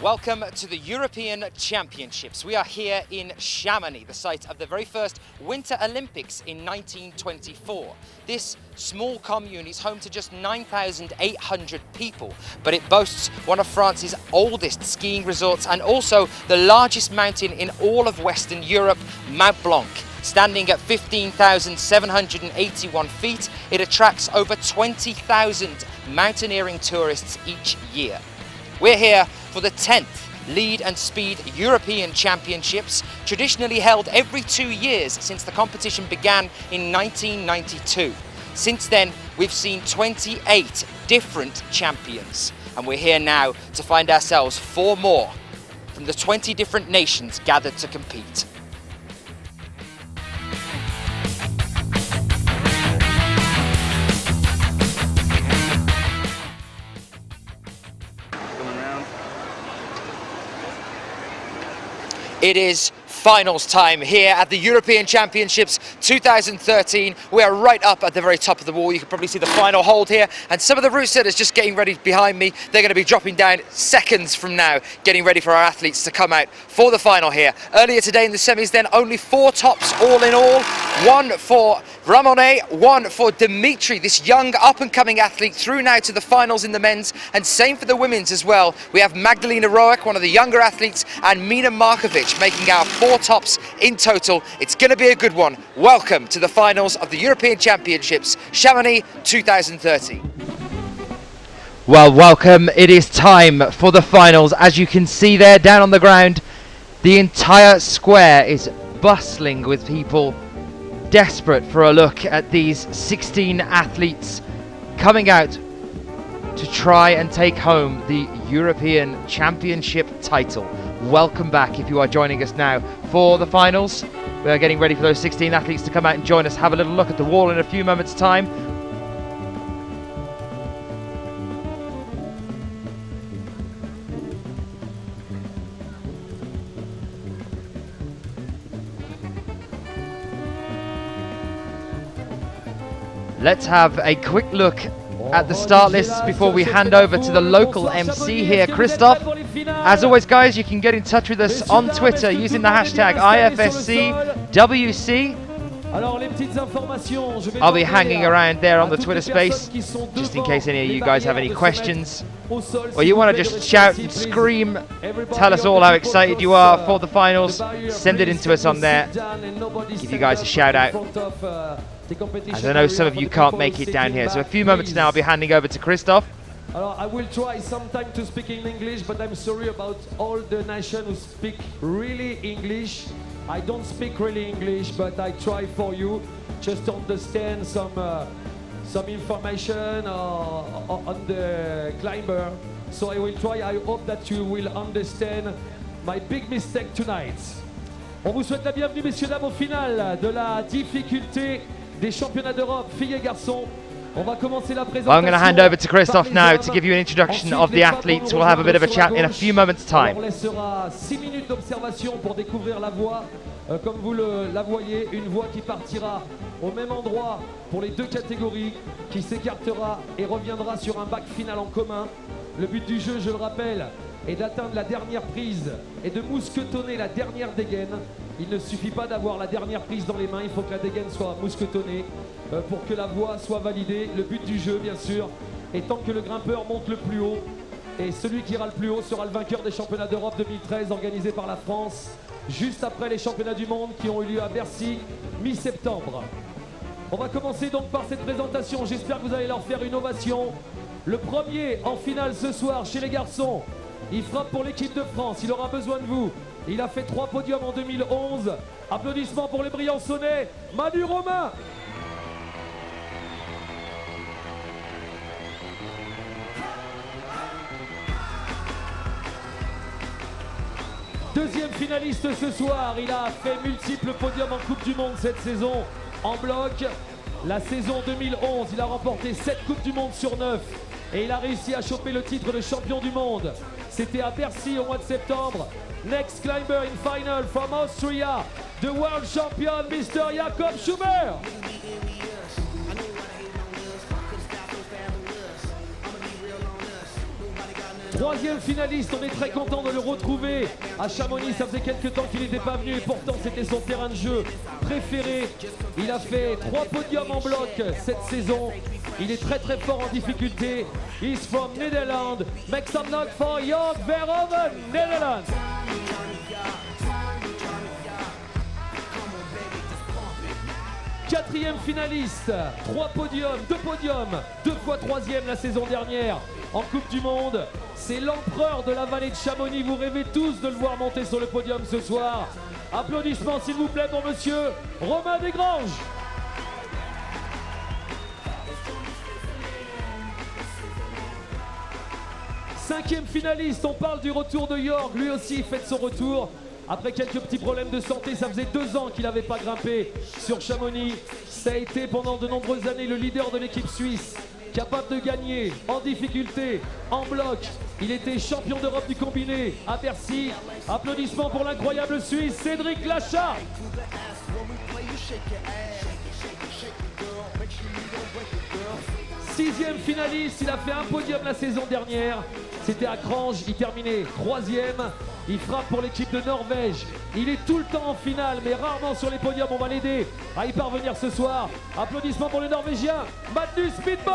Welcome to the European Championships. We are here in Chamonix, the site of the very first Winter Olympics in 1924. This small commune is home to just 9,800 people, but it boasts one of France's oldest skiing resorts and also the largest mountain in all of Western Europe, Mount Blanc. Standing at 15,781 feet, it attracts over 20,000 mountaineering tourists each year. We're here for the 10th Lead and Speed European Championships, traditionally held every 2 years since the competition began in 1992. Since then, we've seen 28 different champions, and we're here now to find ourselves 4 more from the 20 different nations gathered to compete. It is finals time here at the European Championships 2013. We are right up at the very top of the wall. You can probably see the final hold here, and some of the route setters just getting ready behind me. They're going to be dropping down seconds from now, getting ready for our athletes to come out for the final here. Earlier today in the semis then, only 4 tops all in all. 1 for Ramone, 1 for Dimitri, this young up-and-coming athlete, through now to the finals in the men's, and same for the women's as well. We have Magdalena Roek, one of the younger athletes, and Mina Markovic making our 4 tops in total. It's going to be a good one. Welcome to the finals of the European Championships, Chamonix 2030. Well, welcome. It is time for the finals. As you can see there down on the ground, the entire square is bustling with people desperate for a look at these 16 athletes coming out to try and take home the European Championship title. Welcome back if you are joining us now for the finals. We are getting ready for those 16 athletes to come out and join us, have a little look at the wall in a few moments' time. Let's have a quick look at the start list before we hand over to the local MC here, Christophe. As always, guys, you can get in touch with us on Twitter using the hashtag IFSCWC. I'll be hanging around there on the Twitter space, just in case any of you guys have any questions, or you want to just shout and scream, tell us all how excited you are for the finals. Send it in to us on there, give you guys a shout out, as I know some of you can't make it down here. So a few moments now I'll be handing over to Christophe. I will try sometime to speak in English, but I'm sorry about all the nations who speak really English. I don't speak really English, but I try for you just to understand some information on the climber. So I will try. I hope that you will understand my big mistake tonight. On vous souhaite la bienvenue, messieurs, dames, au final de la difficulté des championnats d'Europe filles et garçons. On va commencer la présentation. I'm going to hand over to Christophe now to give you an introduction of the athletes. We'll have a bit of a chat in a few moments' time. On laissera 6 minutes d'observation pour découvrir la voie. Comme vous la voyez, une voie qui partira au même endroit pour les 2 catégories, qui s'écartera et reviendra sur un bac final en commun. Le but du jeu, je le rappelle, est d'atteindre la dernière prise et de mousquetonner la dernière dégaine. Il ne suffit pas d'avoir la dernière prise dans les mains, il faut que la dégaine soit mousquetonnée pour que la voie soit validée. Le but du jeu, bien sûr, étant que le grimpeur monte le plus haut, et celui qui ira le plus haut sera le vainqueur des championnats d'Europe 2013 organisés par la France, juste après les championnats du monde qui ont eu lieu à Bercy mi-septembre. On va commencer donc par cette présentation. J'espère que vous allez leur faire une ovation. Le premier en finale ce soir chez les garçons, il frappe pour l'équipe de France, il aura besoin de vous. Il a fait 3 podiums en 2011. Applaudissements pour les Briançonnais, Manu Romain. Deuxième finaliste ce soir, il a fait multiples podiums en Coupe du Monde cette saison en bloc. La saison 2011, il a remporté 7 Coupes du Monde sur 9 et il a réussi à choper le titre de champion du monde. C'était à Bercy au mois de septembre. Next climber in final from Austria, the world champion, Mr. Jakob Schumer. Troisième finaliste, on est très content de le retrouver à Chamonix. Ça faisait quelques temps qu'il n'était pas venu et pourtant c'était son terrain de jeu préféré. Il a fait 3 podiums en bloc cette saison. Il est très très fort en difficulté. He's from Netherlands. Make some noise for Jörg Verhoeven, Netherlands. Quatrième finaliste, 3 podiums, 2 podiums, 2 fois troisième la saison dernière en Coupe du Monde. C'est l'empereur de la vallée de Chamonix. Vous rêvez tous de le voir monter sur le podium ce soir. Applaudissements s'il vous plaît pour monsieur Romain Desgranges. Cinquième finaliste, on parle du retour de Jörg. Lui aussi fait son retour. Après quelques petits problèmes de santé, ça faisait 2 ans qu'il n'avait pas grimpé sur Chamonix. Ça a été pendant de nombreuses années le leader de l'équipe suisse, capable de gagner en difficulté, en bloc. Il était champion d'Europe du combiné à Bercy. Applaudissements pour l'incroyable Suisse, Cédric Lachat. Sixième finaliste, il a fait un podium la saison dernière. C'était à Crange, il terminait 3e. Il frappe pour l'équipe de Norvège. Il est tout le temps en finale, mais rarement sur les podiums. On va l'aider à y parvenir ce soir. Applaudissements pour le Norvégien, Magnus Midtbo.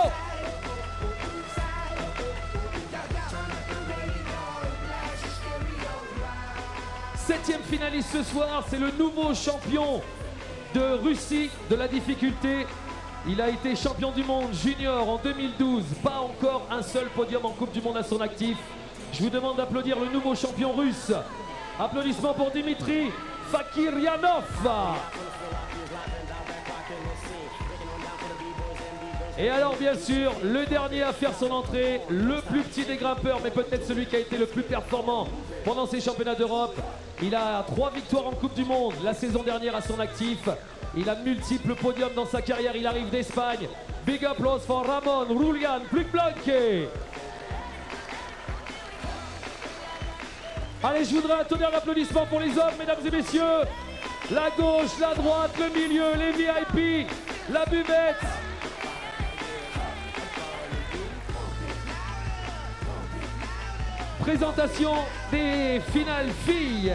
Septième finaliste ce soir, c'est le nouveau champion de Russie de la difficulté. Il a été champion du monde junior en 2012. Pas encore un seul podium en Coupe du Monde à son actif. Je vous demande d'applaudir le nouveau champion russe. Applaudissements pour Dimitri Fakiryanov. Et alors bien sûr, le dernier à faire son entrée, le plus petit des grimpeurs, mais peut-être celui qui a été le plus performant pendant ces championnats d'Europe. Il a 3 victoires en Coupe du Monde la saison dernière à son actif. Il a multiples podiums dans sa carrière, il arrive d'Espagne. Big applause for Ramon Rulian Plukblanke. Allez, je voudrais un tonnerre d'applaudissements pour les hommes, mesdames et messieurs. La gauche, la droite, le milieu, les VIP, la buvette. Présentation des finales filles.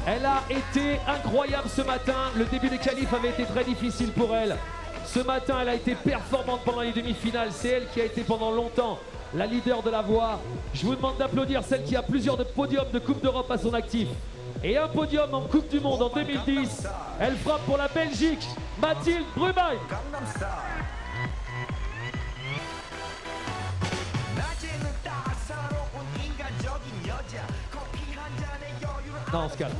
Elle a été incroyable ce matin. Le début des qualifs avait été très difficile pour elle. Ce matin, elle a été performante pendant les demi-finales. C'est elle qui a été pendant longtemps la leader de la voie. Je vous demande d'applaudir celle qui a plusieurs podiums de Coupe d'Europe à son actif. Et un podium en Coupe du Monde en 2010. Elle frappe pour la Belgique, Mathilde Brumay. Non, on se calme.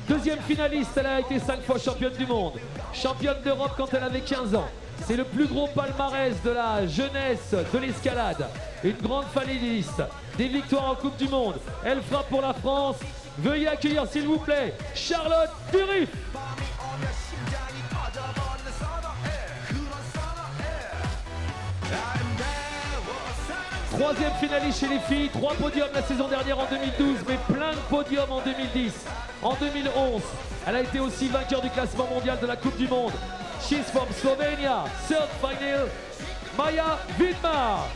Deuxième finaliste, elle a été 5 fois championne du monde. Championne d'Europe quand elle avait 15 ans. C'est le plus gros palmarès de la jeunesse de l'escalade. Une grande finaliste, des victoires en Coupe du Monde. Elle frappe pour la France. Veuillez accueillir s'il vous plaît Charlotte Durif. Troisième finaliste chez les filles, 3 podiums la saison dernière en 2012, mais plein de podiums en 2010. En 2011, elle a été aussi vainqueur du classement mondial de la Coupe du Monde. She's from Slovenia, third final, Maja Vidmar.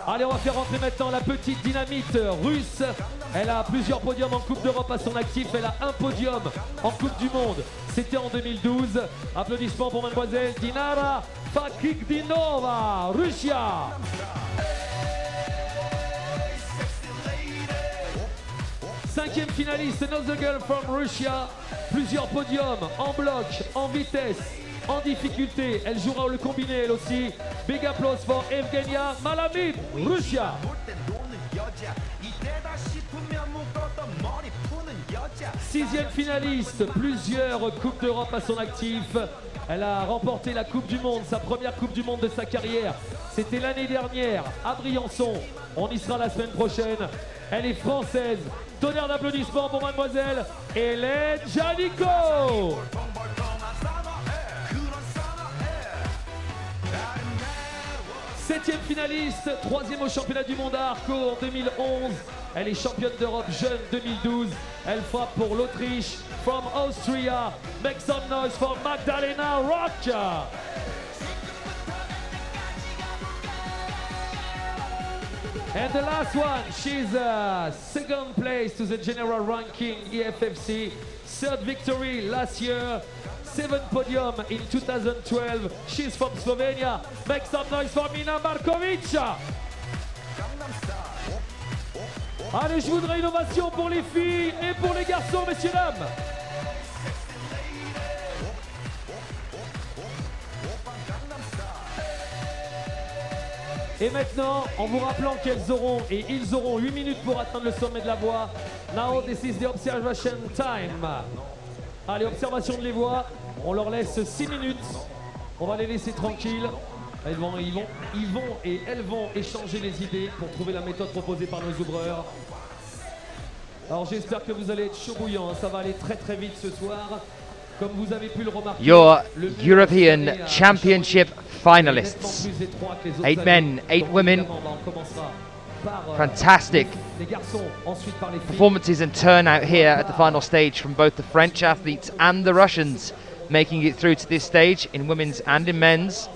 Allez, on va faire rentrer maintenant la petite dynamite russe. Elle a plusieurs podiums en Coupe d'Europe à son actif. Elle a un podium en Coupe du Monde. C'était en 2012. Applaudissements pour mademoiselle Dinara Fakikdinova, Russia. Cinquième finaliste, Another Girl from Russia. Plusieurs podiums en bloc, en vitesse, en difficulté. Elle jouera le combiné elle aussi. Big applause for Evgenia Malamid, Russia. Sixième finaliste, plusieurs Coupes d'Europe à son actif. Elle a remporté la Coupe du Monde, sa première Coupe du Monde de sa carrière. C'était l'année dernière à Briançon. On y sera la semaine prochaine. Elle est française. Tonnerre d'applaudissements pour mademoiselle Hélène Janico. Septième finaliste, troisième au championnat du monde à Arco en 2011. Elle est championne d'Europe jeune 2012. Elle frappe pour l'Autriche. From Austria, make some noise for Magdalena Rock. And the last one, she's second place to the general ranking IFFC. Third victory last year. 7th podium in 2012. She's from Slovenia. Make some noise for Mina Markovic. Allez, je voudrais une ovation pour les filles et pour les garçons, messieurs, dames. Et maintenant, en vous rappelant qu'elles auront et ils auront 8 minutes pour atteindre le sommet de la voie. Now this is the observation time. Allez, observation de les voies. On leur laisse 6 minutes. On va les laisser tranquilles. Ils vont et elles vont échanger les idées pour trouver la méthode proposée par nos ouvreurs. Alors j'espère que vous allez être chaud bouillant. Ça va aller très très vite ce soir. Comme vous avez pu le remarquer, your European Championship finalists. 8 men, 8 women. Fantastic performances and turnout here at the final stage from both the French athletes and the Russians, making it through to this stage in women's and in men's.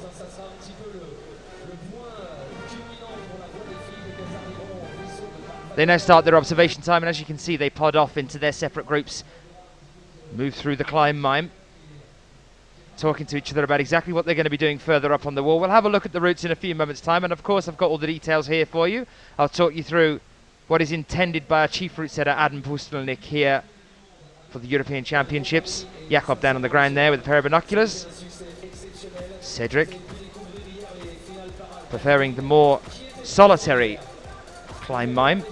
They now start their observation time, and as you can see, they pod off into their separate groups, move through the climb mime, talking to each other about exactly what they're going to be doing further up on the wall. We'll have a look at the routes in a few moments' time, and of course I've got all the details here for you. I'll talk you through what is intended by our chief route setter Adam Pustelnik here for the European Championships. Jakob down on the ground there with a pair of binoculars. Cedric preferring the more solitary climb mime.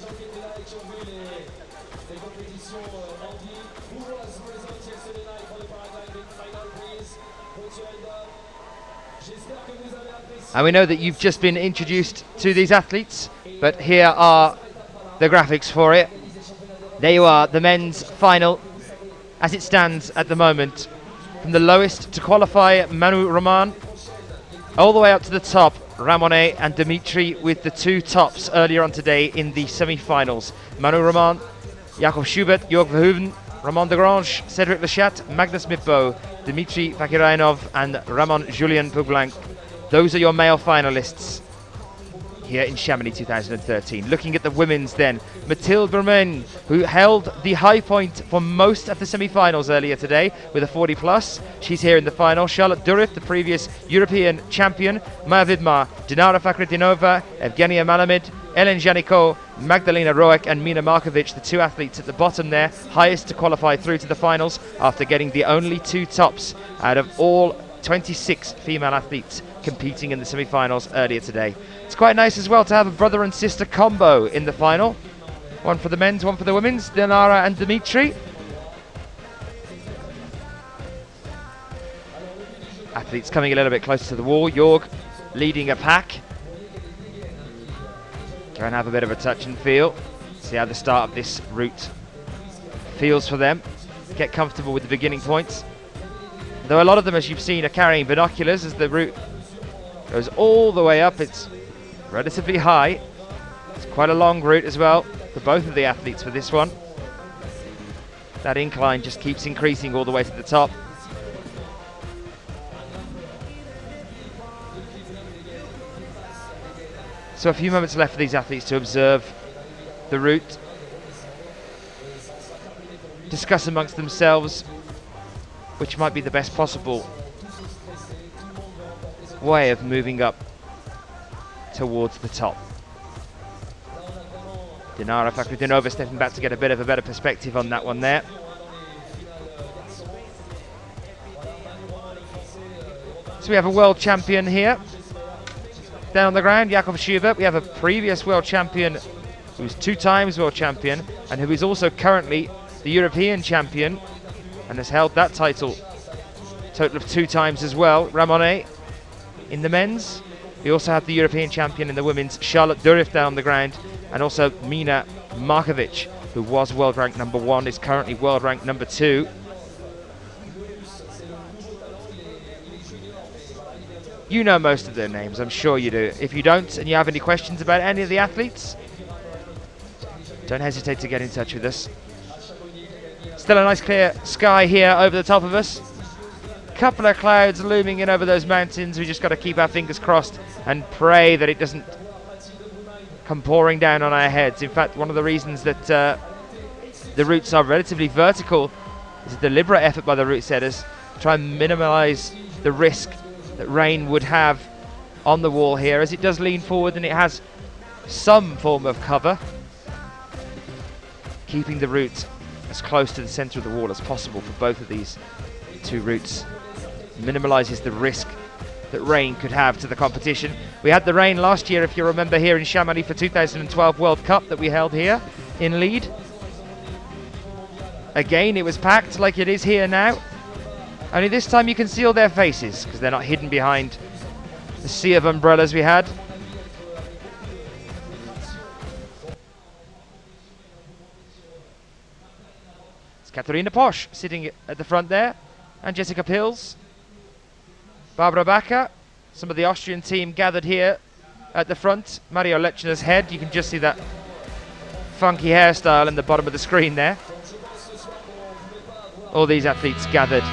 And we know that you've just been introduced to these athletes, but here are the graphics for it. There you are, the men's final as it stands at the moment. From the lowest to qualify, Manu Roman, all the way up to the top, Ramone and Dimitri with the 2 tops earlier on today in the semi-finals. Manu Roman, Jakob Schubert, Jörg Verhoeven, Ramon de Grange, Cedric Lechat, Magnus Mippo, Dimitri Vakirainov and Ramon Julien Poublanc. Those are your male finalists here in Chamonix 2013. Looking at the women's then, Mathilde Bermen, who held the high point for most of the semi-finals earlier today with a 40 plus. She's here in the final. Charlotte Durif, the previous European champion, Maya Vidmar, Dinara Fakhreddinova, Evgenia Malamid, Ellen Janiko, Magdalena Roek and Mina Markovic, the 2 athletes at the bottom there, highest to qualify through to the finals after getting the only 2 tops out of all 26 female athletes competing in the semi-finals earlier today. It's quite nice as well to have a brother and sister combo in the final. One for the men's, one for the women's, Dinara and Dimitri. Athletes coming a little bit closer to the wall. Jorg leading a pack. Go and have a bit of a touch and feel. See how the start of this route feels for them. Get comfortable with the beginning points. Though a lot of them, as you've seen, are carrying binoculars as the route goes all the way up. It's relatively high. It's quite a long route as well for both of the athletes for this one. That incline just keeps increasing all the way to the top. So a few moments left for these athletes to observe the route, discuss amongst themselves which might be the best possible way of moving up towards the top. Dinara Fakhreddinova stepping back to get a bit of a better perspective on that one there. So we have a world champion here down on the ground, Jakob Schubert. We have a previous world champion who was 2 times world champion and who is also currently the European champion and has held that title total of 2 times as well. Ramone in the men's. We also have the European champion in the women's, Charlotte Durif, down on the ground, and also Mina Markovic, who was world rank number 1, is currently world rank number 2. You know most of their names, I'm sure you do. If you don't and you have any questions about any of the athletes, don't hesitate to get in touch with us. Still a nice clear sky here over the top of us. Couple of clouds looming in over those mountains. We just got to keep our fingers crossed and pray that it doesn't come pouring down on our heads. In fact, one of the reasons that the routes are relatively vertical is a deliberate effort by the route setters to try and minimise the risk that rain would have on the wall here, as it does lean forward and it has some form of cover, keeping the route as close to the centre of the wall as possible for both of these two routes minimalises the risk that rain could have to the competition. We had the rain last year, if you remember, here in Chamonix for 2012 World Cup that we held here in Lead. Again, it was packed like it is here now. Only this time you can see all their faces because they're not hidden behind the sea of umbrellas we had. It's Katharina Posch sitting at the front there, and Jessica Pills, Barbara Backer, some of the Austrian team gathered here at the front. Mario Lechner's head, you can just see that funky hairstyle in the bottom of the screen there. All these athletes gathered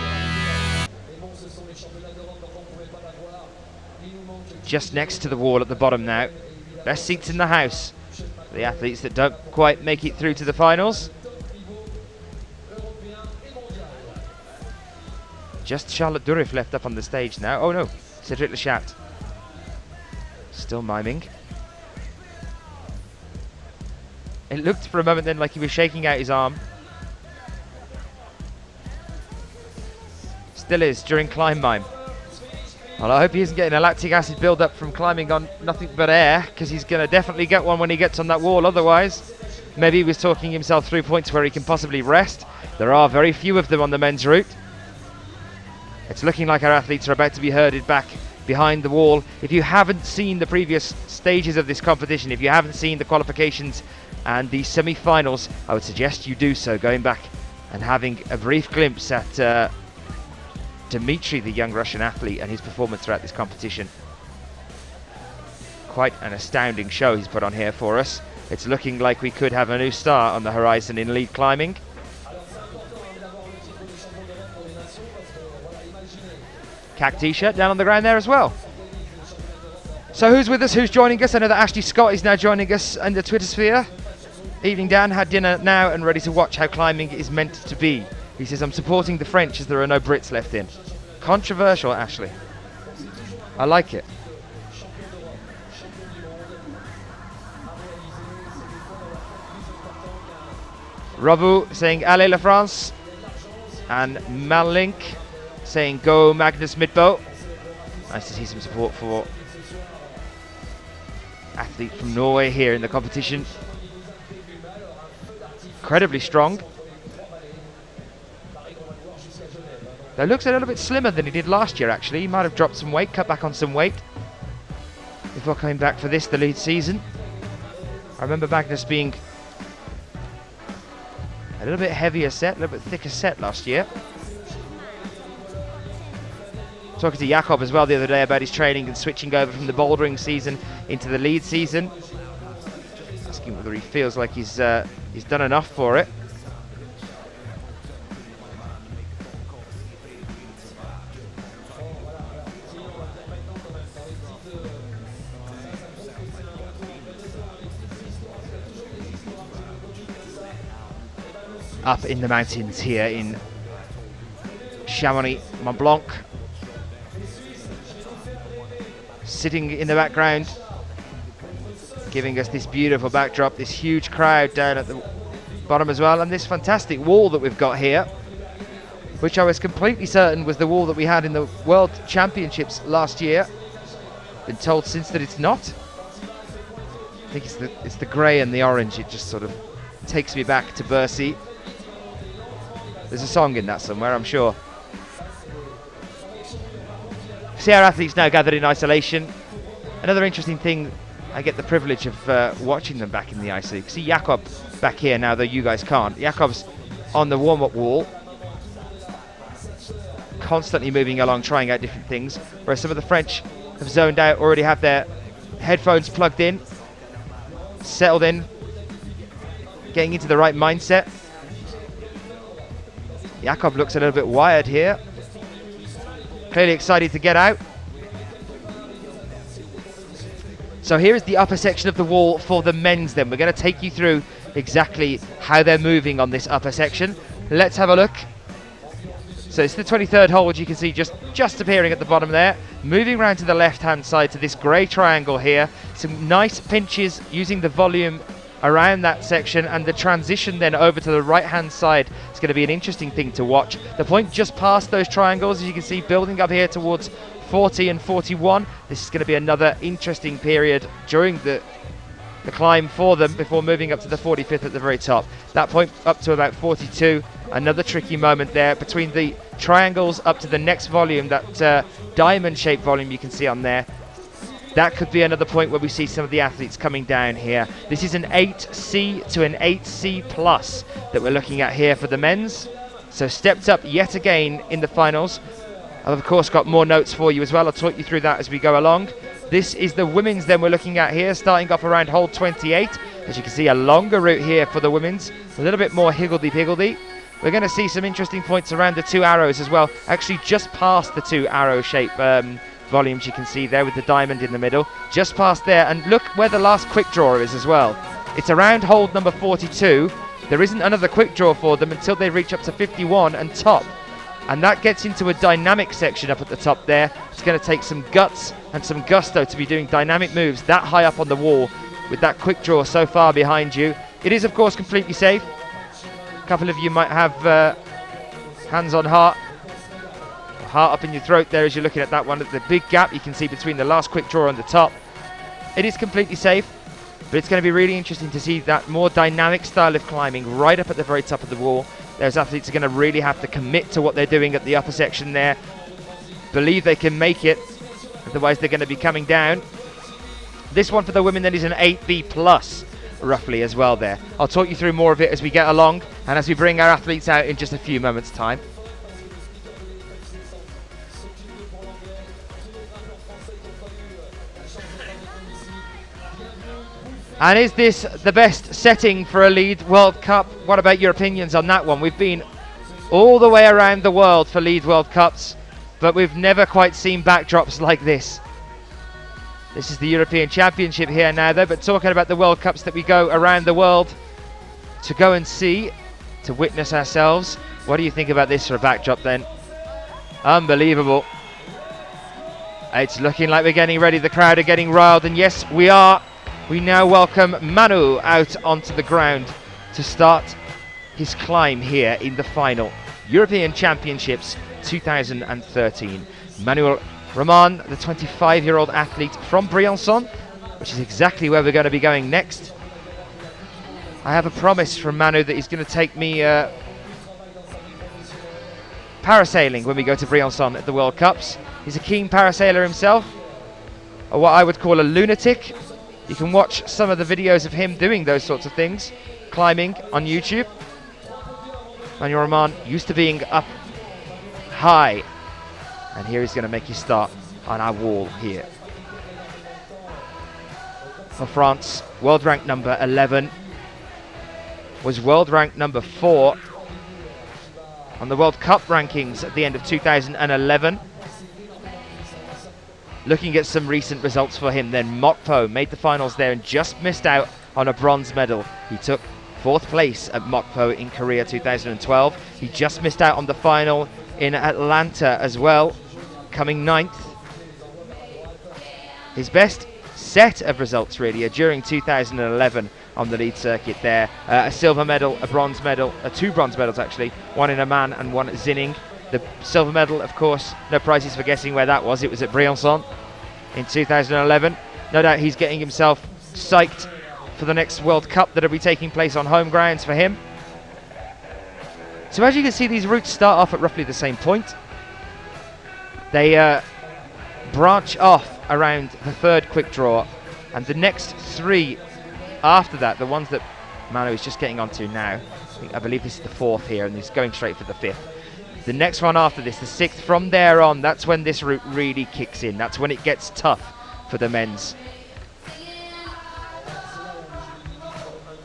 just next to the wall at the bottom now. Best seats in the house for the athletes that don't quite make it through to the finals. Just Charlotte Durif left up on the stage now. Oh no, Cedric Lechat still miming. It looked for a moment then like he was shaking out his arm. Still is during climb mime. Well, I hope he isn't getting a lactic acid build-up from climbing on nothing but air, because he's going to definitely get one when he gets on that wall. Otherwise, maybe he was talking himself through points where he can possibly rest. There are very few of them on the men's route. It's looking like our athletes are about to be herded back behind the wall. If you haven't seen the previous stages of this competition, if you haven't seen the qualifications and the semi-finals, I would suggest you do so, going back and having a brief glimpse at Dmitry, the young Russian athlete, and his performance throughout this competition. Quite an astounding show he's put on here for us. It's looking like we could have a new star on the horizon in lead climbing. CAC t-shirt down on the ground there as well. So who's with us, who's joining us? I know that Ashley Scott is now joining us in the Twitter sphere. Evening Dan, had dinner now and ready to watch how climbing is meant to be. He says, I'm supporting the French as there are no Brits left in. Controversial, Ashley. I like it. Rabu saying Allez la France, and Malink saying Go Magnus Midbo. Nice to see some support for athlete from Norway here in the competition. Incredibly strong. Though looks a little bit slimmer than he did last year actually. He might have dropped some weight, cut back on some weight before coming back for this, the lead season. I remember Magnus being a little bit heavier set, a little bit thicker set last year. Talking to Jakob as well the other day about his training and switching over from the bouldering season into the lead season. Asking whether he feels like he's done enough for it. Up in the mountains here in Chamonix, Mont Blanc. Sitting in the background, giving us this beautiful backdrop, this huge crowd down at the bottom as well, and this fantastic wall that we've got here, which I was completely certain was the wall that we had in the World Championships last year. Been told since that it's not. I think it's the grey and the orange. It just sort of takes me back to Bercy. There's a song in that somewhere, I'm sure. See our athletes now gathered in isolation. Another interesting thing, I get the privilege of watching them back in the ice. So you can see Jakob back here now, though you guys can't. Jakob's on the warm-up wall, constantly moving along, trying out different things, whereas some of the French have zoned out, already have their headphones plugged in, settled in, getting into the right mindset. Jakob looks a little bit wired here. Clearly excited to get out. So here is the upper section of the wall for the men's then. We're going to take you through exactly how they're moving on this upper section. Let's have a look. So it's the 23rd hole, which you can see just appearing at the bottom there. Moving around to the left-hand side to this grey triangle here. Some nice pinches using the volume around that section, and the transition then over to the right-hand side is going to be an interesting thing to watch. The point just past those triangles, as you can see, building up here towards 40 and 41. This is going to be another interesting period during the climb for them before moving up to the 45th at the very top. That point up to about 42. Another tricky moment there between the triangles up to the next volume, that diamond-shaped volume you can see on there. That could be another point where we see some of the athletes coming down here. This is an 8C to an 8C plus that we're looking at here for the men's. So stepped up yet again in the finals. I've of course got more notes for you as well. I'll talk you through that as we go along. This is the women's then we're looking at here, starting off around hole 28. As you can see, a longer route here for the women's, a little bit more higgledy-piggledy. We're going to see some interesting points around the two arrows as well, actually just past the two arrow shape volumes you can see there with the diamond in the middle, just past there. And look where the last quick draw is as well. It's around hold number 42. There isn't another quick draw for them until they reach up to 51 and top. And that gets into a dynamic section up at the top there. It's going to take some guts and some gusto to be doing dynamic moves that high up on the wall with that quick draw so far behind you. It is of course completely safe. A couple of you might have hands on heart up in your throat there as you're looking at that one. The big gap you can see between the last quick draw and the top. It is completely safe, but it's going to be really interesting to see that more dynamic style of climbing right up at the very top of the wall. Those athletes are going to really have to commit to what they're doing at the upper section there. Believe they can make it, otherwise they're going to be coming down. This one for the women then is an 8B plus roughly as well there. I'll talk you through more of it as we get along and as we bring our athletes out in just a few moments time. And is this the best setting for a Lead World Cup? What about your opinions on that one? We've been all the way around the world for Lead World Cups, but we've never quite seen backdrops like this. This is the European Championship here now though, but talking about the World Cups that we go around the world to go and see, to witness ourselves. What do you think about this for a backdrop then? Unbelievable. It's looking like we're getting ready. The crowd are getting riled, and yes, we are. We now welcome Manu out onto the ground to start his climb here in the final European Championships 2013. Manuel Roman, the 25-year-old athlete from Briançon, which is exactly where we're going to be going next. I have a promise from Manu that he's going to take me parasailing when we go to Briançon at the World Cups. He's a keen parasailer himself, or what I would call a lunatic. You can watch some of the videos of him doing those sorts of things, climbing on YouTube. Manuel Roman used to being up high, and here he's going to make his start on our wall here. For France, world rank number 11, was world rank number 4 on the World Cup rankings at the end of 2011. Looking at some recent results for him then, Mokpo made the finals there and just missed out on a bronze medal. He took 4th place at Mokpo in Korea 2012. He just missed out on the final in Atlanta as well, coming 9th. His best set of results really are during 2011 on the lead circuit there. A silver medal, a bronze medal, 2 bronze medals actually, one in Amman and one at Zinning. The silver medal, of course, no prizes for guessing where that was. It was at Briançon in 2011. No doubt he's getting himself psyched for the next World Cup that'll be taking place on home grounds for him. So as you can see, these routes start off at roughly the same point. They branch off around the 3rd quick draw, and the next 3 after that, the ones that Manu is just getting onto now, I believe this is the 4th here, and he's going straight for the 5th. The next one after this, the 6th, from there on, that's when this route really kicks in. That's when it gets tough for the men's.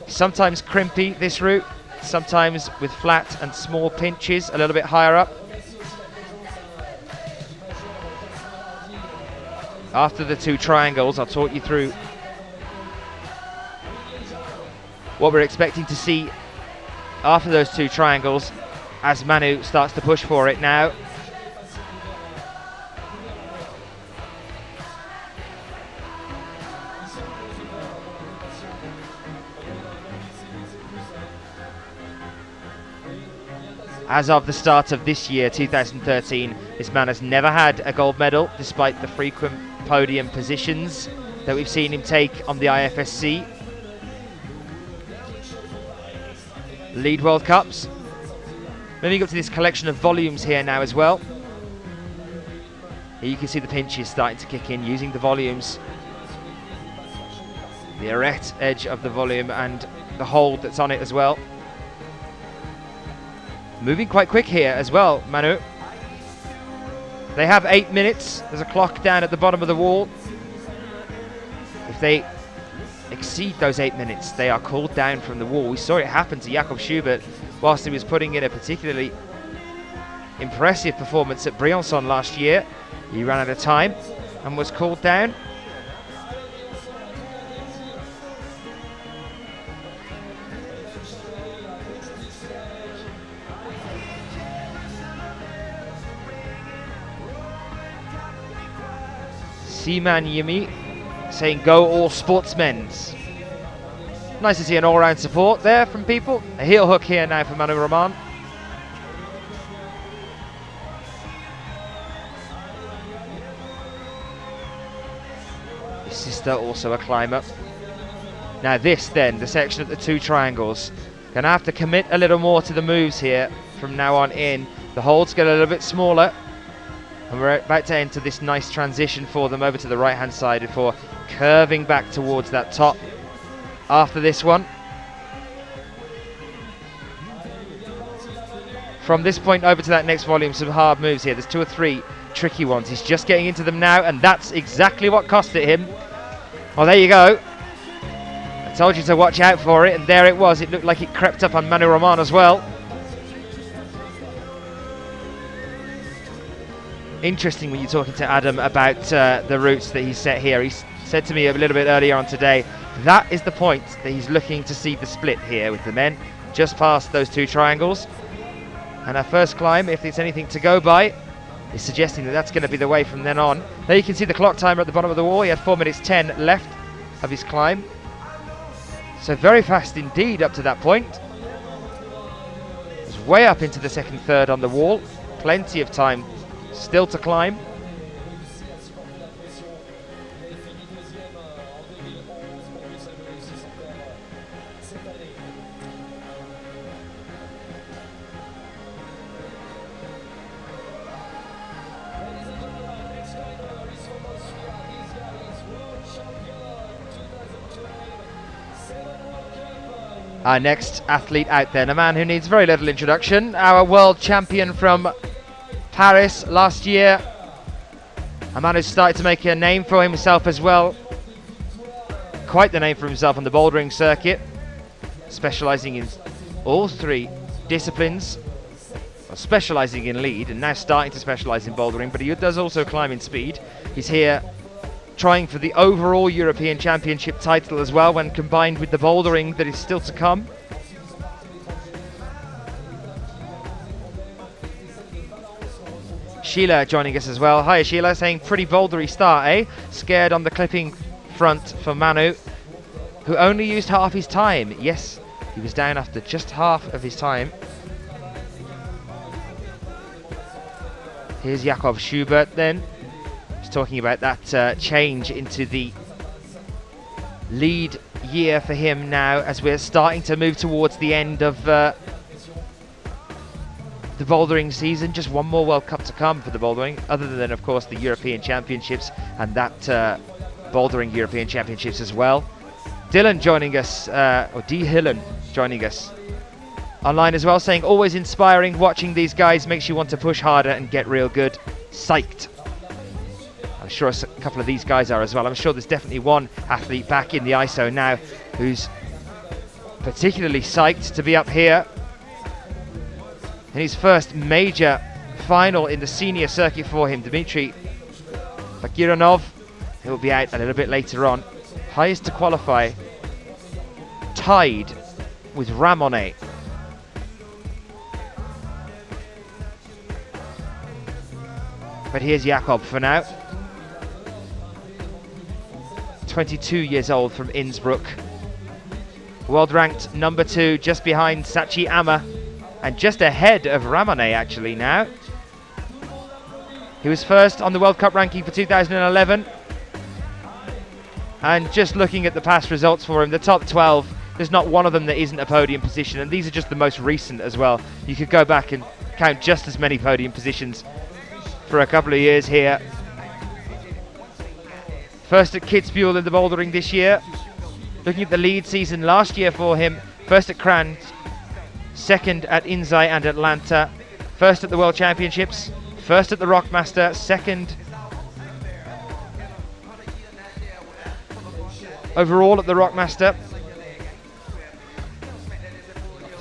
Sometimes crimpy, this route, sometimes with flat and small pinches a little bit higher up. After the two triangles, I'll talk you through what we're expecting to see after those two triangles as Manu starts to push for it now. As of the start of this year, 2013, this man has never had a gold medal, despite the frequent podium positions that we've seen him take on the IFSC Lead World Cups. Moving up to this collection of volumes here now as well. Here you can see the pinches starting to kick in, using the volumes, the arete edge of the volume and the hold that's on it as well. Moving quite quick here as well, Manu. They have 8 minutes. There's a clock down at the bottom of the wall. If they exceed those 8 minutes, they are called down from the wall. We saw it happen to Jakob Schubert whilst he was putting in a particularly impressive performance at Briançon last year. He ran out of time and was called down. Seaman Yimi saying go all sportsmen. Nice to see an all-round support there from people. A heel hook here now for Manu Rahman. His sister also a climber. Now this then, the section of the two triangles. Gonna have to commit a little more to the moves here from now on in. The holds get a little bit smaller. And we're about to enter this nice transition for them over to the right-hand side before curving back towards that top after this one. From this point over to that next volume, some hard moves here. There's 2 or 3 tricky ones. He's just getting into them now, and that's exactly what cost it him. Well, there you go. I told you to watch out for it, and there it was. It looked like it crept up on Manu Rahman as well. Interesting when you're talking to Adam about the routes that he's set here. He said to me a little bit earlier on today, that is the point that he's looking to see the split here with the men, just past those two triangles. And our first climb, if it's anything to go by, is suggesting that that's going to be the way from then on. There you can see the clock timer at the bottom of the wall. He had 4 minutes 10 left of his climb. So very fast indeed up to that point. It was way up into the second third on the wall. Plenty of time still to climb. Our next athlete out there, a man who needs very little introduction, our world champion from Paris last year, a man who's started to make a name for himself as well, quite the name for himself on the bouldering circuit, specialising in all 3 disciplines, specialising in lead and now starting to specialise in bouldering, but he does also climb in speed. He's here trying for the overall European Championship title as well, when combined with the bouldering that is still to come. Sheila joining us as well. Hi Sheila, saying pretty bouldery start, eh? Scared on the clipping front for Manu, who only used half his time. Yes, he was down after just half of his time. Here's Jakob Schubert then. He's talking about that change into the lead year for him now, as we're starting to move towards the end of the bouldering season. Just one more World Cup to come for the bouldering, other than of course the European Championships and that bouldering European Championships as well. Dylan joining us, or D Hillen joining us online as well, saying always inspiring watching these guys, makes you want to push harder and get real good. Psyched. I'm sure a couple of these guys are as well. I'm sure there's definitely one athlete back in the ISO now who's particularly psyched to be up here in his first major final in the senior circuit for him. Dmitry Bakironov, he will be out a little bit later on. Highest to qualify, tied with Ramonet. But here's Jakob for now. 22 years old from Innsbruck. World ranked number 2, just behind Sachi Amma, and just ahead of Ramonet actually now. He was first on the World Cup ranking for 2011. And just looking at the past results for him, the top 12, there's not one of them that isn't a podium position, and these are just the most recent as well. You could go back and count just as many podium positions for a couple of years here. First at Kitzbühel in the bouldering this year. Looking at the lead season last year for him, first at Kranz, second at Inzai and Atlanta, first at the World Championships, first at the Rockmaster, second overall at the Rockmaster,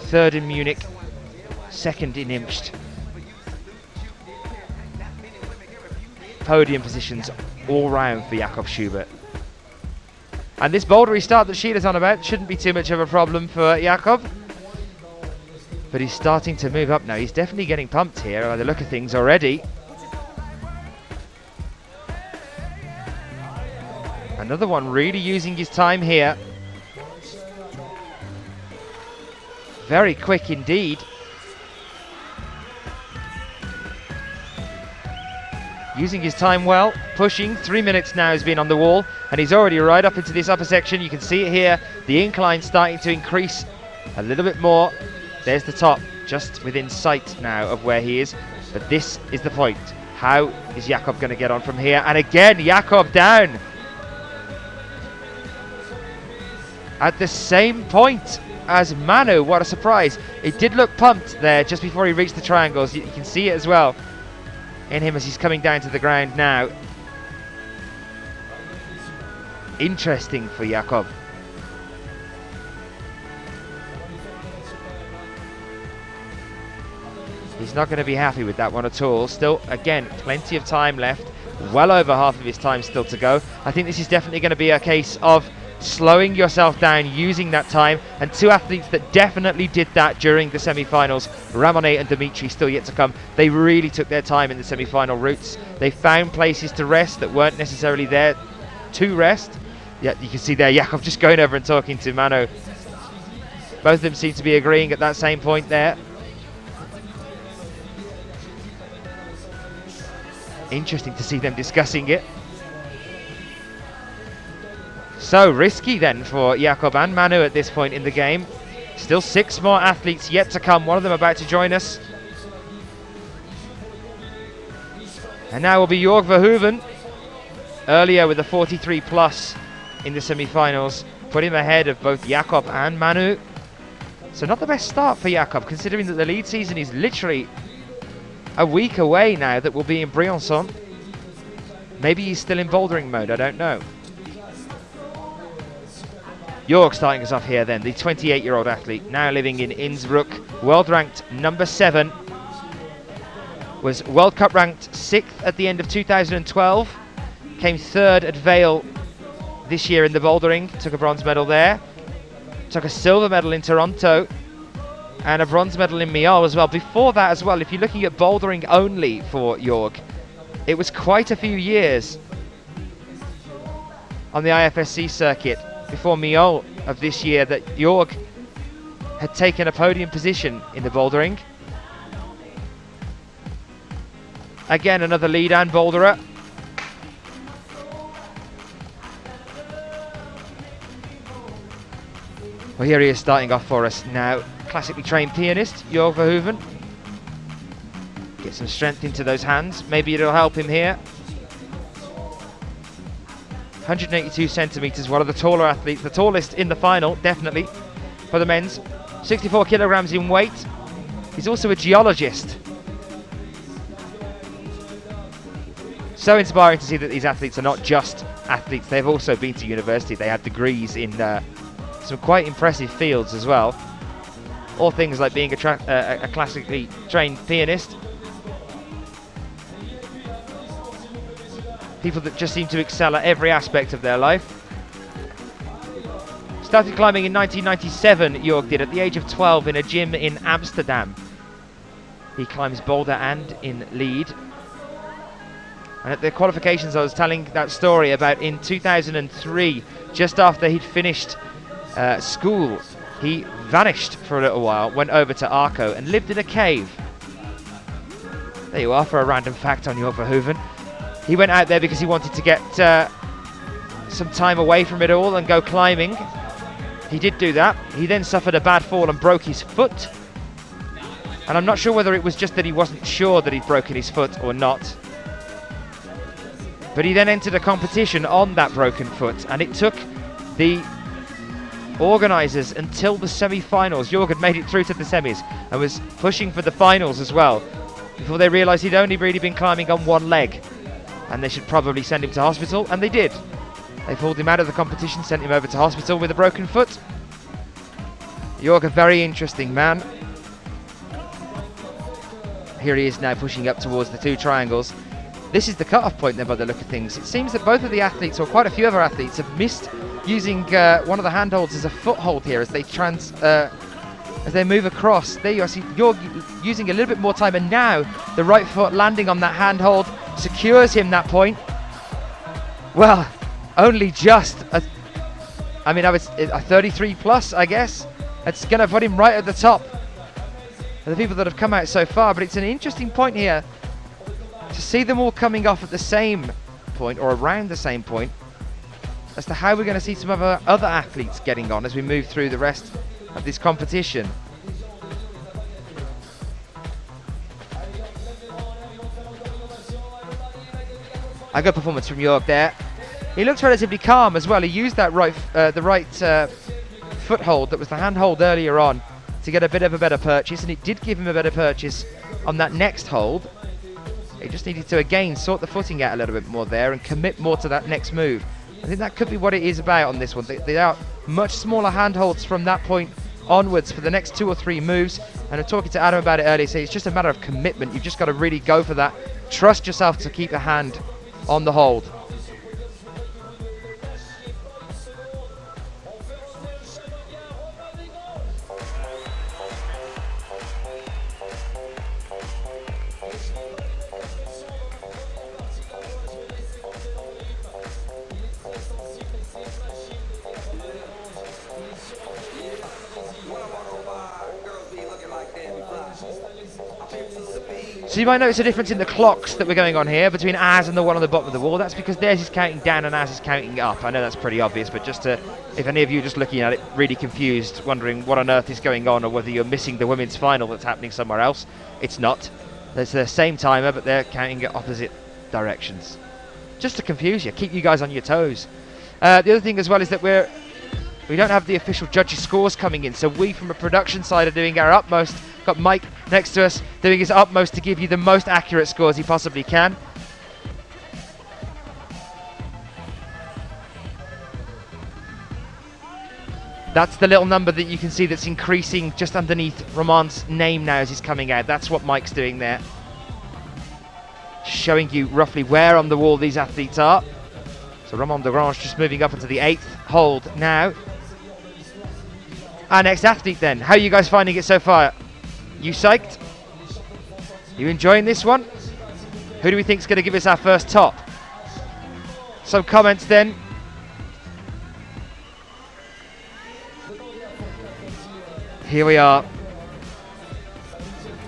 third in Munich, second in Imst. Podium positions all round for Jakob Schubert. And this bouldery start that Sheila's on about shouldn't be too much of a problem for Jakob. But he's starting to move up now. He's definitely getting pumped here by the look of things already. Another one really using his time here. Very quick indeed. Using his time well, pushing. 3 minutes now has been on the wall, and he's already right up into this upper section. You can see it here, the incline starting to increase a little bit more. There's the top, just within sight now of where he is. But this is the point. How is Jakob going to get on from here? And again, Jakob down. At the same point as Manu, what a surprise. It did look pumped there just before he reached the triangles. You can see it as well in him as he's coming down to the ground now. Interesting for Jakob. He's not going to be happy with that one at all. Still, again, plenty of time left. Well over half of his time still to go. I think this is definitely going to be a case of slowing yourself down, using that time, and two athletes that definitely did that during the semi-finals, Ramonet and Dmitry, still yet to come. They really took their time in the semi-final routes. They found places to rest that weren't necessarily there to rest. Yeah, you can see there Jakob just going over and talking to Manu. Both of them seem to be agreeing at that same point there. Interesting to see them discussing it. So risky then for Jakob and Manu at this point in the game. Still 6 more athletes yet to come, one of them about to join us. And now will be Jörg Verhoeven, earlier with a 43 plus in the semi-finals, put him ahead of both Jakob and Manu. So not the best start for Jakob, considering that the lead season is literally a week away now, that will be in Briançon. Maybe he's still in bouldering mode, I don't know. Jörg starting us off here then, the 28-year-old athlete, now living in Innsbruck, world ranked number 7. Was World Cup ranked 6th at the end of 2012. Came 3rd at Vail this year in the bouldering, took a bronze medal there. Took a silver medal in Toronto and a bronze medal in Mial as well. Before that as well, if you're looking at bouldering only for Jörg, it was quite a few years on the IFSC circuit before Mial of this year that Jörg had taken a podium position in the bouldering. Again, another lead and boulderer. Well, here he is starting off for us now. Classically trained pianist, Jörg Verhoeven. Get some strength into those hands. Maybe it'll help him here. 182 centimeters, one of the taller athletes, the tallest in the final, definitely, for the men's. 64 kilograms in weight. He's also a geologist. So inspiring to see that these athletes are not just athletes, they've also been to university. They have degrees in some quite impressive fields as well. All things like being a classically trained pianist. People that just seem to excel at every aspect of their life. Started climbing in 1997, Jorg did, at the age of 12 in a gym in Amsterdam. He climbs boulder and in lead. And at the qualifications, I was telling that story about in 2003, just after he'd finished school, he vanished for a little while, went over to Arco and lived in a cave. There you are for a random fact on Jorg Verhoeven. He went out there because he wanted to get some time away from it all and go climbing. He did do that. He then suffered a bad fall and broke his foot. And I'm not sure whether it was just that he wasn't sure that he'd broken his foot or not. But he then entered a competition on that broken foot, and it took the organisers until the semi-finals. Jorg had made it through to the semis and was pushing for the finals as well, before they realised he'd only really been climbing on one leg, and they should probably send him to hospital, and they did. They pulled him out of the competition, sent him over to hospital with a broken foot. Jorg, a very interesting man. Here he is now pushing up towards the 2 triangles. This is the cut-off point then by the look of things. It seems that both of the athletes, or quite a few other athletes, have missed using one of the handholds as a foothold here as they move across. There you see Jorg using a little bit more time, and now the right foot landing on that handhold secures him that point. Well, only just a 33 plus, I guess. It's going to put him right at the top of the people that have come out so far, but it's an interesting point here to see them all coming off at the same point, or around the same point, as to how we're going to see some of our other athletes getting on as we move through the rest of this competition. A good performance from Jorg there. He looks relatively calm as well. He used that the right foothold that was the handhold earlier on to get a bit of a better purchase, and it did give him a better purchase on that next hold. He just needed to again sort the footing out a little bit more there and commit more to that next move. I think that could be what it is about on this one. They are much smaller handholds from that point onwards for the next 2 or 3 moves, and I'm talking to Adam about it earlier, so it's just a matter of commitment. You've just got to really go for that. Trust yourself to keep a hand on the hold. So you might notice a difference in the clocks that we're going on here between Az and the one on the bottom of the wall. That's because theirs is counting down and Az is counting up. I know that's pretty obvious, but just to, if any of you just looking at it really confused, wondering what on earth is going on, or whether you're missing the women's final that's happening somewhere else, it's not. It's the same timer, but they're counting at opposite directions. Just to confuse you, keep you guys on your toes. The other thing as well is that we don't have the official judges' scores coming in, so we from a production side are doing our utmost. Got Mike next to us doing his utmost to give you the most accurate scores he possibly can. That's the little number that you can see that's increasing just underneath Romain's name now as he's coming out. That's what Mike's doing there. Showing you roughly where on the wall these athletes are. So Romain Degrange just moving up into the 8th hold now. Our next athlete then. How are you guys finding it so far? You psyched? You enjoying this one? Who do we think is going to give us our first top? Some comments then. Here we are.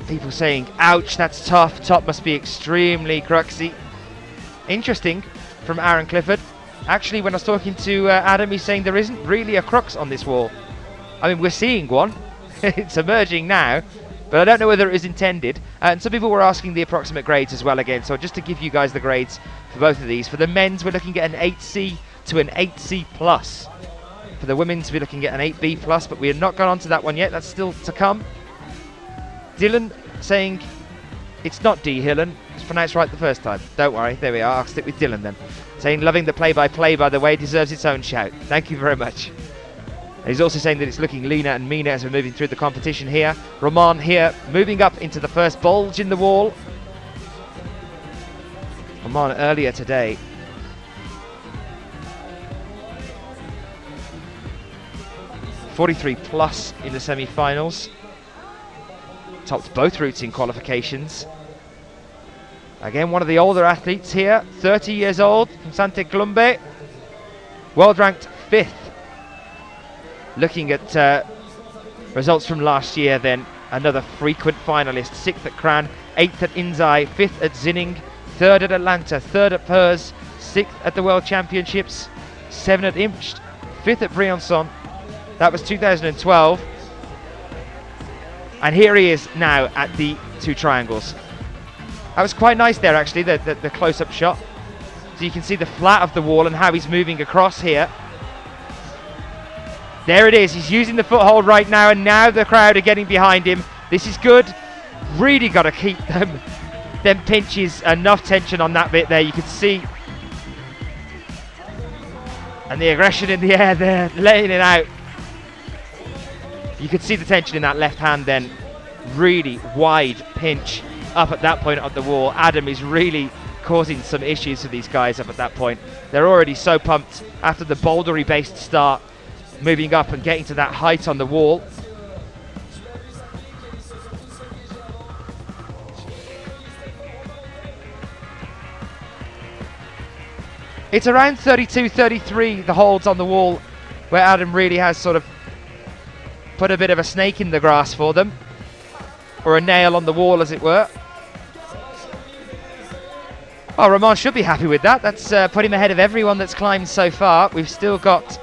People saying, ouch, that's tough. Top must be extremely cruxy. Interesting from Aaron Clifford. Actually, when I was talking to Adam, he's saying there isn't really a crux on this wall. I mean, we're seeing one. It's emerging now. But I don't know whether it was intended. And some people were asking the approximate grades as well again. So just to give you guys the grades for both of these. For the men's, we're looking at an 8C to an 8C+. For the women's, we're looking at an 8B+. But we have not gone on to that one yet. That's still to come. Dylan saying it's not D. Hillen. It's pronounced right the first time. Don't worry. There we are. I'll stick with Dylan then. Saying loving the play-by-play, by the way, deserves its own shout. Thank you very much. And he's also saying that it's looking leaner and meaner as we're moving through the competition here. Roman here moving up into the first bulge in the wall. Roman earlier today. +43 in the semi-finals. Topped both routes in qualifications. Again, one of the older athletes here, 30 years old, from Sante Colombe. World ranked 5th. Looking at results from last year then, another frequent finalist. 6th at Cran, 8th at Inzai, 5th at Zinning, 3rd at Atlanta, 3rd at Perth, 6th at the World Championships, 7th at Imst, 5th at Briançon. That was 2012. And here he is now at the 2 triangles. That was quite nice there actually, the close-up shot. So you can see the flat of the wall and how he's moving across here. There it is, he's using the foothold right now, and now the crowd are getting behind him. This is good. Really got to keep them pinches, enough tension on that bit there, you could see. And the aggression in the air there, laying it out. You could see the tension in that left hand then. Really wide pinch up at that point of the wall. Adam is really causing some issues for these guys up at that point. They're already so pumped after the bouldery based start, moving up and getting to that height on the wall. It's around 32, 33, the holds on the wall, where Adam really has sort of put a bit of a snake in the grass for them, or a nail on the wall as it were. Well, Roman should be happy with that. That's put him ahead of everyone that's climbed so far. We've still got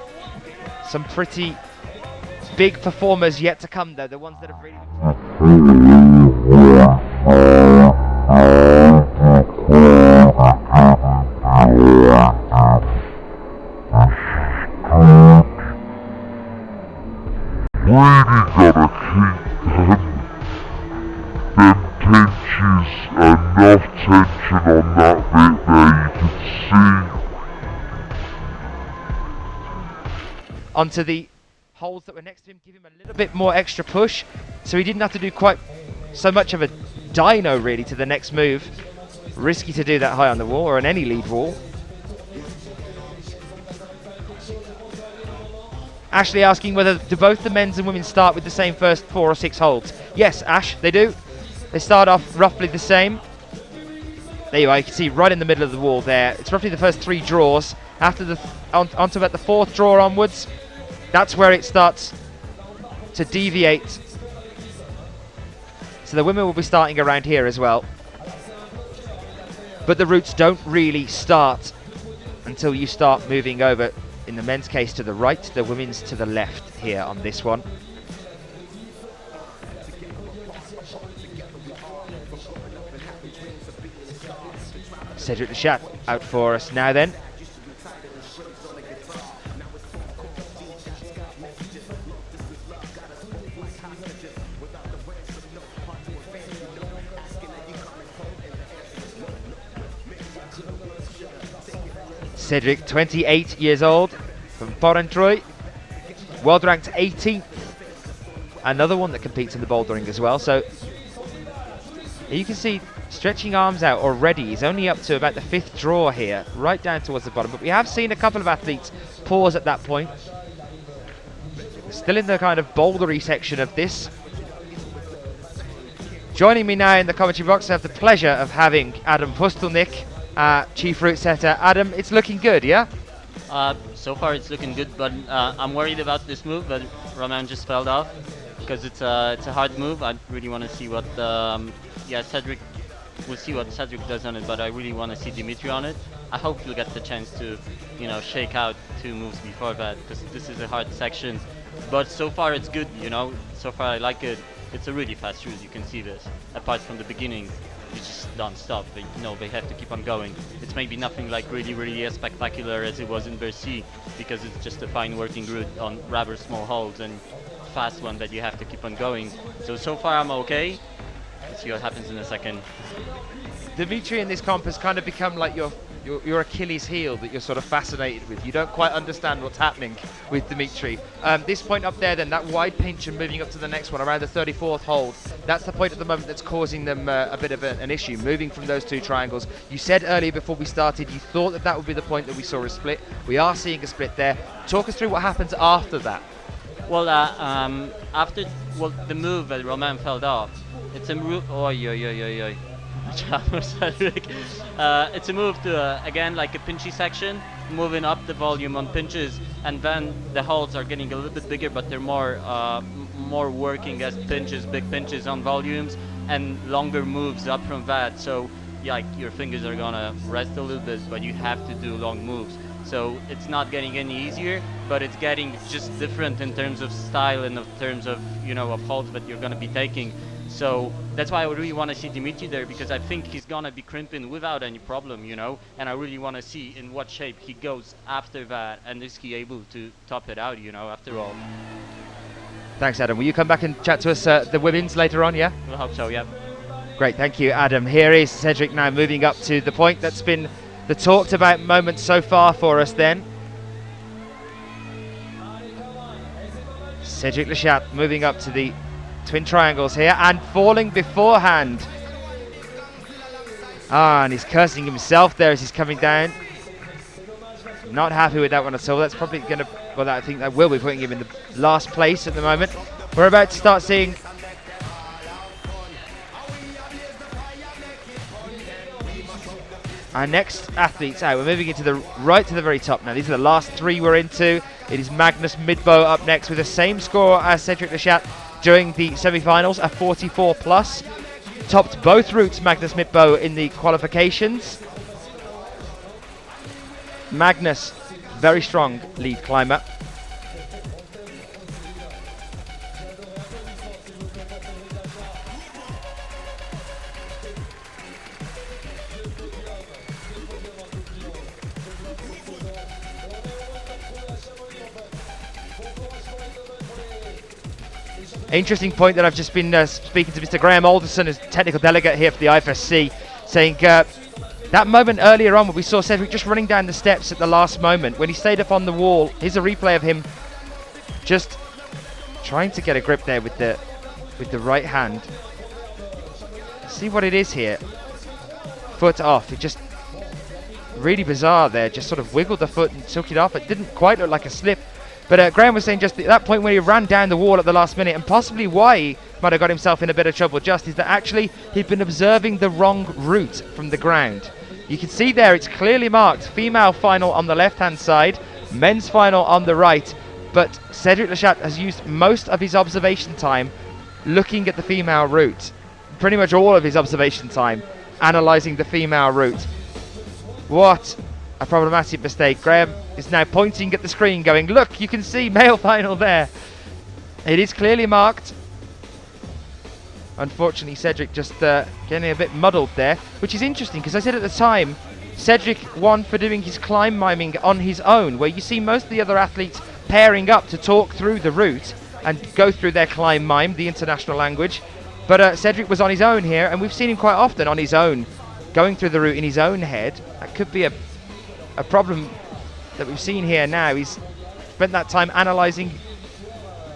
some pretty big performers yet to come though, the ones that have really enough tension on that bit there, you can see. onto the holes that were next to him, give him a little bit more extra push, so he didn't have to do quite so much of a dyno really to the next move. Risky to do that high on the wall or on any lead wall. Ashley asking whether do both the men's and women start with the same first 4 or 6 holds. Yes, Ash, they do. They start off roughly the same. There you are, you can see right in the middle of the wall there. It's roughly the first 3 draws. After the onto about the 4th draw onwards, that's where it starts to deviate. So the women will be starting around here as well. But the routes don't really start until you start moving over, in the men's case to the right, the women's to the left here on this one. Cedric de Chat out for us now then. Cedric, 28 years old, from Porrentruy, world ranked 18th. Another one that competes in the bouldering as well. So you can see stretching arms out already. He's only up to about the 5th draw here, right down towards the bottom. But we have seen a couple of athletes pause at that point. Still in the kind of bouldery section of this. Joining me now in the commentary box, I have the pleasure of having Adam Pustelnik, chief route setter. Adam, it's looking good, yeah? So far it's looking good, but I'm worried about this move that Roman just fell off, because it's a hard move. I really want to see what Cedric. We'll see what Cedric does on it, but I really want to see Dimitri on it. I hope he'll get the chance to, shake out 2 moves before that, because this is a hard section. But so far it's good, So far I like it. It's a really fast route. You can see this. Apart from the beginning, you just don't stop. They have to keep on going. It's maybe nothing like really as spectacular as it was in Bercy, because it's just a fine working route on rather small holes and fast one that you have to keep on going. So far I'm okay. Let's see what happens in a second. Dimitri in this comp has kind of become like your Achilles heel that you're sort of fascinated with. You don't quite understand what's happening with Dimitri. This point up there then, that wide pinch and moving up to the next one around the 34th hold, that's the point at the moment that's causing them a bit of an issue, moving from those two triangles. You said earlier before we started you thought that that would be the point that we saw a split. We are seeing a split there. Talk us through what happens after that. Well, after the move that Romain fell off, it's a move. It's a move to again like a pinchy section, moving up the volume on pinches, and then the holds are getting a little bit bigger, but they're more working as pinches, big pinches on volumes, and longer moves up from that. So yeah, like your fingers are gonna rest a little bit, but you have to do long moves. So it's not getting any easier, but it's getting just different in terms of style and in terms of of holds that you're gonna be taking. So that's why I really want to see Dimitri there, because I think he's gonna be crimping without any problem, and I really want to see in what shape he goes after that, and is he able to top it out, after all. Thanks, Adam. Will you come back and chat to us the women's later on, yeah? I hope so, yeah. Great, thank you, Adam. Here is Cedric now moving up to the point that's been the talked about moment so far for us then. Cedric Lechat moving up to the twin triangles here and falling beforehand. And he's cursing himself there as he's coming down. Not happy with that one at all. That's probably going to, well, I think that will be putting him in the last place at the moment. We're about to start seeing our next athletes out. We're moving into the right to the very top now. These are the last three we're into. It is Magnus Midbo up next with the same score as Cedric Lechat during the semi-finals, a 44 plus. Topped both routes, Magnus Midbo, in the qualifications. Magnus, very strong lead climber. Interesting point that I've just been speaking to Mr. Graham Alderson as technical delegate here for the IFSC, saying that moment earlier on when we saw Cedric just running down the steps at the last moment, when he stayed up on the wall, here's a replay of him just trying to get a grip there with the right hand. See what it is here. Foot off. It just really bizarre there. Just sort of wiggled the foot and took it off. It didn't quite look like a slip. But Graham was saying just at that point when he ran down the wall at the last minute, and possibly why he might have got himself in a bit of trouble just, is that actually he'd been observing the wrong route from the ground. You can see there it's clearly marked female final on the left hand side, men's final on the right, but Cedric Lechat has used most of his observation time looking at the female route. Pretty much all of his observation time analysing the female route. What a problematic mistake. Graham is now pointing at the screen going, look, you can see male final there. It is clearly marked. Unfortunately, Cedric just getting a bit muddled there, which is interesting because I said at the time, Cedric won for doing his climb miming on his own, where you see most of the other athletes pairing up to talk through the route and go through their climb mime, the international language. But Cedric was on his own here, and we've seen him quite often on his own, going through the route in his own head. That could be a problem that we've seen here now. He's spent that time analysing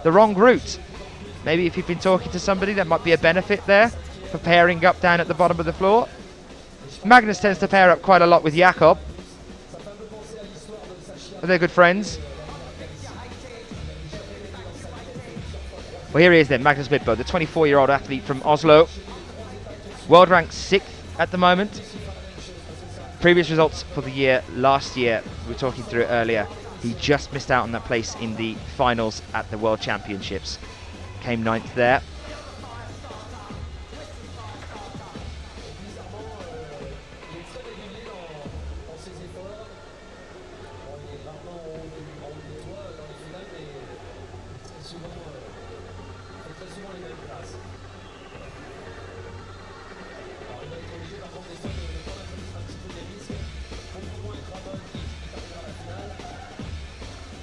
the wrong route. Maybe if you've been talking to somebody, there might be a benefit there for pairing up down at the bottom of the floor. Magnus tends to pair up quite a lot with Jakob. They're good friends. Well, here he is then, Magnus Midbo, the 24-year-old athlete from Oslo. World ranked 6th at the moment. Previous results for the year, last year, we were talking through it earlier, he just missed out on that place in the finals at the World Championships. Came 9th there.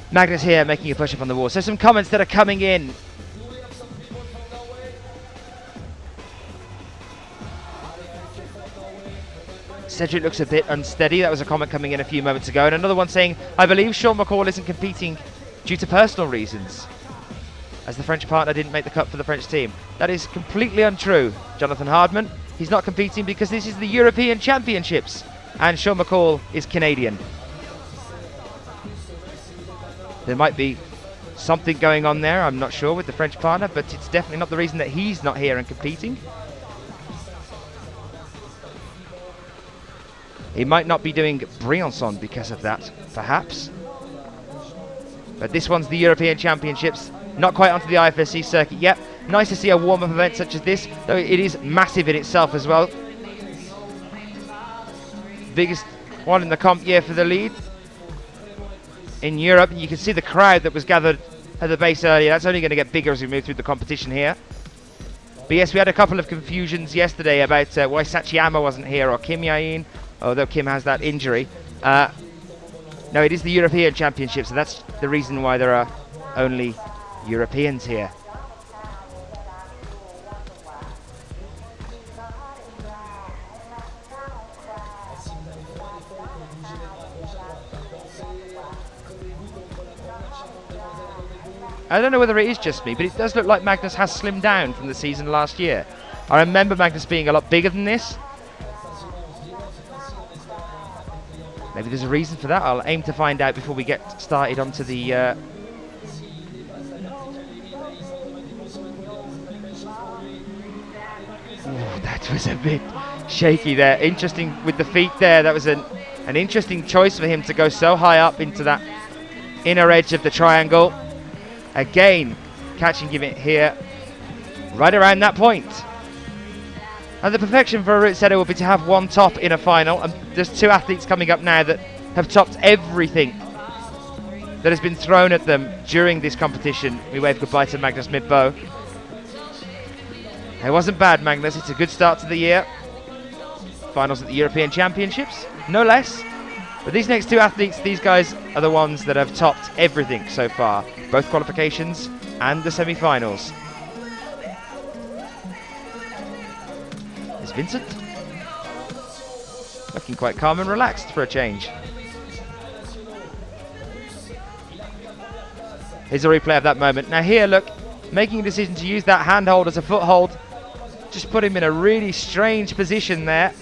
Magnus here making a push up on the wall. So some comments that are coming in. Cedric looks a bit unsteady. That was a comment coming in a few moments ago. And another one saying, I believe Sean McCall isn't competing due to personal reasons, as the French partner didn't make the cut for the French team. That is completely untrue, Jonathan Hardman. He's not competing because this is the European Championships, and Sean McCall is Canadian. There might be something going on there, I'm not sure, with the French partner, but it's definitely not the reason that he's not here and competing. He might not be doing Briançon because of that, perhaps. But this one's the European Championships, not quite onto the IFSC circuit yet. Nice to see a warm-up event such as this, though it is massive in itself as well. Biggest one in the comp year for the lead in Europe. You can see the crowd that was gathered at the base earlier. That's only going to get bigger as we move through the competition here. But yes, we had a couple of confusions yesterday about why Sachiyama wasn't here, or Kim Yain, although Kim has that injury. No, it is the European Championship, so that's the reason why there are only Europeans here. I don't know whether it is just me, but it does look like Magnus has slimmed down from the season last year. I remember Magnus being a lot bigger than this. Maybe there's a reason for that. I'll aim to find out before we get started onto the... Oh, that was a bit shaky there. Interesting with the feet there. That was an interesting choice for him to go so high up into that inner edge of the triangle. Again, catching him here, right around that point. And the perfection for a route setter will be to have one top in a final. And there's two athletes coming up now that have topped everything that has been thrown at them during this competition. We wave goodbye to Magnus Midtbo. It wasn't bad, Magnus. It's a good start to the year. Finals at the European Championships, no less. But these next two athletes, these guys are the ones that have topped everything so far. Both qualifications and the semi-finals. There's Vincent. Looking quite calm and relaxed for a change. Here's a replay of that moment. Now here, look, making a decision to use that handhold as a foothold. Just put him in a really strange position there.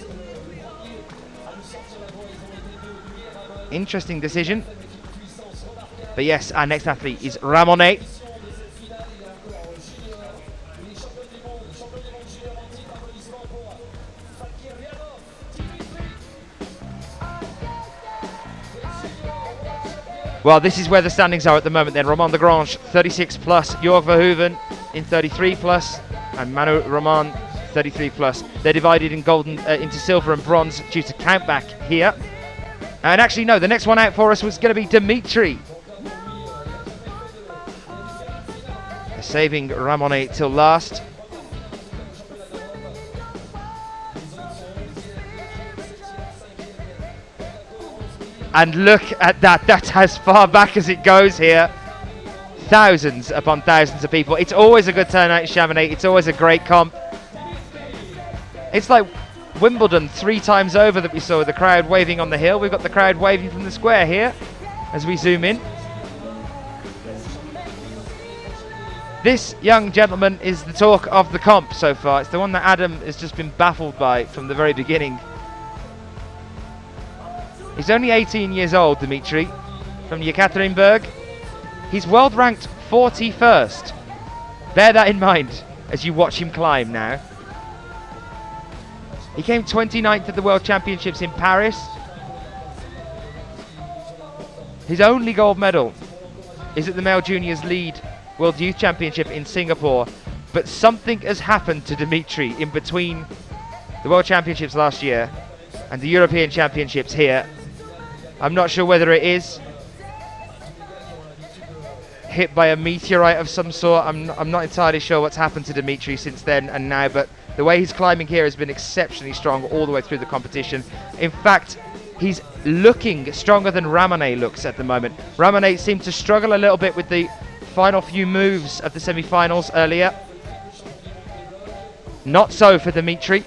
Interesting decision. But yes, our next athlete is Ramonet. Well, this is where the standings are at the moment then. Romain de Grange, 36 plus. Jorg Verhoeven in 33 plus. And Manu Roman, 33 plus. They're divided in golden into silver and bronze due to countback here. And actually, no, the next one out for us was going to be Dimitri. They're saving Ramonet till last. And look at that, that's as far back as it goes here. Thousands upon thousands of people. It's always a good turnout in Chamonix. It's always a great comp. It's like Wimbledon 3 times over that we saw the crowd waving on the hill. We've got the crowd waving from the square here as we zoom in. This young gentleman is the talk of the comp so far. It's the one that Adam has just been baffled by from the very beginning. He's only 18 years old, Dimitri, from Yekaterinburg. He's world ranked 41st. Bear that in mind as you watch him climb now. He came 29th at the World Championships in Paris. His only gold medal is at the Male Juniors Lead World Youth Championship in Singapore. But something has happened to Dimitri in between the World Championships last year and the European Championships here. I'm not sure whether it is hit by a meteorite of some sort. I'm not entirely sure what's happened to Dimitri since then and now, but the way he's climbing here has been exceptionally strong all the way through the competition. In fact, he's looking stronger than Ramonet looks at the moment. Ramonet seemed to struggle a little bit with the final few moves of the semi-finals earlier. Not so for Dimitri.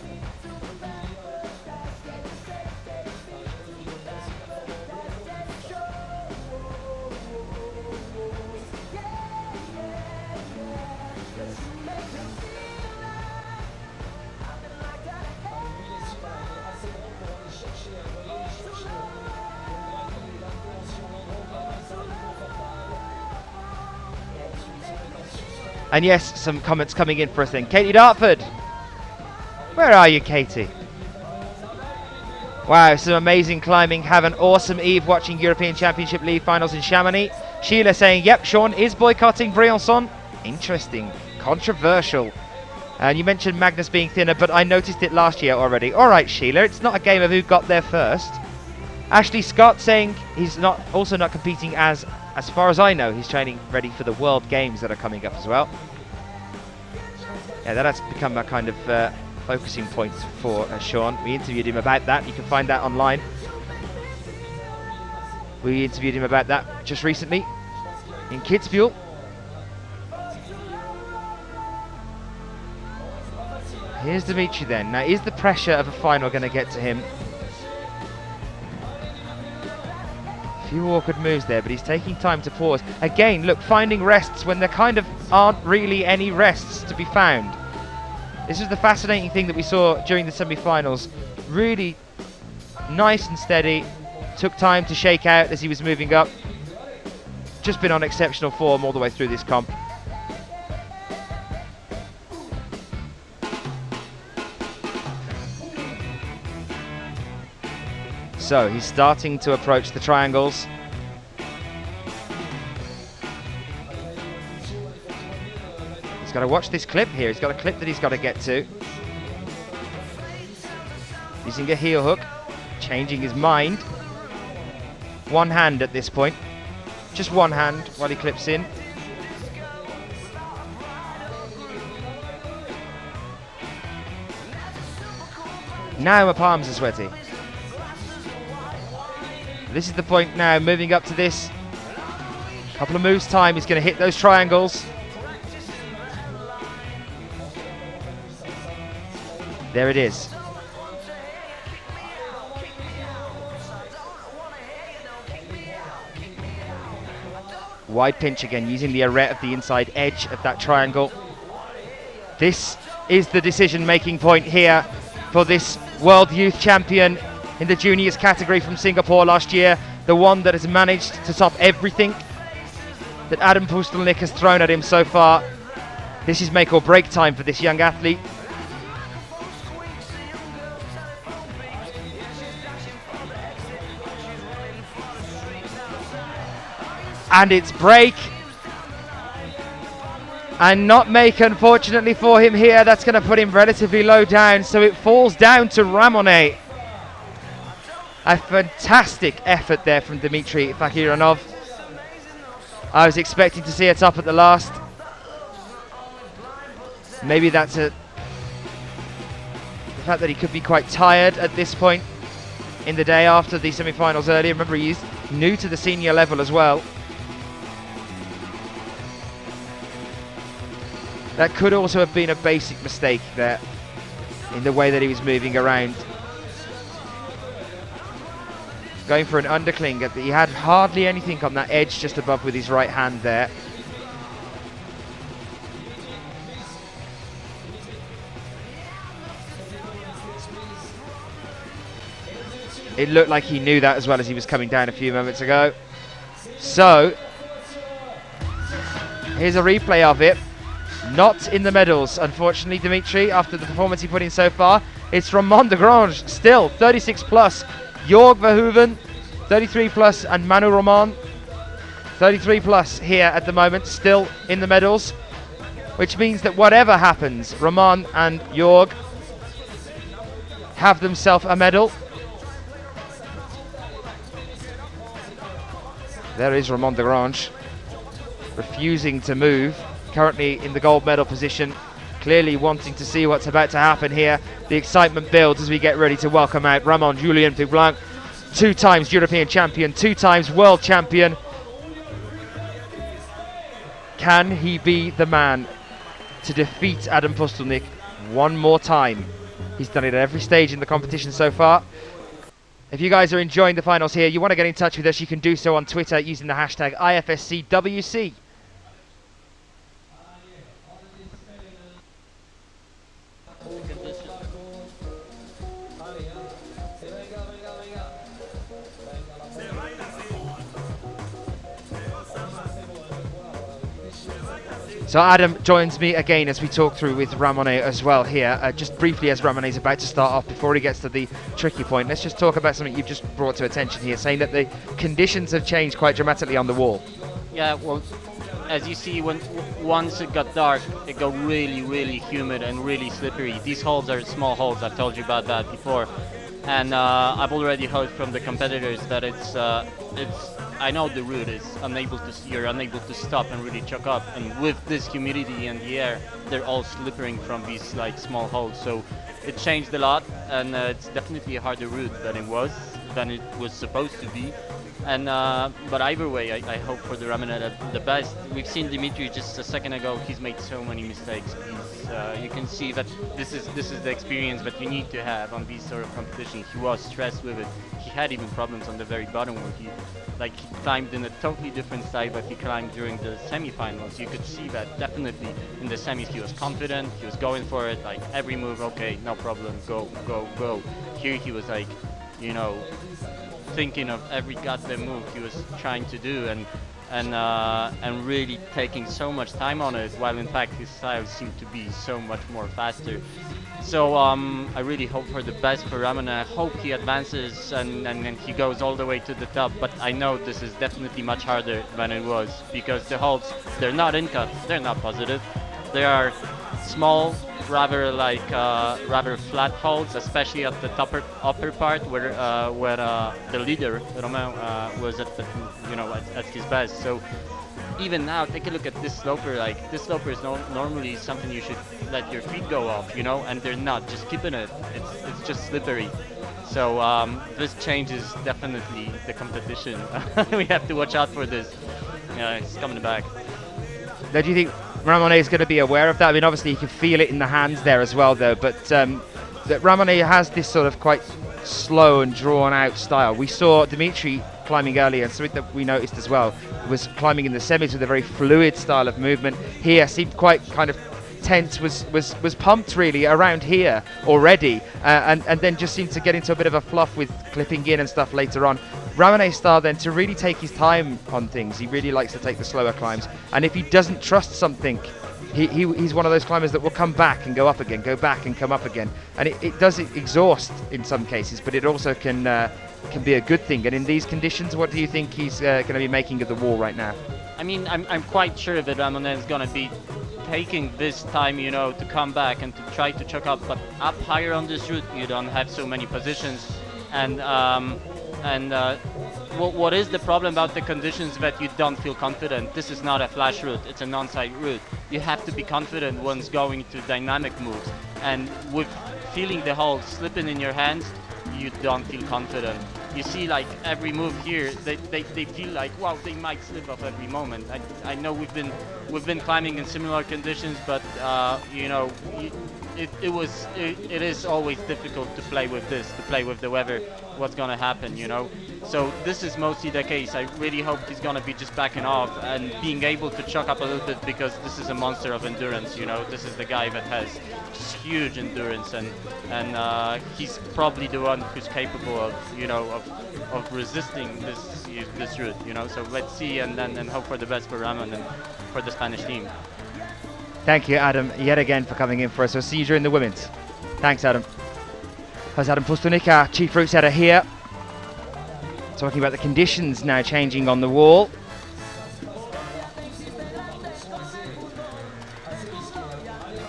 And yes, some comments coming in for us then. Katie Dartford. Where are you, Katie? Wow, some amazing climbing. Have an awesome eve watching European Championship League finals in Chamonix. Sheila saying, yep, Sean is boycotting Briançon. Interesting. Controversial. And you mentioned Magnus being thinner, but I noticed it last year already. All right, Sheila, it's not a game of who got there first. Ashley Scott saying he's also not competing as far as I know, he's training ready for the World Games that are coming up as well. Yeah, that has become a kind of focusing point for Sean. We interviewed him about that. You can find that online. We interviewed him about that just recently in Kitzbühel. Here's Dimitri then. Now, is the pressure of a final going to get to him? A few awkward moves there, but he's taking time to pause. Again, look, finding rests when there kind of aren't really any rests to be found. This is the fascinating thing that we saw during the semi-finals. Really nice and steady. Took time to shake out as he was moving up. Just been on exceptional form all the way through this comp. So he's starting to approach the triangles. He's got to watch this clip here. He's got a clip that he's got to get to. Using a heel hook, changing his mind. One hand at this point. Just one hand while he clips in. Now my palms are sweaty. This is the point now, moving up to this. Couple of moves time, he's going to hit those triangles. There it is. Wide pinch again, using the arete of the inside edge of that triangle. This is the decision-making point here for this World Youth Champion in the juniors category from Singapore last year. The one that has managed to top everything that Adam Pustelnik has thrown at him so far. This is make or break time for this young athlete. And it's break. And not make, unfortunately for him here. That's going to put him relatively low down. So it falls down to Ramonet. A fantastic effort there from Dmitry Fakironov. I was expecting to see a top at the last. Maybe that's the fact that he could be quite tired at this point in the day after the semi-finals earlier. Remember, he's new to the senior level as well. That could also have been a basic mistake there in the way that he was moving around. Going for an undercling. He had hardly anything on that edge just above with his right hand there. It looked like he knew that as well as he was coming down a few moments ago. So, here's a replay of it. Not in the medals, unfortunately, Dimitri, after the performance he put in so far. It's Ramon de Grange, still 36 plus. Jorg Verhoeven, 33 plus, and Manu Roman, 33 plus here at the moment, still in the medals, which means that whatever happens, Roman and Jorg have themselves a medal. There is Ramon de Grange, refusing to move, currently in the gold medal position, clearly wanting to see what's about to happen here. The excitement builds as we get ready to welcome out Ramon Julien Piblanc, 2 times European champion, 2 times world champion. Can he be the man to defeat Adam Pustelnik one more time? He's done it at every stage in the competition so far. If you guys are enjoying the finals here, you want to get in touch with us, you can do so on Twitter using the hashtag IFSCWC. So Adam joins me again as we talk through with Ramonet as well here. Just briefly, as Ramonet's about to start off, before he gets to the tricky point, let's just talk about something you've just brought to attention here, saying that the conditions have changed quite dramatically on the wall. Yeah, well, as you see, once it got dark, it got really, really humid and really slippery. These holes are small holes. I've told you about that before, and I've already heard from the competitors that it's. I know the route is you're unable to stop and really chuck up, and with this humidity in the air, they're all slippering from these like small holes. So it changed a lot, and it's definitely a harder route than it was supposed to be. And but either way, I hope for the Ramonet the best. We've seen Dimitri just a second ago. He's made so many mistakes. You can see that this is the experience that you need to have on these sort of competitions. He was stressed with it. He had even problems on the very bottom where he climbed in a totally different style that he climbed during the semi-finals. You could see that definitely in the semis he was confident. He was going for it. Like every move, okay, no problem, go, go, go. Here he was like, you know, thinking of every goddamn move he was trying to do, and really taking so much time on it, while in fact his style seemed to be so much more faster. So I really hope for the best for Ramonet. I hope he advances and he goes all the way to the top, but I know this is definitely much harder than it was, because the holds, they're not in cut, they're not positive, they are small, rather flat holds, especially at the upper part where the leader Romain was at his best. So even now, take a look at this sloper. Like this sloper is normally something you should let your feet go off, you know, and they're not. Just keeping it. It's just slippery. So this changes definitely the competition. We have to watch out for this. It's coming back. Now, do you think Ramonet is going to be aware of that? I mean, obviously you can feel it in the hands there as well, though. But that Ramonet has this sort of quite slow and drawn out style. We saw Dimitri climbing earlier, and something that we noticed as well was climbing in the semis with a very fluid style of movement. Here seemed quite kind of tense, was pumped really around here already, and then just seemed to get into a bit of a fluff with clipping in and stuff later on. Ramonet's style then to really take his time on things. He really likes to take the slower climbs, and if he doesn't trust something, he's one of those climbers that will come back and go up again, go back and come up again, and it does exhaust in some cases, but it also can be a good thing. And in these conditions, what do you think he's going to be making of the wall right now? I mean, I'm quite sure that Ramonet is going to be taking this time, you know, to come back and to try to chuck up, but up higher on this route you don't have so many positions, and what is the problem about the conditions that you don't feel confident? This is not a flash route, it's a non-side route. You have to be confident once going to dynamic moves, and with feeling the hole slipping in your hands, you don't feel confident. You see, like every move here, they feel like, wow, they might slip off every moment. I know we've been climbing in similar conditions, but you know, it is always difficult to play with this, to play with the weather, what's gonna happen, you know. So this is mostly the case. I really hope he's gonna be just backing off and being able to chuck up a little bit, because this is a monster of endurance, you know. This is the guy that has just huge endurance, and he's probably the one who's capable of, you know, of resisting this route, you know. So let's see, and hope for the best for Ramon and for the Spanish team. Thank you, Adam, yet again for coming in for us. We'll see you during the women's. Thanks, Adam. That's Adam Pustelnik, our chief route setter here, talking about the conditions now changing on the wall.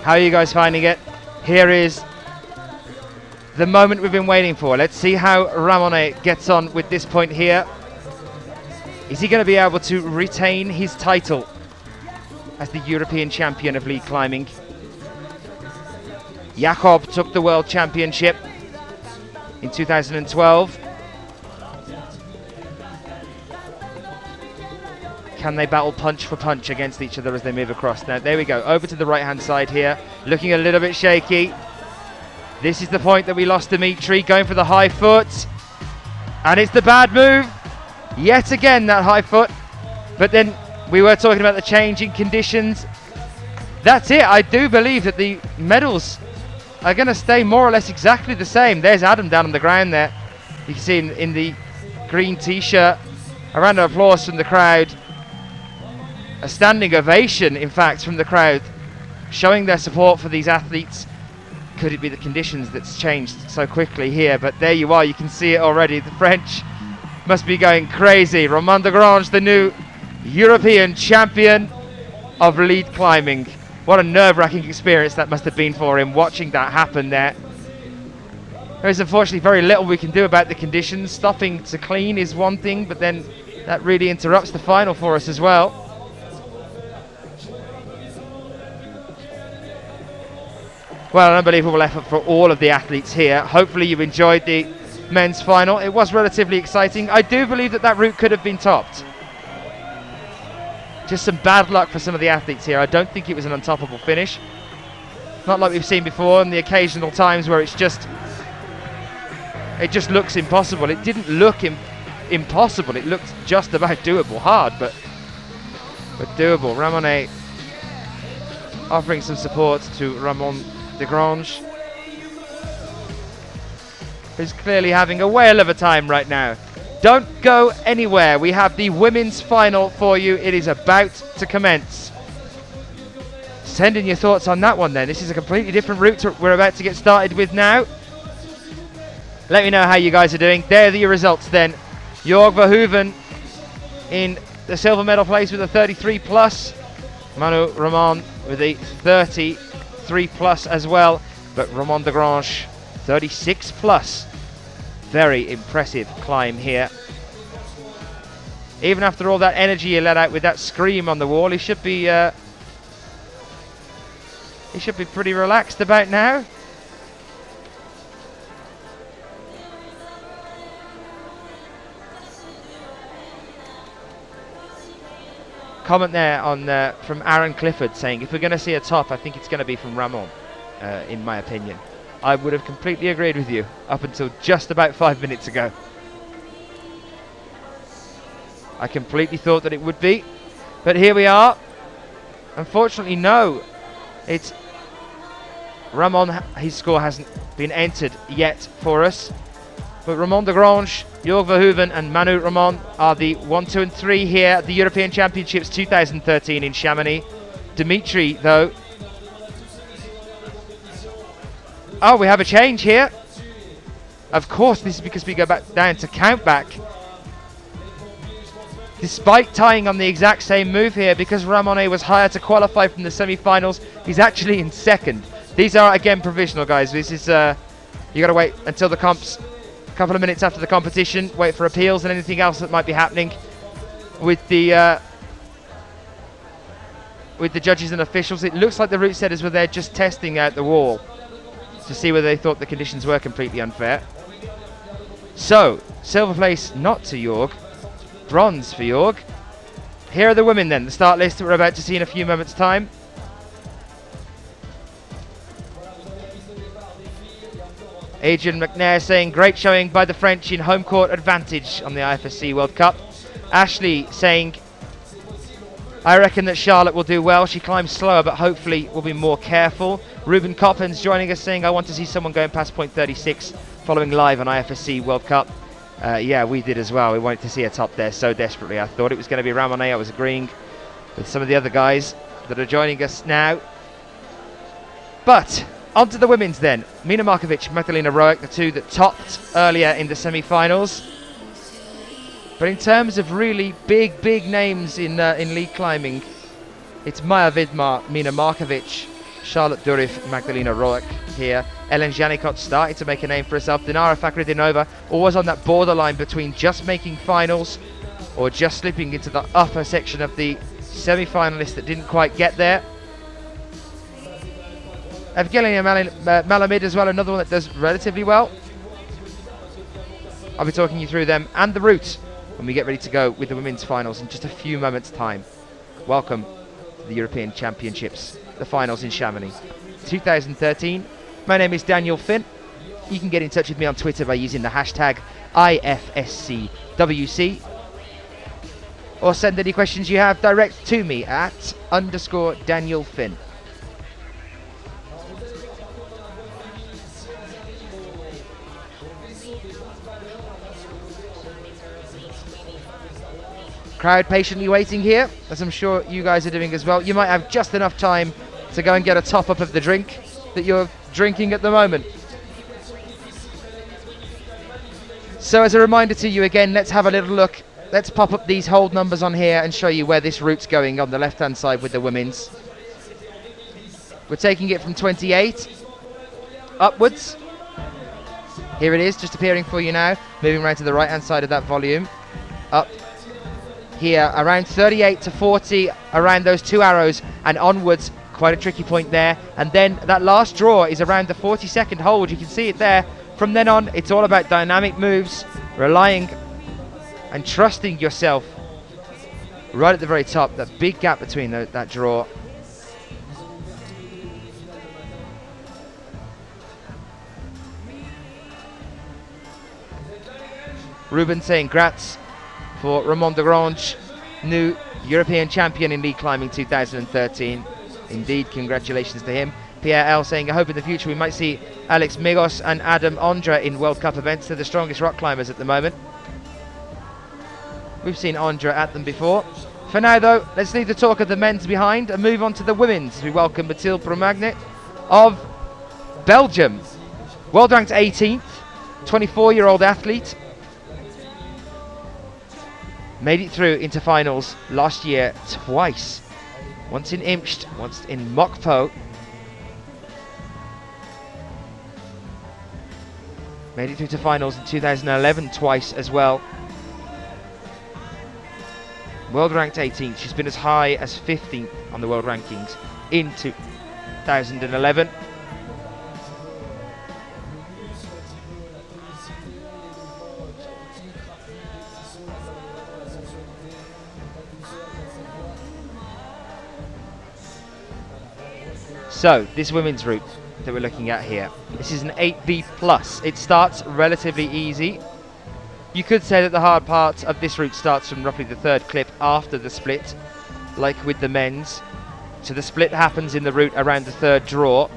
How are you guys finding it? Here is the moment we've been waiting for. Let's see how Ramonet gets on with this point here. Is he going to be able to retain his title as the European champion of league climbing? Jakob took the world championship in 2012. Can they battle punch for punch against each other as they move across? Now, there we go, over to the right-hand side here, looking a little bit shaky. This is the point that we lost Dimitri, going for the high foot. And it's the bad move. Yet again, that high foot. But then we were talking about the changing conditions. That's it. I do believe that the medals are going to stay more or less exactly the same. There's Adam down on the ground there. You can see in the green t-shirt. A round of applause from the crowd. a standing ovation, in fact, from the crowd, showing their support for these athletes. Could it be the conditions that's changed so quickly here? But there you are, you can see it already. The French must be going crazy. Romain Desgrange, the new European champion of lead climbing. What a nerve-wracking experience that must have been for him, watching that happen there. There is unfortunately very little we can do about the conditions. Stopping to clean is one thing, but then that really interrupts the final for us as well. Well, an unbelievable effort for all of the athletes here. Hopefully you've enjoyed the men's final. It was relatively exciting. I do believe that route could have been topped. Just some bad luck for some of the athletes here. I don't think it was an untoppable finish. Not like we've seen before in the occasional times where it just looks impossible. It didn't look impossible. It looked just about doable. Hard, but doable. Ramonet offering some support to Romain Desgrange, who's clearly having a whale of a time right now. Don't go anywhere. We have the women's final for you. It is about to commence. Send in your thoughts on that one then. This is a completely different route we're about to get started with now. Let me know how you guys are doing. There are your results then. Jorg Verhoeven in the silver medal place with a 33 plus. Manu Roman with a 33 plus as well. But Romain Desgrange 36 plus. Very impressive climb here. Even after all that energy he let out with that scream on the wall, he should be pretty relaxed about now. Comment there on from Aaron Clifford saying, if we're going to see a top, I think it's going to be from Ramon, in my opinion. I would have completely agreed with you up until just about 5 minutes ago. I completely thought that it would be, but here we are. Unfortunately, no. It's Ramon, his score hasn't been entered yet for us. But Romain Desgrange, Jorg Verhoeven and Manu Roman are the 1, 2 and 3 here at the European Championships 2013 in Chamonix. Dimitri, though. Oh, we have a change here. Of course, this is because we go back down to count back. Despite tying on the exact same move here, because Ramonet was higher to qualify from the semi-finals, he's actually in second. These are, again, provisional, guys. This is, you got to wait until the comps, a couple of minutes after the competition, wait for appeals and anything else that might be happening with the judges and officials. It looks like the route setters were there just testing out the wall to see whether they thought the conditions were completely unfair. So, silver place not to Jorg, bronze for Jorg. Here are the women then, the start list that we're about to see in a few moments' time. Adrian McNair saying, great showing by the French in home court advantage on the IFSC World Cup. Ashley saying, I reckon that Charlotte will do well. She climbs slower, but hopefully will be more careful. Ruben Coppens joining us saying, I want to see someone going past point 36 following live on IFSC World Cup. Yeah, we did as well. We wanted to see a top there so desperately. I thought it was going to be Ramonet. I was agreeing with some of the other guys that are joining us now. But on to the women's then. Mina Markovic, Magdalena Roek, the two that topped earlier in the semi-finals. But in terms of really big names in lead climbing, it's Maja Vidmar, Mina Markovic, Charlotte Durif, Magdalena Roek here. Ellen Janicot starting to make a name for herself. Dinara Fakhridinova always on that borderline between just making finals or just slipping into the upper section of the semi-finalists that didn't quite get there. Evgenia Malamid as well, another one that does relatively well. I'll be talking you through them and the route when we get ready to go with the women's finals in just a few moments' time. Welcome to the European Championships, the finals in Chamonix 2013. My name is Daniel Finn. You can get in touch with me on Twitter by using the hashtag IFSCWC, or send any questions you have direct to me at _Daniel Finn. Crowd patiently waiting here, as I'm sure you guys are doing as well. You might have just enough time to go and get a top-up of the drink that you're drinking at the moment. So as a reminder to you again, let's have a little look. Let's pop up these hold numbers on here and show you where this route's going on the left-hand side with the women's. We're taking it from 28 upwards. Here it is, just appearing for you now. Moving around to the right-hand side of that volume. Up here, around 38 to 40, around those 2 arrows, and onwards. Quite a tricky point there. And then that last draw is around the 40-second hold. You can see it there. From then on, it's all about dynamic moves, relying and trusting yourself right at the very top. That big gap between that draw. Ruben saying grats for Ramon de Grange, new European champion in league climbing 2013. Indeed, congratulations to him. Pierre L saying, I hope in the future we might see Alex Migos and Adam Ondra in World Cup events. They're the strongest rock climbers at the moment. We've seen Ondra at them before. For now though, let's leave the talk of the men's behind and move on to the women's as we welcome Mathilde Bromagnet of Belgium. World ranked 18th, 24-year-old athlete. Made it through into finals last year twice. Once in Imst, once in Mokpo. Made it through to finals in 2011 twice as well. World ranked 18th. She's been as high as 15th on the world rankings in 2011. So, this women's route that we're looking at here, this is an 8B+. It starts relatively easy. You could say that the hard part of this route starts from roughly the third clip after the split, like with the men's. So the split happens in the route around the third draw.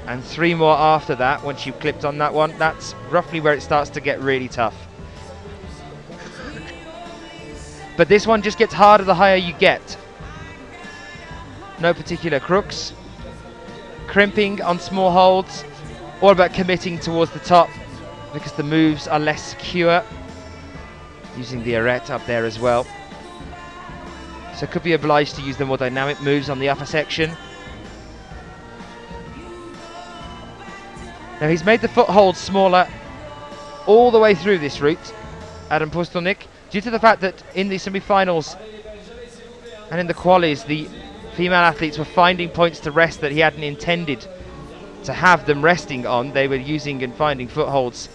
And 3 more after that, once you've clipped on that one, that's roughly where it starts to get really tough. But this one just gets harder the higher you get. No particular crooks. Crimping on small holds. All about committing towards the top because the moves are less secure. Using the arete up there as well. So could be obliged to use the more dynamic moves on the upper section. Now he's made the foothold smaller all the way through this route, Adam Pustelnik, due to the fact that in the semi-finals and in the qualies, the female athletes were finding points to rest that he hadn't intended to have them resting on. They were using and finding footholds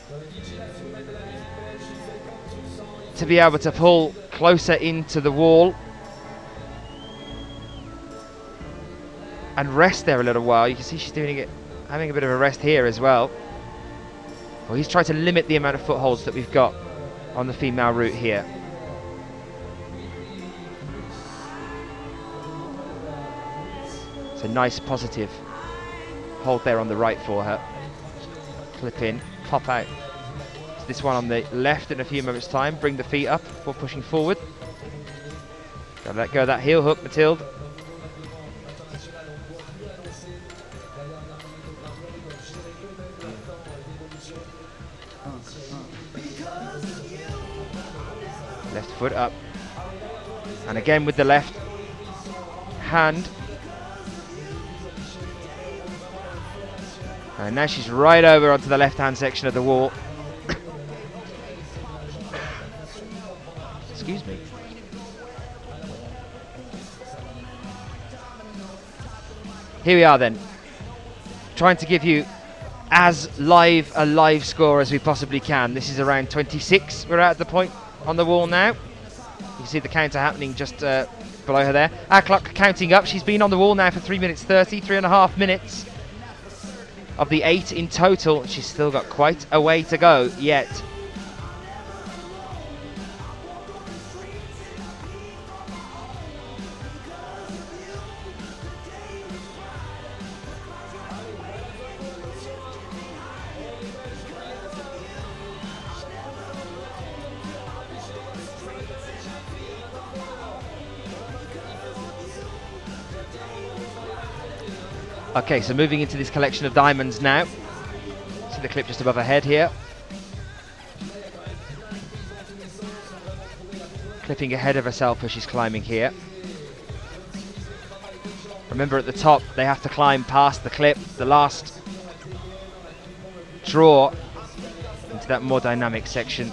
to be able to pull closer into the wall and rest there a little while. You can see she's doing it, having a bit of a rest here as well. Well, he's trying to limit the amount of footholds that we've got on the female route here. It's a nice positive hold there on the right for her. Clip in, pop out. So this one on the left in a few moments time. Bring the feet up before pushing forward. Gotta let go of that heel hook, Mathilde. Left foot up. And again with the left hand. And now she's right over onto the left-hand section of the wall. Excuse me. Here we are then. Trying to give you as live a live score as we possibly can. This is around 26. We're at the point on the wall now. You can see the counter happening just below her there. Our clock counting up. She's been on the wall now for 3 minutes 30, 3.5 minutes. Of the 8 in total, she's still got quite a way to go yet. Okay, so moving into this collection of diamonds now. See the clip just above her head here. Clipping ahead of herself as she's climbing here. Remember, at the top they have to climb past the clip, the last draw into that more dynamic section.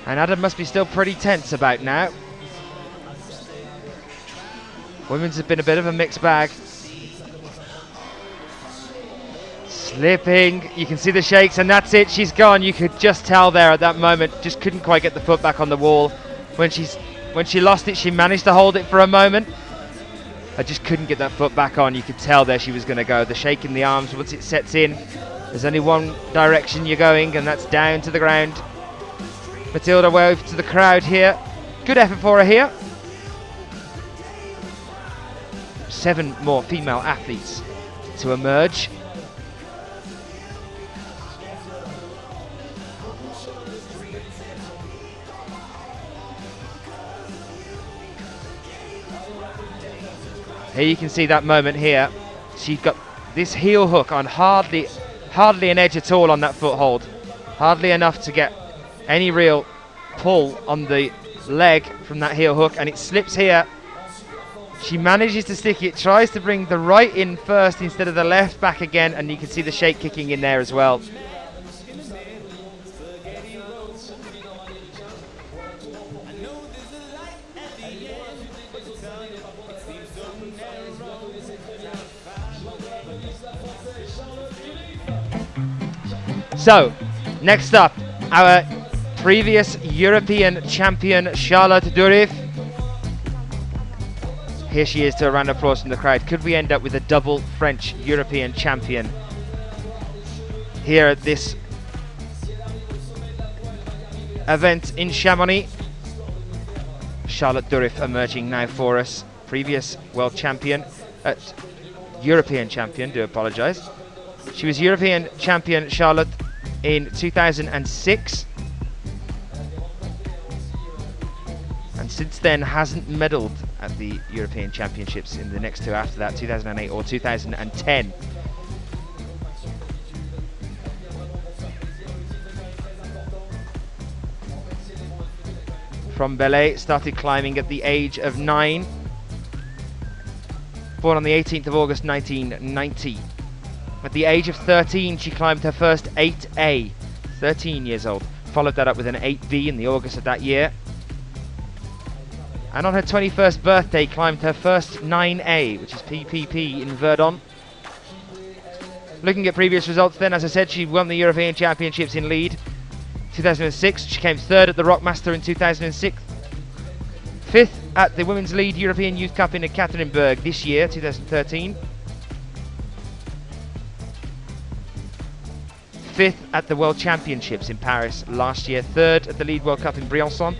And Adam must be still pretty tense about now. Women's have been a bit of a mixed bag. Slipping, you can see the shakes, and that's it, she's gone. You could just tell there at that moment, just couldn't quite get the foot back on the wall. When she lost it, she managed to hold it for a moment. I just couldn't get that foot back on. You could tell there she was going to go. The shake in the arms, once it sets in, there's only one direction you're going, and that's down to the ground. Matilda wave to the crowd here. Good effort for her here. 7 more female athletes to emerge. Here you can see that moment here. She's got this heel hook on hardly an edge at all on that foothold. Hardly enough to get any real pull on the leg from that heel hook, and it slips here. She manages to stick it, tries to bring the right in first instead of the left back again, and you can see the shake kicking in there as well. So, next up, our previous European champion, Charlotte Durif. Here she is, to a round of applause from the crowd. Could we end up with a double French European champion here at this event in Chamonix? Charlotte Durif emerging now for us. Previous world champion, European champion, do apologise. She was European champion, Charlotte, in 2006. And since then hasn't medalled at the European Championships in the next two after that, 2008 or 2010. From Belay, started climbing at the age of 9. Born on the 18th of August 1990. At the age of 13, she climbed her first 8A, 13 years old. Followed that up with an 8B in the August of that year. And on her 21st birthday, climbed her first 9A, which is PPP in Verdun. Looking at previous results then, as I said, she won the European Championships in lead 2006. She came 3rd at the Rockmaster in 2006. 5th at the Women's Lead European Youth Cup in Ekaterinburg this year, 2013. 5th at the World Championships in Paris last year. 3rd at the Lead World Cup in Briançon.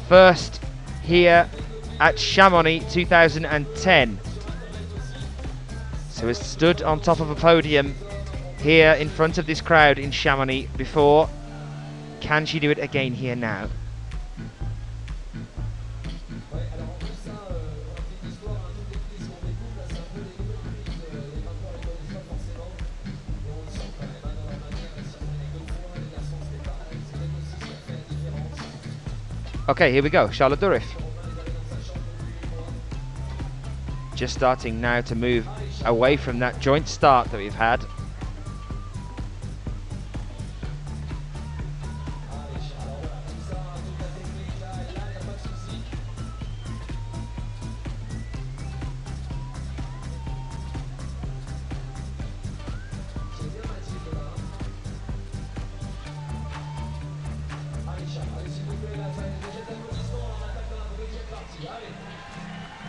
1st here at Chamonix 2010. So has stood on top of a podium here in front of this crowd in Chamonix before. Can she do it again here now? Okay, here we go, Charlotte Durif. Just starting now to move away from that joint start that we've had.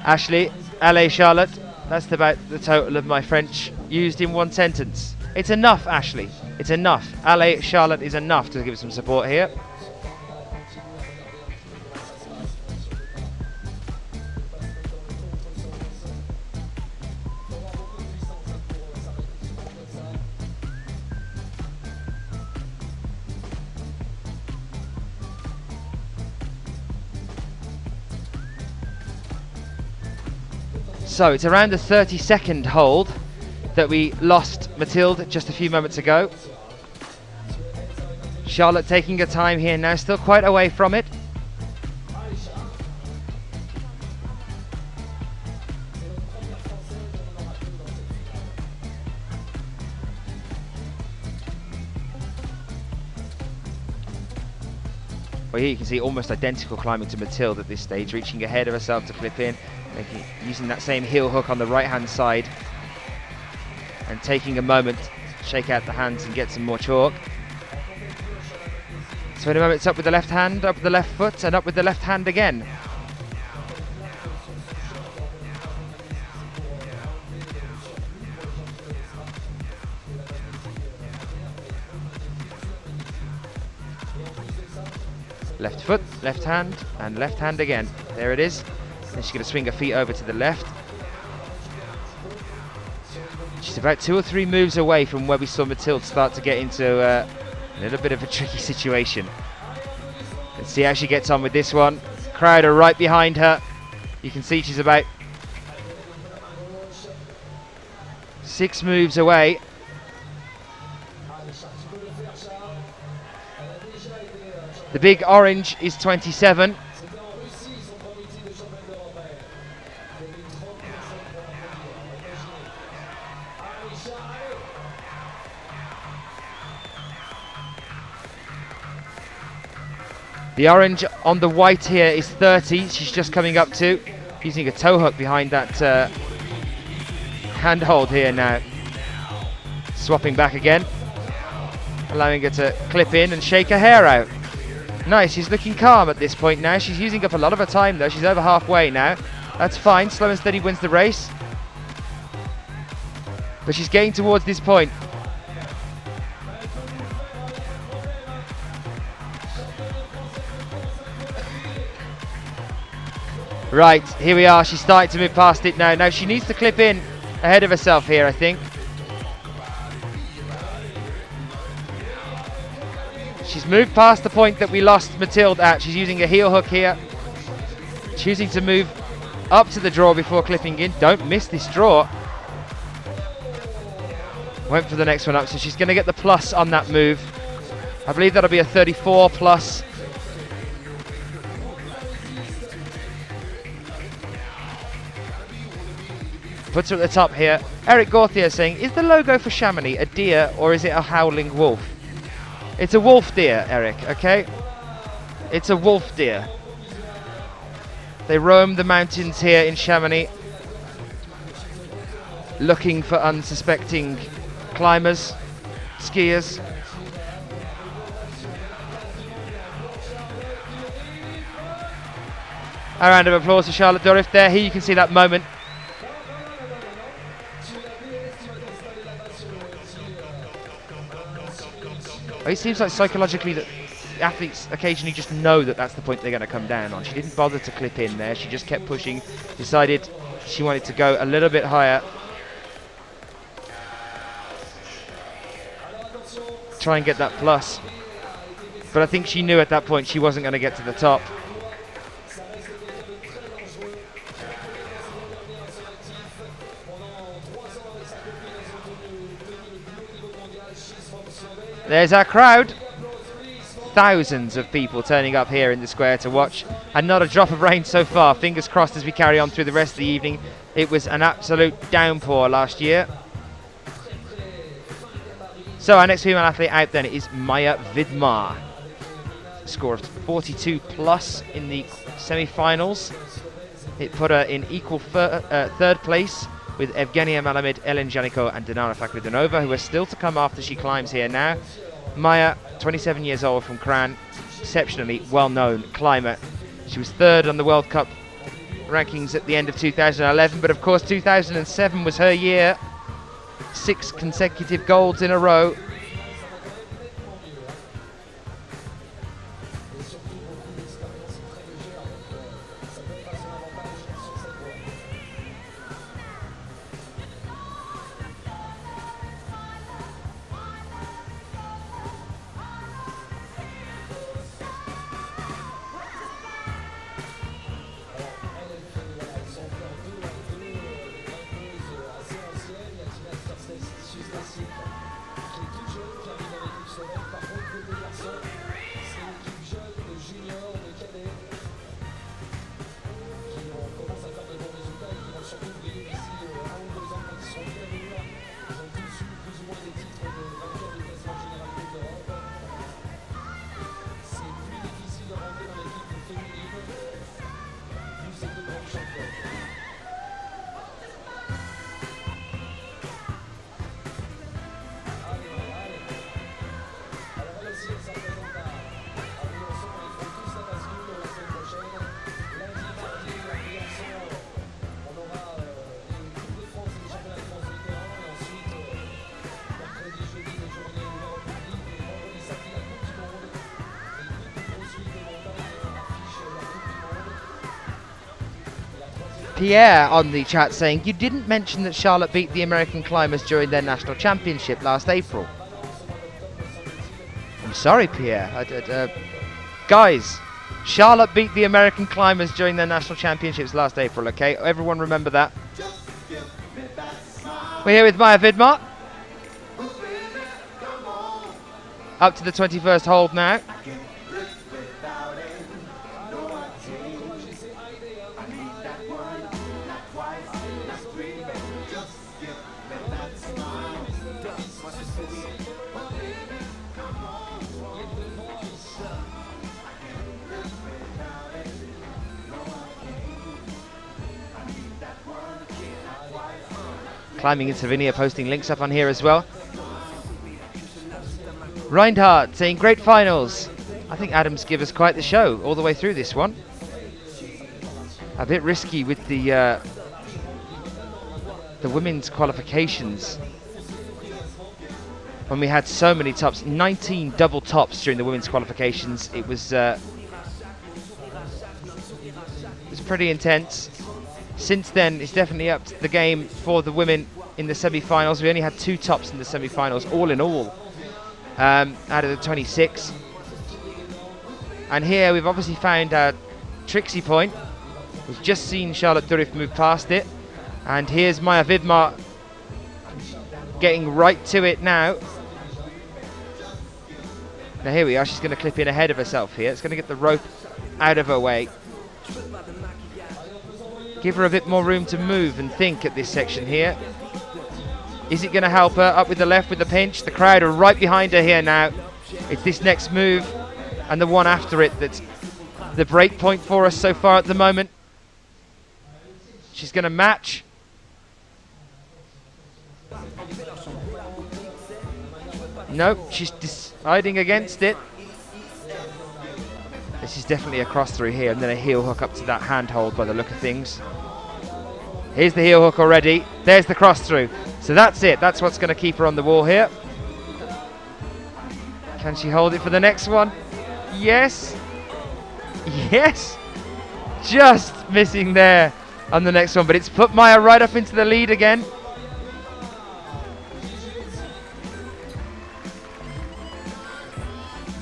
Ashley, allez Charlotte, that's about the total of my French used in one sentence. It's enough, Ashley, it's enough. Allez Charlotte is enough to give some support here. So it's around the 32nd hold that we lost Mathilde just a few moments ago. Charlotte taking her time here now, still quite away from it. Well, here you can see almost identical climbing to Mathilde at this stage, reaching ahead of herself to clip in, using that same heel hook on the right-hand side, and taking a moment to shake out the hands and get some more chalk. So in a moment it's up with the left hand, up with the left foot, and up with the left hand again. Left foot, left hand, and left hand again. There it is. Then she's going to swing her feet over to the left. She's about 2 or 3 moves away from where we saw Mathilde start to get into a little bit of a tricky situation. Let's see how she gets on with this one. Crowd are right behind her. You can see she's about 6 moves away. The big orange is 27. The orange on the white here is 30. She's just coming up to, using a toe hook behind that handhold here now. Swapping back again, allowing her to clip in and shake her hair out. Nice, she's looking calm at this point now. She's using up a lot of her time though. She's over halfway now. That's fine, slow and steady wins the race. But she's getting towards this point. Right, here we are. She's starting to move past it now. Now she needs to clip in ahead of herself here, I think. She's moved past the point that we lost Mathilde at. She's using a heel hook here. Choosing to move up to the draw before clipping in. Don't miss this draw. Went for the next one up, so she's going to get the plus on that move. I believe that'll be a 34 plus. Puts her at the top here. Eric Gauthier saying, is the logo for Chamonix a deer or is it a howling wolf? It's a wolf deer, Eric, okay? It's a wolf deer. They roam the mountains here in Chamonix, looking for unsuspecting climbers, skiers. A round of applause for Charlotte Dorif there. Here you can see that moment. It seems like psychologically that athletes occasionally just know that that's the point they're going to come down on. She didn't bother to clip in there. She just kept pushing, decided she wanted to go a little bit higher. Try and get that plus. But I think she knew at that point she wasn't going to get to the top. There's our crowd. Thousands of people turning up here in the square to watch, and not a drop of rain so far. Fingers crossed as we carry on through the rest of the evening. It was an absolute downpour last year. So our next female athlete out then is Maya Vidmar. Score of 42 plus in the semi-finals. It put her in equal third place with Evgenia Malamed, Ellen Janiko and Dinara Fakhridinova, who are still to come after she climbs here now. Maya, 27 years old from Kran, exceptionally well-known climber. She was third on the World Cup rankings at the end of 2011, but of course 2007 was her year. 6 consecutive golds in a row. Pierre on the chat saying, you didn't mention that Charlotte beat the American climbers during their national championship last April. I'm sorry, Pierre. Guys, Charlotte beat the American climbers during their national championships last April, okay? Everyone remember that. We're here with Maya Vidmar. Up to the 21st hold now. Climbing in Slovenia, posting links up on here as well. Reinhardt saying great finals. I think Adams give us quite the show all the way through this one. A bit risky with the women's qualifications. When we had so many tops, 19 double tops during the women's qualifications, it was pretty intense. Since then, it's definitely upped the game for the women in the semi-finals. We only had 2 tops in the semi-finals, all in all, out of the 26. And here we've obviously found our Trixie point. We've just seen Charlotte Durif move past it. And here's Maya Vidmar getting right to it now. Now here we are, she's going to clip in ahead of herself here. It's going to get the rope out of her way. Give her a bit more room to move and think at this section here. Is it going to help her? Up with the left with the pinch. The crowd are right behind her here now. It's this next move and the one after it that's the break point for us so far at the moment. She's going to match. Nope, she's deciding against it. This is definitely a cross through here, and then a heel hook up to that handhold by the look of things. Here's the heel hook already. There's the cross through. So that's it. That's what's going to keep her on the wall here. Can she hold it for the next one? Yes. Yes. Just missing there on the next one, but it's put Maya right up into the lead again.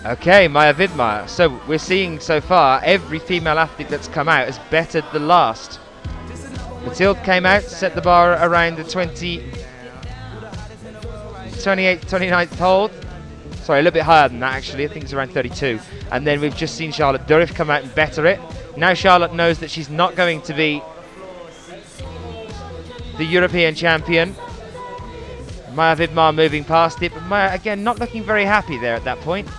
Okay, Maya Vidmar. So we're seeing so far every female athlete that's come out has bettered the last. Mathilde came out, set the bar around the 28th, 29th hold. Sorry, a little bit higher than that actually. I think it's around 32. And then we've just seen Charlotte Durif come out and better it. Now Charlotte knows that she's not going to be the European champion. Maya Vidmar moving past it, but Maya again not looking very happy there at that point.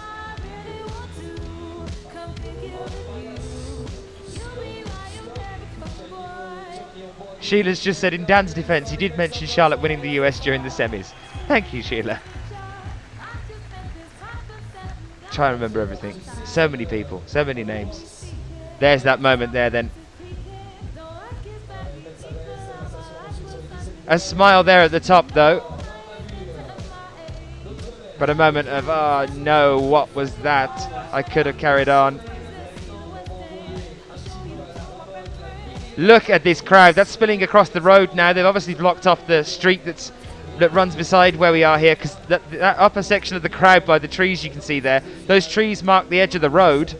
Sheila's just said in Dan's defence, he did mention Charlotte winning the US during the semis. Thank you, Sheila. Try and remember everything. So many people, so many names. There's that moment there then. A smile there at the top though. But a moment of, oh no, what was that? I could have carried on. Look at this crowd. That's spilling across the road now. They've obviously blocked off the street that runs beside where we are here, because that upper section of the crowd by the trees you can see there, those trees mark the edge of the road.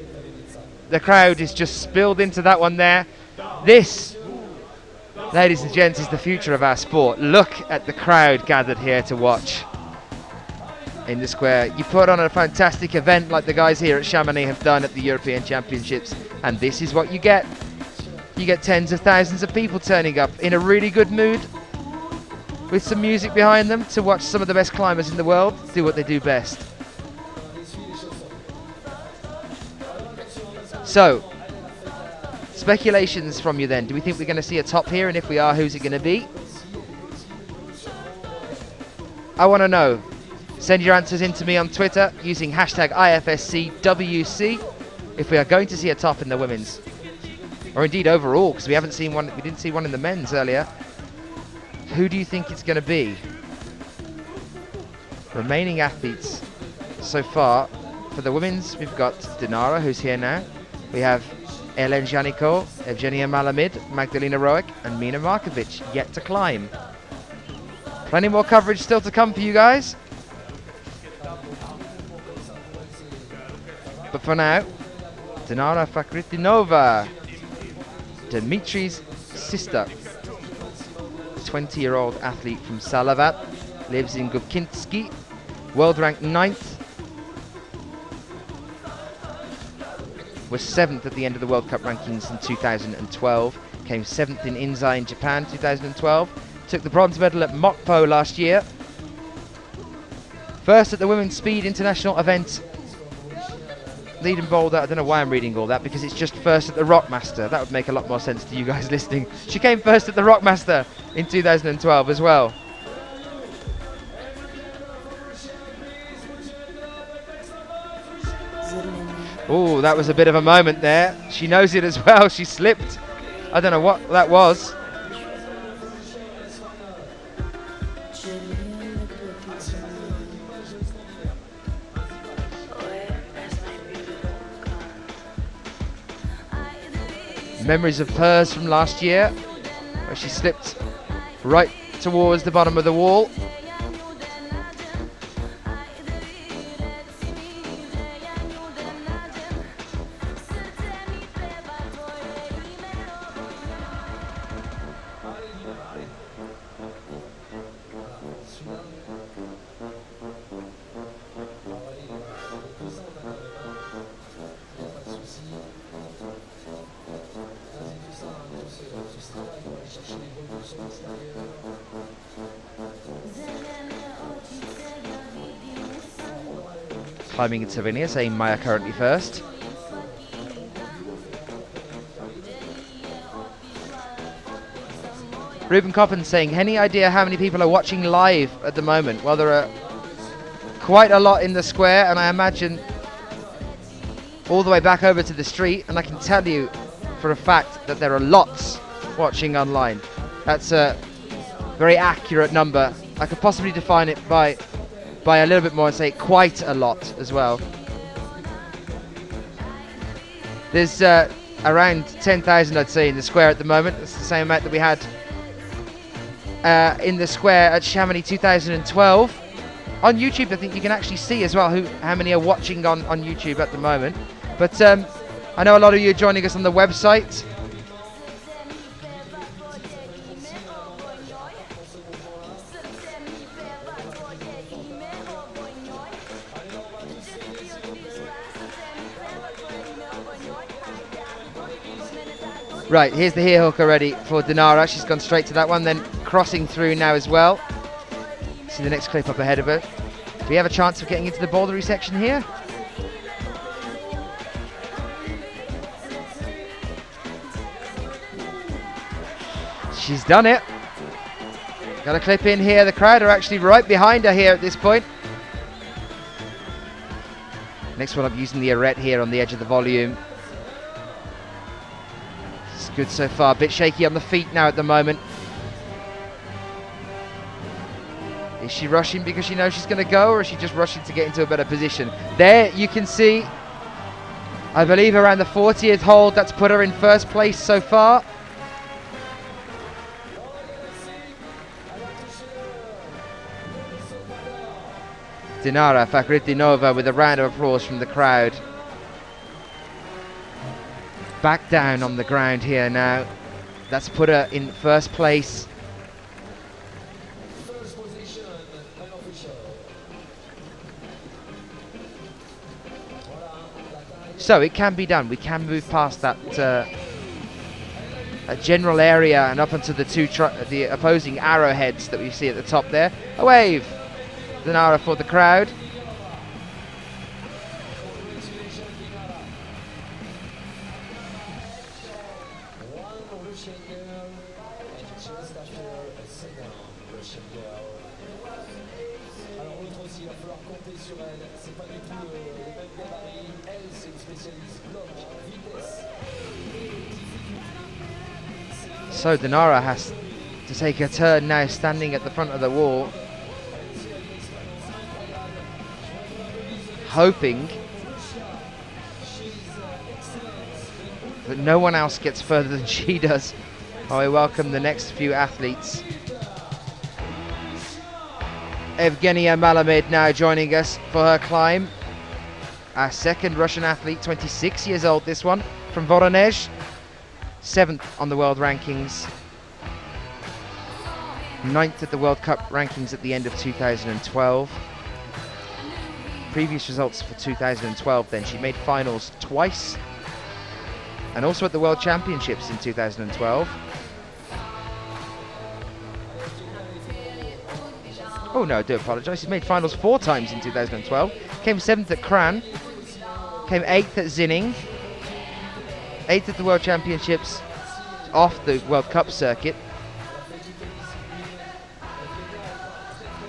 The crowd is just spilled into that one there. This, ladies and gents, is the future of our sport. Look at the crowd gathered here to watch in the square. You put on a fantastic event like the guys here at Chamonix have done at the European Championships, and this is what you get. You get tens of thousands of people turning up in a really good mood with some music behind them to watch some of the best climbers in the world do what they do best. So, speculations from you then. Do we think we're going to see a top here? And if we are, who's it going to be? I want to know. Send your answers in to me on Twitter using hashtag IFSCWC if we are going to see a top in the women's. Or indeed overall, because we haven't seen one. We didn't see one in the men's earlier. Who do you think it's going to be? Remaining athletes so far for the women's, we've got Dinara, who's here now. We have Ellen Janiko, Evgenia Malamid, Magdalena Roic, and Mina Markovic yet to climb. Plenty more coverage still to come for you guys. But for now, Dinara Fakhritinova, Dimitri's sister, 20-year-old athlete from Salavat, lives in Gubkinsky, world ranked 9th, was 7th at the end of the World Cup rankings in 2012, came 7th in Inzai in Japan 2012, took the bronze medal at Mokpo last year, first at the Women's Speed International event, lead and boulder. I don't know why I'm reading all that, because it's just first at the Rockmaster. That would make a lot more sense to you guys listening. She came first at the Rockmaster in 2012 as well. Oh, that was a bit of a moment there. She knows it as well. She slipped. I don't know what that was. Memories of hers from last year, where she slipped right towards the bottom of the wall. Climbing in Slovenia, saying Maya currently first. Ruben Coppin saying, any idea how many people are watching live at the moment? Well, there are quite a lot in the square, and I imagine all the way back over to the street, and I can tell you for a fact that there are lots watching online. That's a very accurate number. I could possibly define it by a little bit more and say quite a lot as well. There's around 10,000, I'd say, in the square at the moment. That's the same amount that we had in the square at Chamonix 2012. On YouTube, I think you can actually see as well how many are watching on YouTube at the moment. But I know a lot of you are joining us on the website. Right, here's the heel hook already for Dinara. She's gone straight to that one, then crossing through now as well. See the next clip up ahead of her. Do we have a chance of getting into the bouldery section here? She's done it. Got a clip in here. The crowd are actually right behind her here at this point. Next one up, using the arete here on the edge of the volume. It's good so far. A bit shaky on the feet now at the moment. Is she rushing because she knows she's going to go, or is she just rushing to get into a better position? There you can see, I believe around the 40th hold, that's put her in first place so far. Dinara Fakhritinova with a round of applause from the crowd. Back down on the ground here now. That's put her in first place. So it can be done. We can move past that general area and up onto the opposing arrowheads that we see at the top there. A wave. Dinara for the crowd. So Dinara has to take a turn now, standing at the front of the wall, hoping but no one else gets further than she does. I welcome the next few athletes. Evgenia Malamed now joining us for her climb. Our second Russian athlete, 26 years old this one, from Voronezh. 7th on the world rankings. 9th at the World Cup rankings at the end of 2012. Previous results for 2012 then, she made finals twice. And also at the World Championships in 2012. Oh no, I do apologise. She's made finals 4 times in 2012. Came 7th at Kran. Came 8th at Zinning. 8th at the World Championships off the World Cup circuit.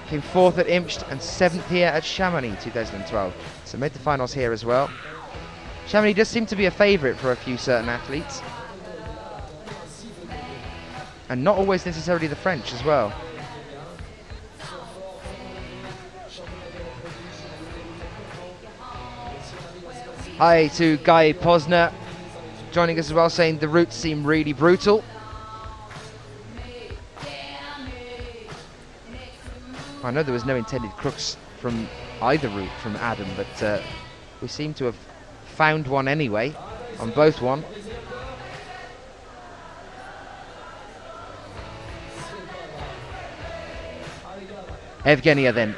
Came 4th at Imst and 7th here at Chamonix 2012. So made the finals here as well. Chamonix does seem to be a favourite for a few certain athletes. And not always necessarily the French as well. Hi to Guy Posner joining us as well, saying the routes seem really brutal. I know there was no intended crooks from either route from Adam, but we seem to have found one anyway on both one. Evgenia then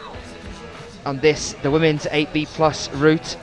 on this, the women's 8B plus route.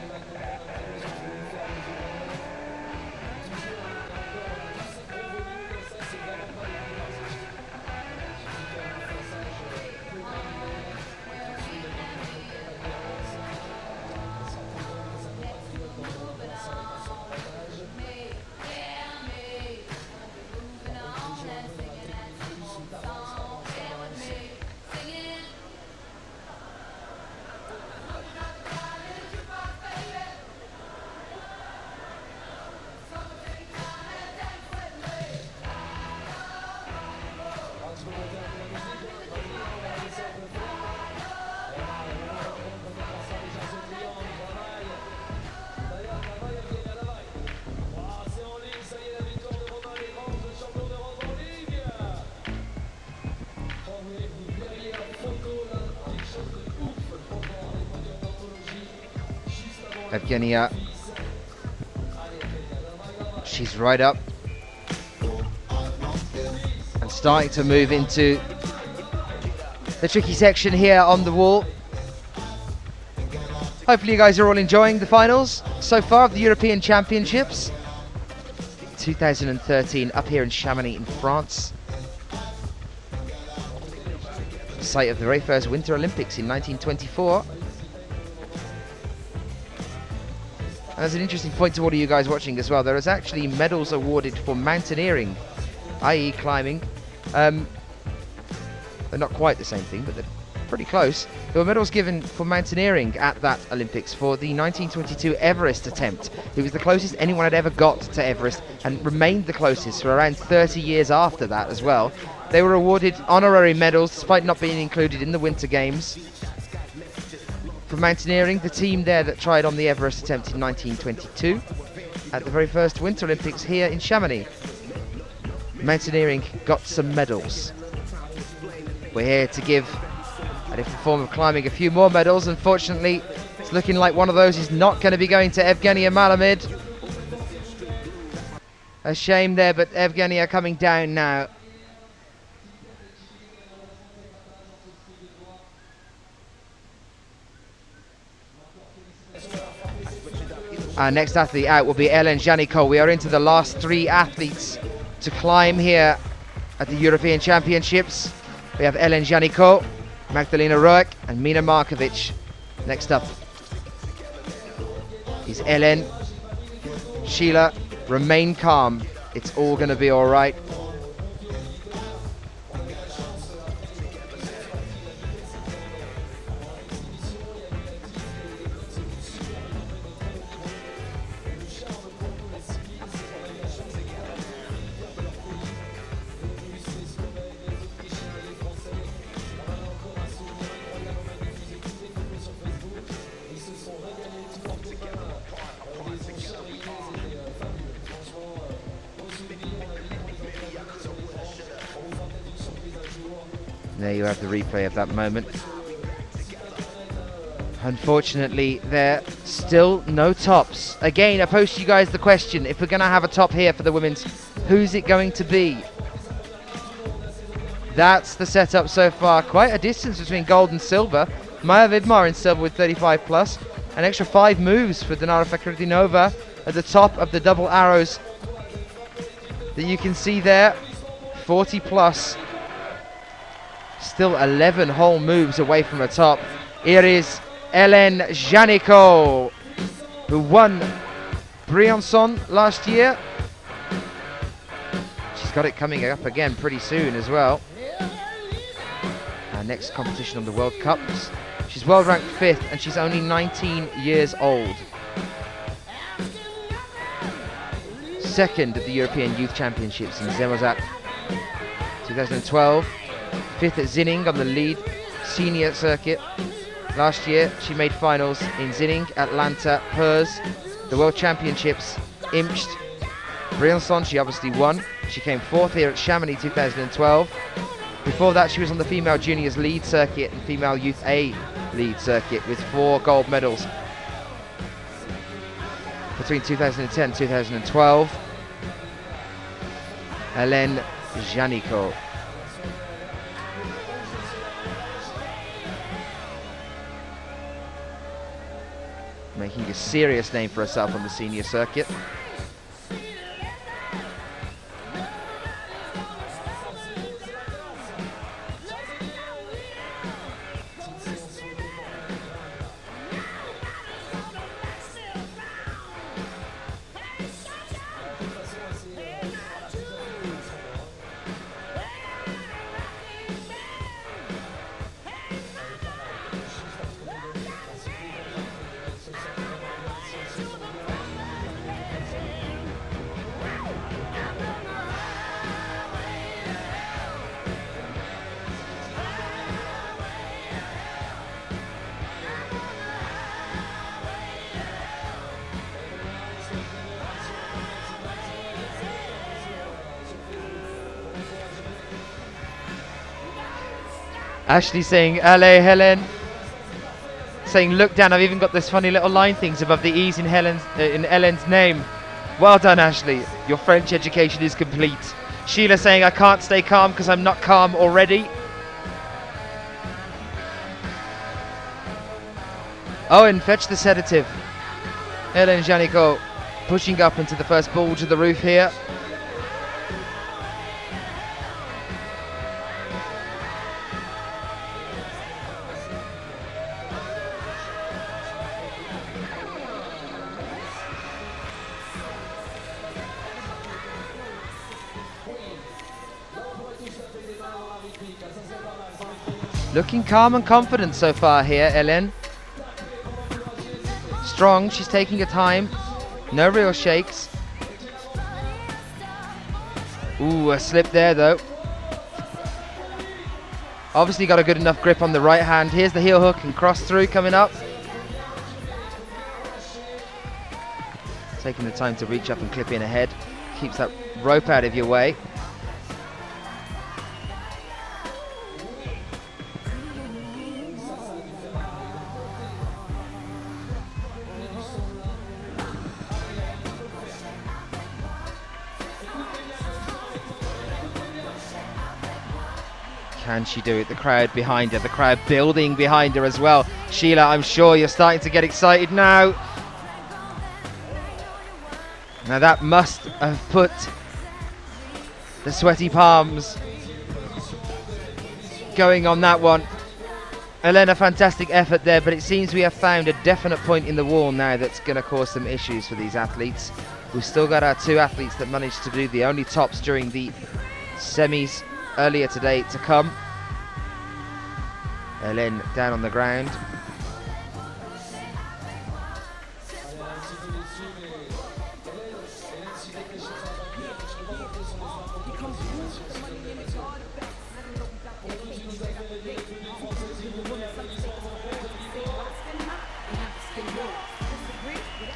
Evgenia, she's right up and starting to move into the tricky section here on the wall. Hopefully you guys are all enjoying the finals so far of the European Championships 2013 up here in Chamonix in France, site of the very first Winter Olympics in 1924. And there's an interesting point to all of you guys watching as well. There is actually medals awarded for mountaineering, i.e. climbing. They're not quite the same thing, but they're pretty close. There were medals given for mountaineering at that Olympics for the 1922 Everest attempt. It was the closest anyone had ever got to Everest and remained the closest for around 30 years after that as well. They were awarded honorary medals despite not being included in the Winter Games. For mountaineering, the team there that tried on the Everest attempt in 1922 at the very first Winter Olympics here in Chamonix. Mountaineering got some medals. We're here to give a different form of climbing a few more medals. Unfortunately, it's looking like one of those is not going to be going to Evgenia Malamed. A shame there, but Evgenia coming down now. Our next athlete out will be Ellen Janicot. We are into the last 3 athletes to climb here at the European Championships. We have Ellen Janicot, Magdalena Roek and Mina Markovic. Next up is Ellen. Sheila, remain calm. It's all going to be all right. There you have the replay of that moment. Unfortunately, there still no tops. Again, I pose to you guys the question, if we're going to have a top here for the women's, who's it going to be? That's the setup so far. Quite a distance between gold and silver. Maya Vidmar in silver with 35 plus. An extra 5 moves for Dinara Fakhretdinova at the top of the double arrows that you can see there. 40 plus. Still 11 whole moves away from the top. Here is Hélène Janicot, who won Briançon last year. She's got it coming up again pretty soon as well. Our next competition on the World Cups. She's world ranked 5th and she's only 19 years old. 2nd at the European Youth Championships in Zemozat 2012. 5th at Zinning on the lead senior circuit. Last year she made finals in Zinning, Atlanta, Perth, the World Championships, Imst, Briançon she obviously won. She came 4th here at Chamonix 2012. Before that she was on the female juniors lead circuit and female youth A lead circuit with 4 gold medals between 2010 and 2012. Hélène Janicot. Making a serious name for herself on the senior circuit. Ashley saying, "Allez, Hélène." Saying, "Look, Dan, I've even got this funny little line things above the E's in Hélène's name." Well done, Ashley. Your French education is complete. Sheila saying, "I can't stay calm because I'm not calm already." Owen, fetch the sedative. Hélène Janicot pushing up into the first bulge of the roof here. Looking calm and confident so far here, Hélène. Strong, she's taking her time. No real shakes. Ooh, a slip there though. Obviously got a good enough grip on the right hand. Here's the heel hook and cross through coming up. Taking the time to reach up and clip in ahead. Keeps that rope out of your way. Can she do it? The crowd behind her, the crowd building behind her as well. Sheila, I'm sure you're starting to get excited now. Now that must have put the sweaty palms going on that one. Hélène, a fantastic effort there, but it seems we have found a definite point in the wall now that's going to cause some issues for these athletes. We've still got our 2 athletes that managed to do the only tops during the semis earlier today to come. Hélène down on the ground.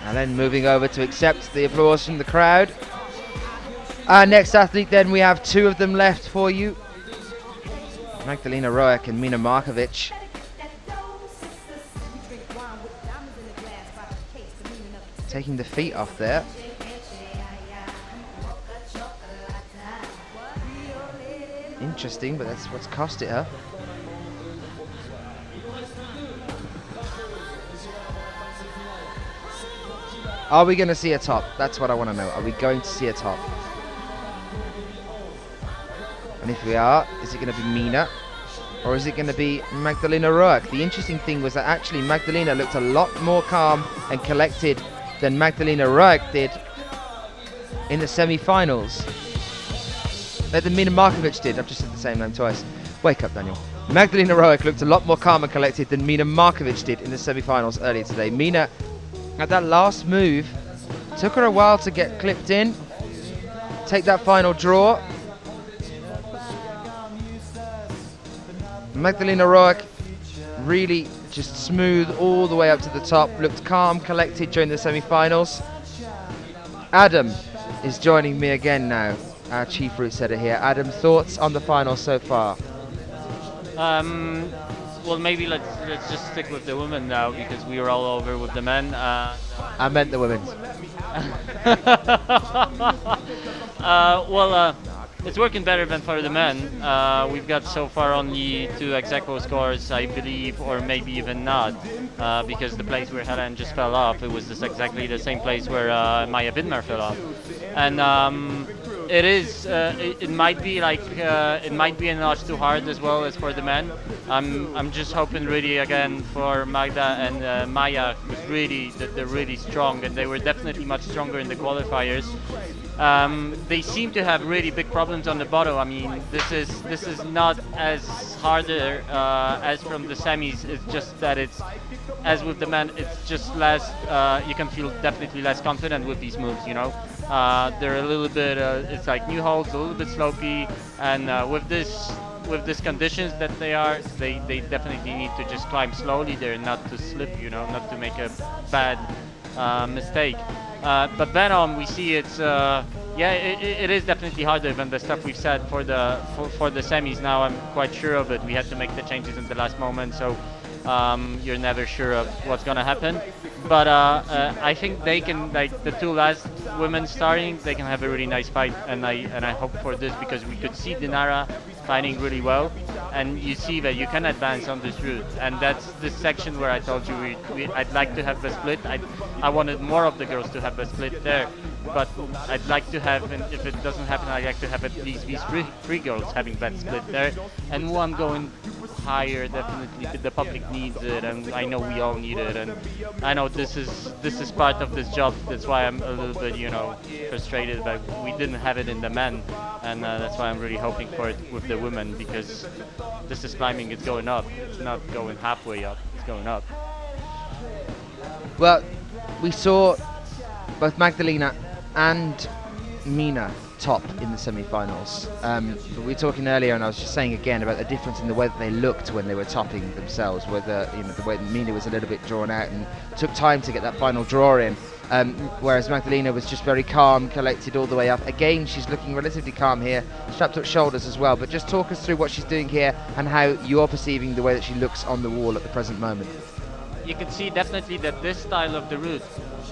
And then moving over to accept the applause from the crowd. Our next athlete then, we have 2 of them left for you. Magdalena Roek and Mina Markovic. Taking the feet off there. Interesting, but that's what's cost it her. Are we going to see a top? That's what I want to know. Are we going to see a top? And if we are, is it going to be Mina? Or is it going to be Magdalena Roek? The interesting thing was that actually Magdalena looked a lot more calm and collected than Magdalena Roek did in the semi-finals. Than Mina Markovic did. I've just said the same name twice. Wake up, Daniel. Magdalena Roek looked a lot more calm and collected than Mina Markovic did in the semi-finals earlier today. Mina, at that last move, took her a while to get clipped in, take that final draw. Magdalena Roek really just smooth all the way up to the top, looked calm, collected during the semi-finals. Adam is joining me again now, our chief route setter here. Adam, thoughts on the final so far? Well, maybe let's just stick with the women now because we were all over with the men. I meant the women. It's working better than for the men. We've got so far only 2 ex aequo scores, I believe, or maybe even not, because the place where Helen just fell off, it was just exactly the same place where Maya Widmer fell off. And it is. It might be like it might be a notch too hard as well as for the men. I'm just hoping really again for Magda and Maya, who's really they're really strong, and they were definitely much stronger in the qualifiers. They seem to have really big problems on the bottom. I mean, this is not as harder as from the semis. It's just that it's, as with the men, it's just less. You can feel definitely less confident with these moves. You know, they're a little bit. It's like new holds, a little bit slopey, and with these conditions that they definitely need to just climb slowly there, not to slip. You know, not to make a bad mistake. But then on, we see it's it is definitely harder than the stuff we've said for the semis. Now I'm quite sure of it. We had to make the changes in the last moment, so you're never sure of what's gonna happen. But I think they can, like the 2 last women starting, they can have a really nice fight, and I hope for this because we could see Dinara fighting really well, and you see that you can advance on this route, and that's the section where I told you I'd like to have the split. I wanted more of the girls to have the split there, but I'd like to have, and if it doesn't happen, I'd like to have at least these three girls having that split there, and one going higher. Definitely the public needs it, and I know we all need it, and I know this is part of this job. That's why I'm a little bit frustrated that we didn't have it in the men, and that's why I'm really hoping for it with the women, because this is climbing. It's going up. It's not going halfway up. It's going up. Well, we saw both Magdalena and Mina top in the semi-finals. We were talking earlier, and I was just saying again about the difference in the way that they looked when they were topping themselves. Whether the way Mina was a little bit drawn out and took time to get that final draw in, whereas Magdalena was just very calm, collected all the way up. Again, she's looking relatively calm here, strapped up shoulders as well. But just talk us through what she's doing here and how you're perceiving the way that she looks on the wall at the present moment. You can see definitely that this style of the route,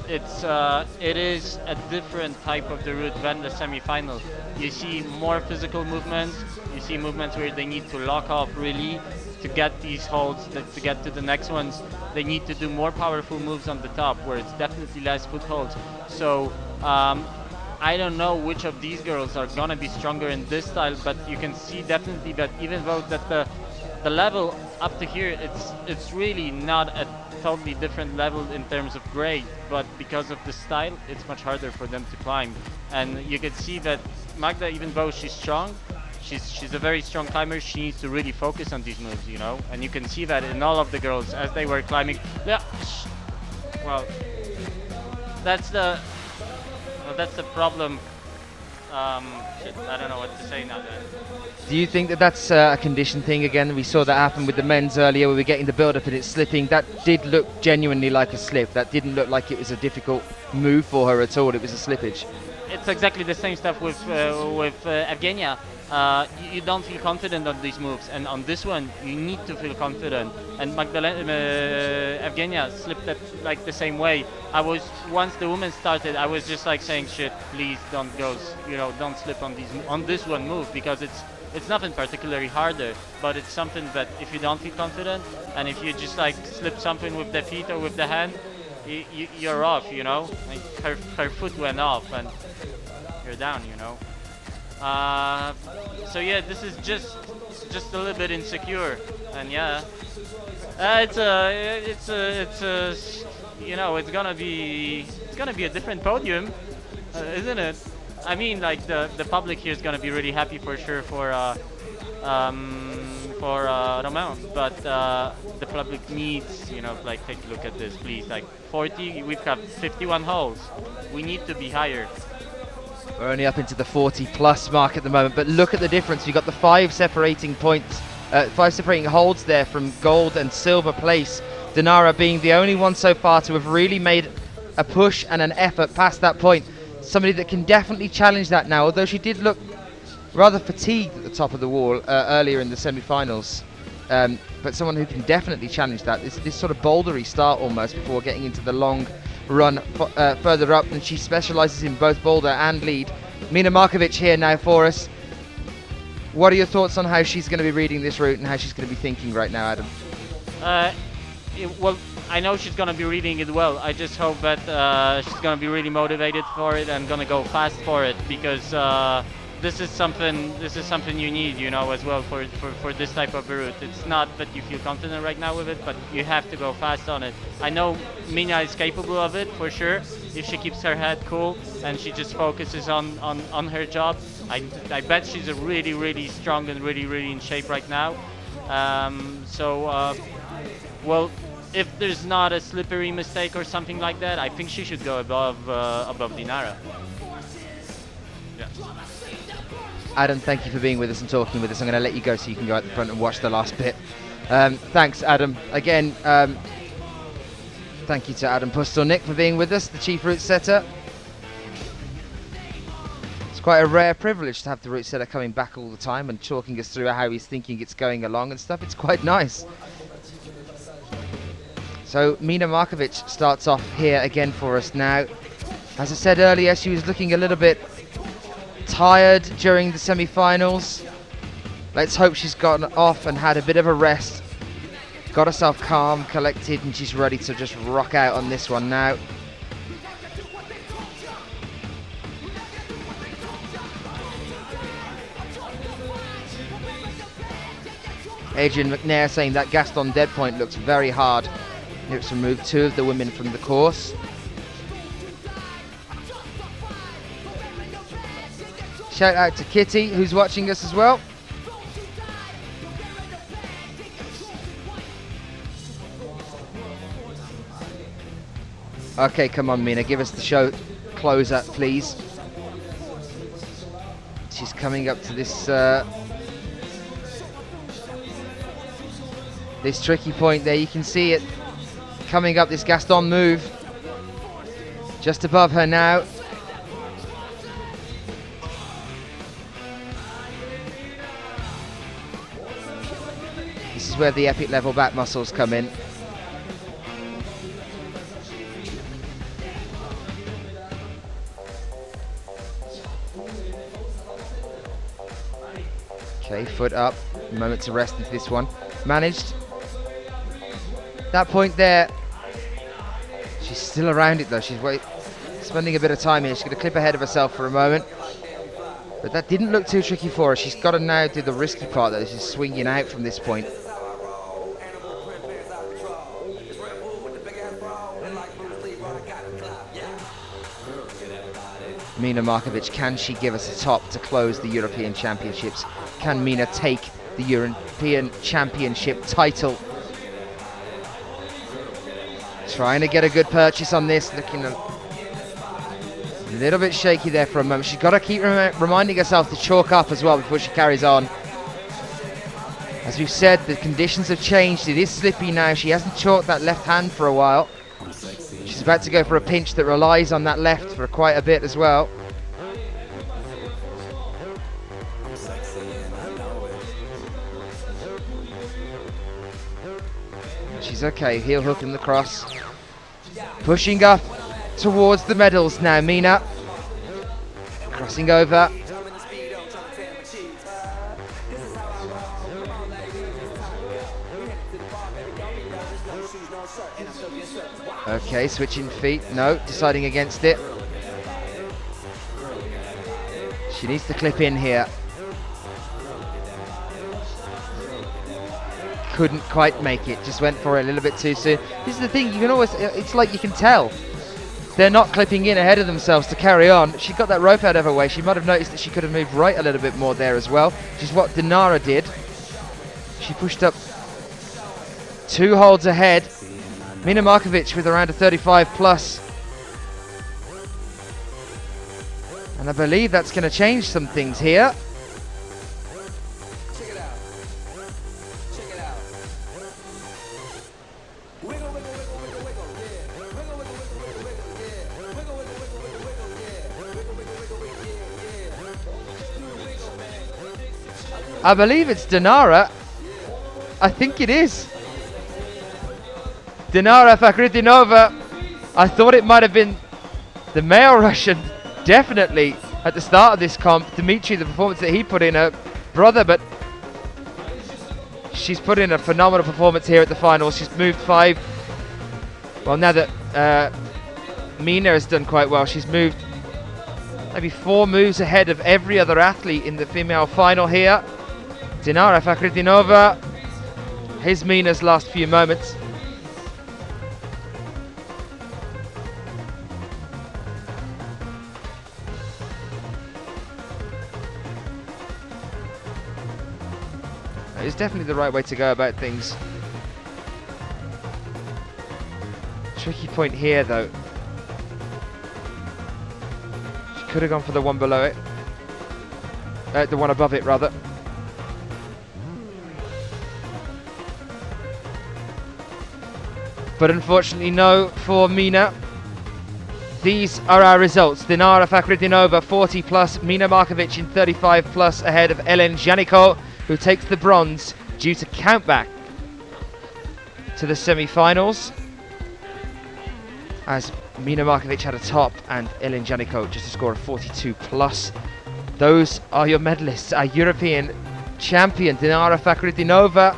it is a different type of the route than the semi-final. You see more physical movements. You see movements where they need to lock off really to get these holds, to get to the next ones. They need to do more powerful moves on the top, where it's definitely less footholds. So I don't know which of these girls are gonna be stronger in this style, but you can see definitely that even though that the level up to here, it's really not a totally different level in terms of grade, but because of the style, it's much harder for them to climb. And you can see that Magda, even though she's strong, she's a very strong climber. She needs to really focus on these moves, and you can see that in all of the girls as they were climbing. Yeah, well, that's the problem. I don't know what to say now. Do you think that that's a condition thing again? We saw that happen with the men's earlier, where we're getting the build-up and it's slipping. That did look genuinely like a slip. That didn't look like it was a difficult move for her at all. It was a slippage. It's exactly the same stuff with Evgenia. you don't feel confident on these moves, and on this one you need to feel confident. And Evgenia slipped it like the same way. I was, once the women started, I was just like saying, shit, please don't go, don't slip on this one move, because it's nothing particularly harder, but it's something that if you don't feel confident, and if you just like slip something with the feet or with the hand, you're off, Like her foot went off and you're down, So yeah, this is just a little bit insecure, and yeah, it's gonna be a different podium, isn't it? I mean, like the public here is gonna be really happy for sure for Romain, but the public needs, like, take a look at this, please. Like 40, we've got 51 holes. We need to be higher. We're only up into the 40 plus mark at the moment, but look at the difference. You've got the 5 separating points, 5 separating holds there from gold and silver place. Dinara being the only one so far to have really made a push and an effort past that point. Somebody that can definitely challenge that now, although she did look rather fatigued at the top of the wall earlier in the semi-finals. But someone who can definitely challenge that. This sort of bouldery start almost before getting into the long run further up, and she specialises in both boulder and lead. Mina Markovic here now for us. What are your thoughts on how she's going to be reading this route and how she's going to be thinking right now, Adam? Well, I know she's going to be reading it well. I just hope that she's going to be really motivated for it and going to go fast for it, because this is something you need, as well for this type of route. It's not that you feel confident right now with it, but you have to go fast on it. I know Mina is capable of it for sure if she keeps her head cool and she just focuses on her job. I bet she's a really, really strong and really, really in shape right now. Well, if there's not a slippery mistake or something like that, I think she should go above Dinara. Yeah. Adam, thank you for being with us and talking with us. I'm going to let you go so you can go out the front and watch the last bit. Thanks, Adam. Again, thank you to Adam Pustelnik for being with us, the chief route setter. It's quite a rare privilege to have the route setter coming back all the time and talking us through how he's thinking it's going along and stuff. It's quite nice. So Mina Markovic starts off here again for us now. As I said earlier, she was looking a little bit tired during the semi-finals. Let's hope she's gotten off and had a bit of a rest, got herself calm, collected, and she's ready to just rock out on this one now. Adrian McNair saying that Gaston dead point looks very hard. It's removed 2 of the women from the course. Shout out to Kitty, who's watching us as well. Okay, come on, Mina, give us the show closer, please. She's coming up to this this tricky point there. You can see it coming up, this Gaston move. Just above her now. This is where the epic level back muscles come in. Okay, foot up, moment to rest into this one. Managed. That point there, she's still around it though. She's spending a bit of time here. She's going to clip ahead of herself for a moment. But that didn't look too tricky for her. She's got to now do the risky part though. She's swinging out from this point. Mina Markovic, can she give us a top to close the European Championships? Can Mina take the European Championship title? Trying to get a good purchase on this, looking a little bit shaky there for a moment. She's got to keep reminding herself to chalk up as well before she carries on. As we've said, the conditions have changed. It is slippy now. She hasn't chalked that left hand for a while. She's about to go for a pinch that relies on that left for quite a bit as well. She's okay. Heel hook in the cross. Pushing up towards the medals now. Mina crossing over. Okay, switching feet. No, deciding against it. She needs to clip in here. Couldn't quite make it. Just went for it a little bit too soon. This is the thing. You can always. It's like you can tell they're not clipping in ahead of themselves to carry on. She got that rope out of her way. She might have noticed that she could have moved right a little bit more there as well, which is what Dinara did. She pushed up 2 holds ahead. Mina Markovic with around a 35 plus. And I believe that's going to change some things here. I believe it's Dinara. I think it is. Dinara Fakhritinova. I thought it might have been the male Russian, definitely, at the start of this comp. Dmitry, the performance that he put in, her brother, but she's put in a phenomenal performance here at the finals. She's moved 5. Well, now that Mina has done quite well, she's moved maybe 4 moves ahead of every other athlete in the female final here. Dinara Fakhritinova. Here's Mina's last few moments. It's definitely the right way to go about things. Tricky point here though. She could have gone for the one below it. The one above it rather. But unfortunately no for Mina. These are our results. Dinara Fakhritinova 40 plus, Mina Markovic in 35 plus ahead of Ellen Janiko, who takes the bronze due to countback to the semi-finals, as Mina Markovic had a top and Ellen Janiko just a score of 42 plus. Those are your medalists. Our European champion Dinara Fakhritinova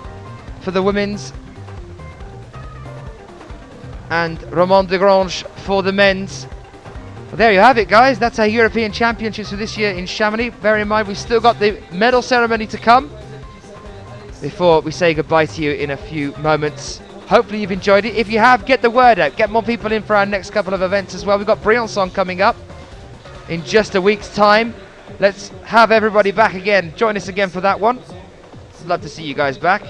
for the women's, and Romain Degrange for the men's. Well, there you have it, guys. That's our European Championships for this year in Chamonix. Bear in mind, we've still got the medal ceremony to come before we say goodbye to you in a few moments. Hopefully you've enjoyed it. If you have, get the word out. Get more people in for our next couple of events as well. We've got Briançon coming up in just a week's time. Let's have everybody back again. Join us again for that one. I'd love to see you guys back.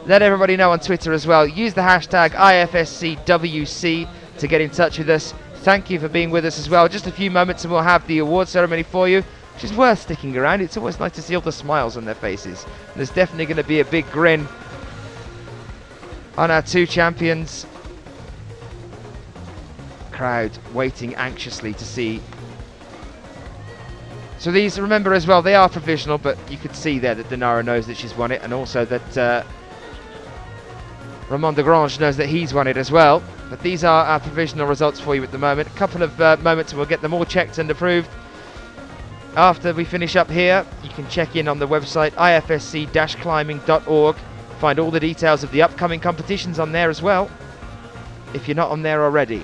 Let everybody know on Twitter as well. Use the hashtag IFSCWC to get in touch with us. Thank you for being with us as well. Just a few moments and we'll have the award ceremony for you, which is worth sticking around. It's always nice to see all the smiles on their faces. And there's definitely going to be a big grin on our 2 champions. Crowd waiting anxiously to see. So these, remember as well, they are provisional, but you could see there that Dinara knows that she's won it, and also that Romain Degrange knows that he's won it as well. But these are our provisional results for you at the moment. A couple of moments and we'll get them all checked and approved. After we finish up here, you can check in on the website ifsc-climbing.org. Find all the details of the upcoming competitions on there as well, if you're not on there already.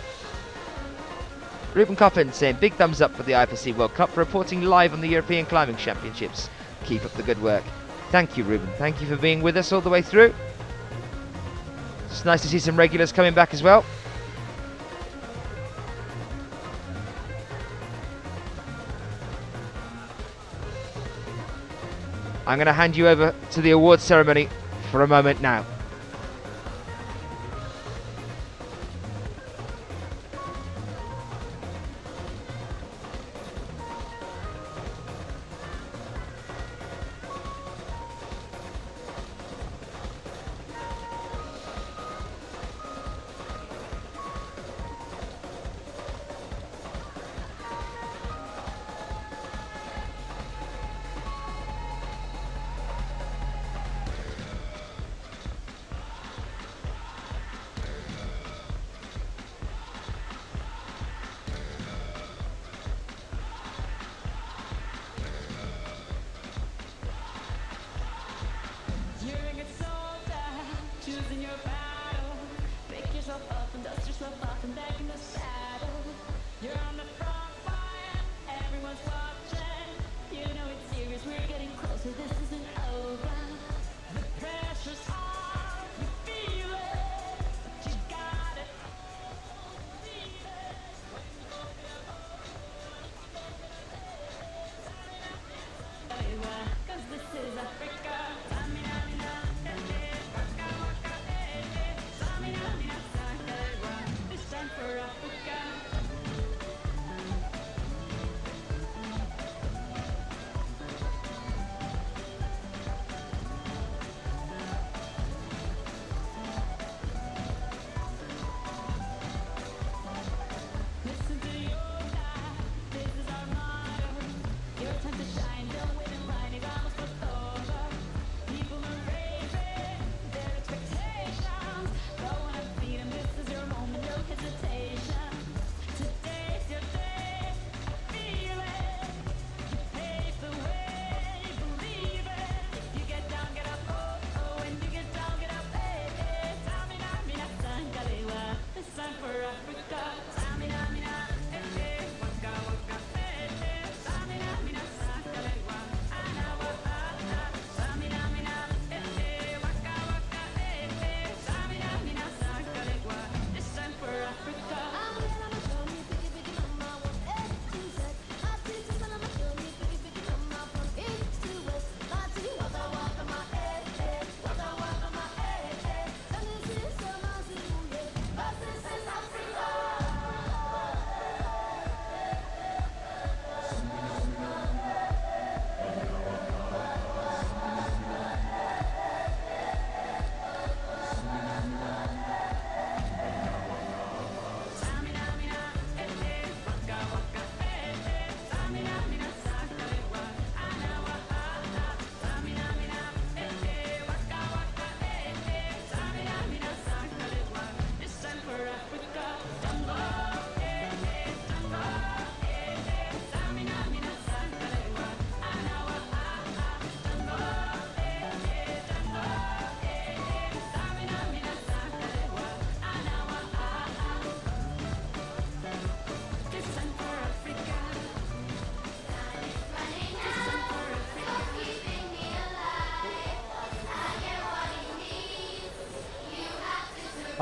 Ruben Coffin saying big thumbs up for the IFSC World Cup for reporting live on the European Climbing Championships. Keep up the good work. Thank you, Ruben. Thank you for being with us all the way through. It's nice to see some regulars coming back as well. I'm going to hand you over to the awards ceremony for a moment now.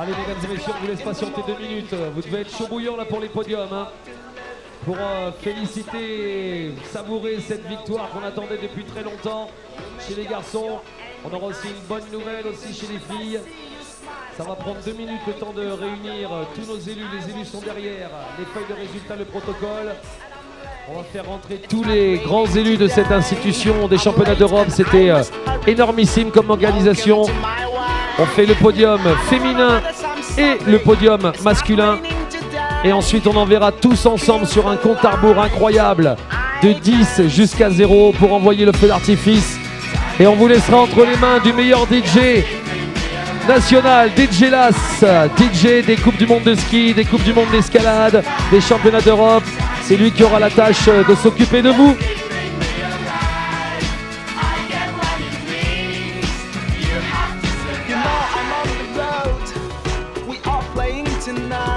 Allez, mesdames et messieurs, on vous laisse patienter 2 minutes. Vous devez être chaud bouillant là pour les podiums. Hein, pour féliciter et savourer cette victoire qu'on attendait depuis très longtemps chez les garçons. On aura aussi une bonne nouvelle aussi chez les filles. Ça va prendre 2 minutes le temps de réunir tous nos élus. Les élus sont derrière. Les feuilles de résultats, le protocole. On va faire rentrer tous les grands élus de cette institution des championnats d'Europe. C'était énormissime comme organisation. On fait le podium féminin et le podium masculin. Et ensuite, on enverra tous ensemble sur un compte à rebours incroyable de 10 jusqu'à 0 pour envoyer le feu d'artifice. Et on vous laissera entre les mains du meilleur DJ national, DJ Las, DJ des Coupes du Monde de ski, des Coupes du Monde d'escalade, des championnats d'Europe. C'est lui qui aura la tâche de s'occuper de vous.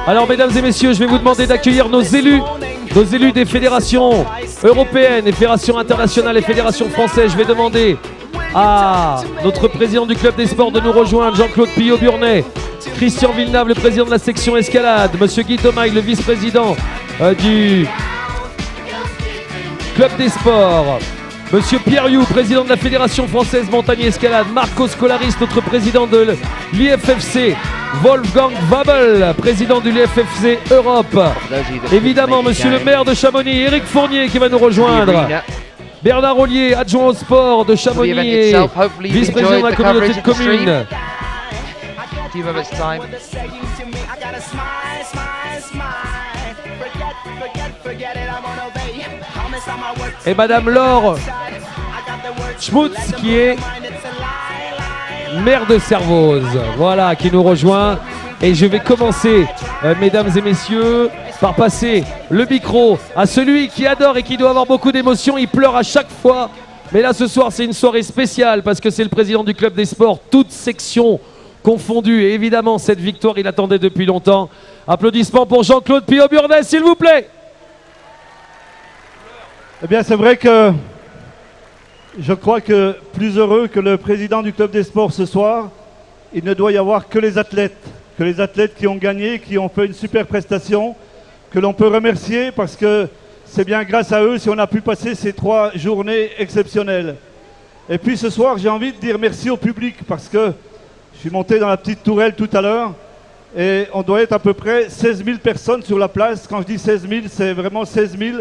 Alors mesdames et messieurs, je vais vous demander d'accueillir nos élus des fédérations européennes, et fédérations internationales et fédérations françaises. Je vais demander à notre président du club des sports de nous rejoindre, Jean-Claude Pillot-Burnet, Christian Villeneuve, le président de la section escalade, monsieur Guy Thomaille, le vice-président du club des sports, monsieur Pierre Youx, président de la fédération française montagne et escalade, Marco Scolaris, notre président de l'IFFC, Wolfgang Wabel, président de l'IFFC Europe, évidemment monsieur le maire de Chamonix, Éric Fournier qui va nous rejoindre, Bernard Ollier, adjoint au sport de Chamonix et vice-président de la communauté de communes. Et madame Laure Schmutz qui est maire de Servoz, voilà, qui nous rejoint. Et je vais commencer, mesdames et messieurs, par passer le micro à celui qui adore et qui doit avoir beaucoup d'émotions. Il pleure à chaque fois, mais là ce soir c'est une soirée spéciale parce que c'est le président du club des sports, toutes sections confondues. Et évidemment cette victoire il attendait depuis longtemps. Applaudissements pour Jean-Claude Pillot-Burnet s'il vous plaît. Eh bien c'est vrai que je crois que plus heureux que le président du club des sports ce soir, il ne doit y avoir que les athlètes qui ont gagné, qui ont fait une super prestation, que l'on peut remercier parce que c'est bien grâce à eux si on a pu passer ces 3 journées exceptionnelles. Et puis ce soir, j'ai envie de dire merci au public parce que je suis monté dans la petite tourelle tout à l'heure et on doit être à peu près 16 000 personnes sur la place. Quand je dis 16 000, c'est vraiment 16 000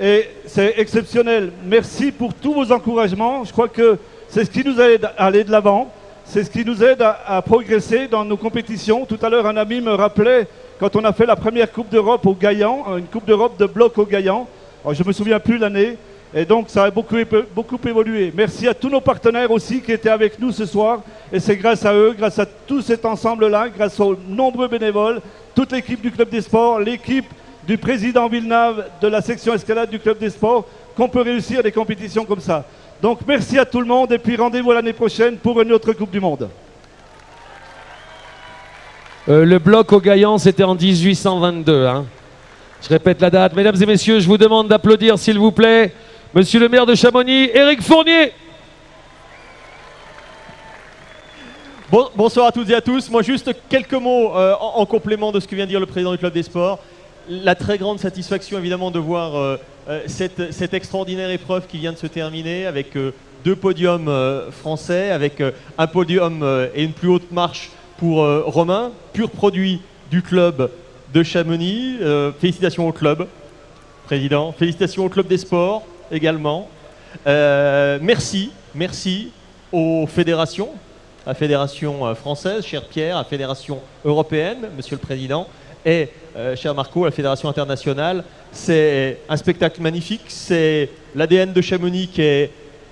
et c'est exceptionnel. Merci pour tous vos encouragements. Je crois que c'est ce qui nous aide à aller de l'avant. C'est ce qui nous aide à progresser dans nos compétitions. Tout à l'heure, un ami me rappelait quand on a fait la première Coupe d'Europe au Gaillan, une Coupe d'Europe de bloc au Gaillan. Alors, je ne me souviens plus l'année. Et donc, ça a beaucoup évolué. Merci à tous nos partenaires aussi qui étaient avec nous ce soir. Et c'est grâce à eux, grâce à tout cet ensemble-là, grâce aux nombreux bénévoles, toute l'équipe du Club des Sports, l'équipe du président Villeneuve de la section escalade du Club des Sports, qu'on peut réussir des compétitions comme ça. Donc merci à tout le monde et puis rendez-vous l'année prochaine pour une autre Coupe du Monde. Le bloc au Gaillan, c'était en 1822. Hein. Je répète la date. Mesdames et messieurs, je vous demande d'applaudir s'il vous plaît monsieur le maire de Chamonix, Éric Fournier. Bonsoir à toutes et à tous. Moi, juste quelques mots en complément de ce que vient de dire le président du Club des Sports. La très grande satisfaction, évidemment, de voir cette extraordinaire épreuve qui vient de se terminer avec 2 podiums français, avec un podium et une plus haute marche pour Romain, pur produit du club de Chamonix. Félicitations au club, président. Félicitations au Club des Sports également. Merci aux fédérations. La fédération française, cher Pierre, la fédération européenne, monsieur le président, et cher Marco, la fédération internationale. C'est un spectacle magnifique, c'est l'ADN de Chamonix qui est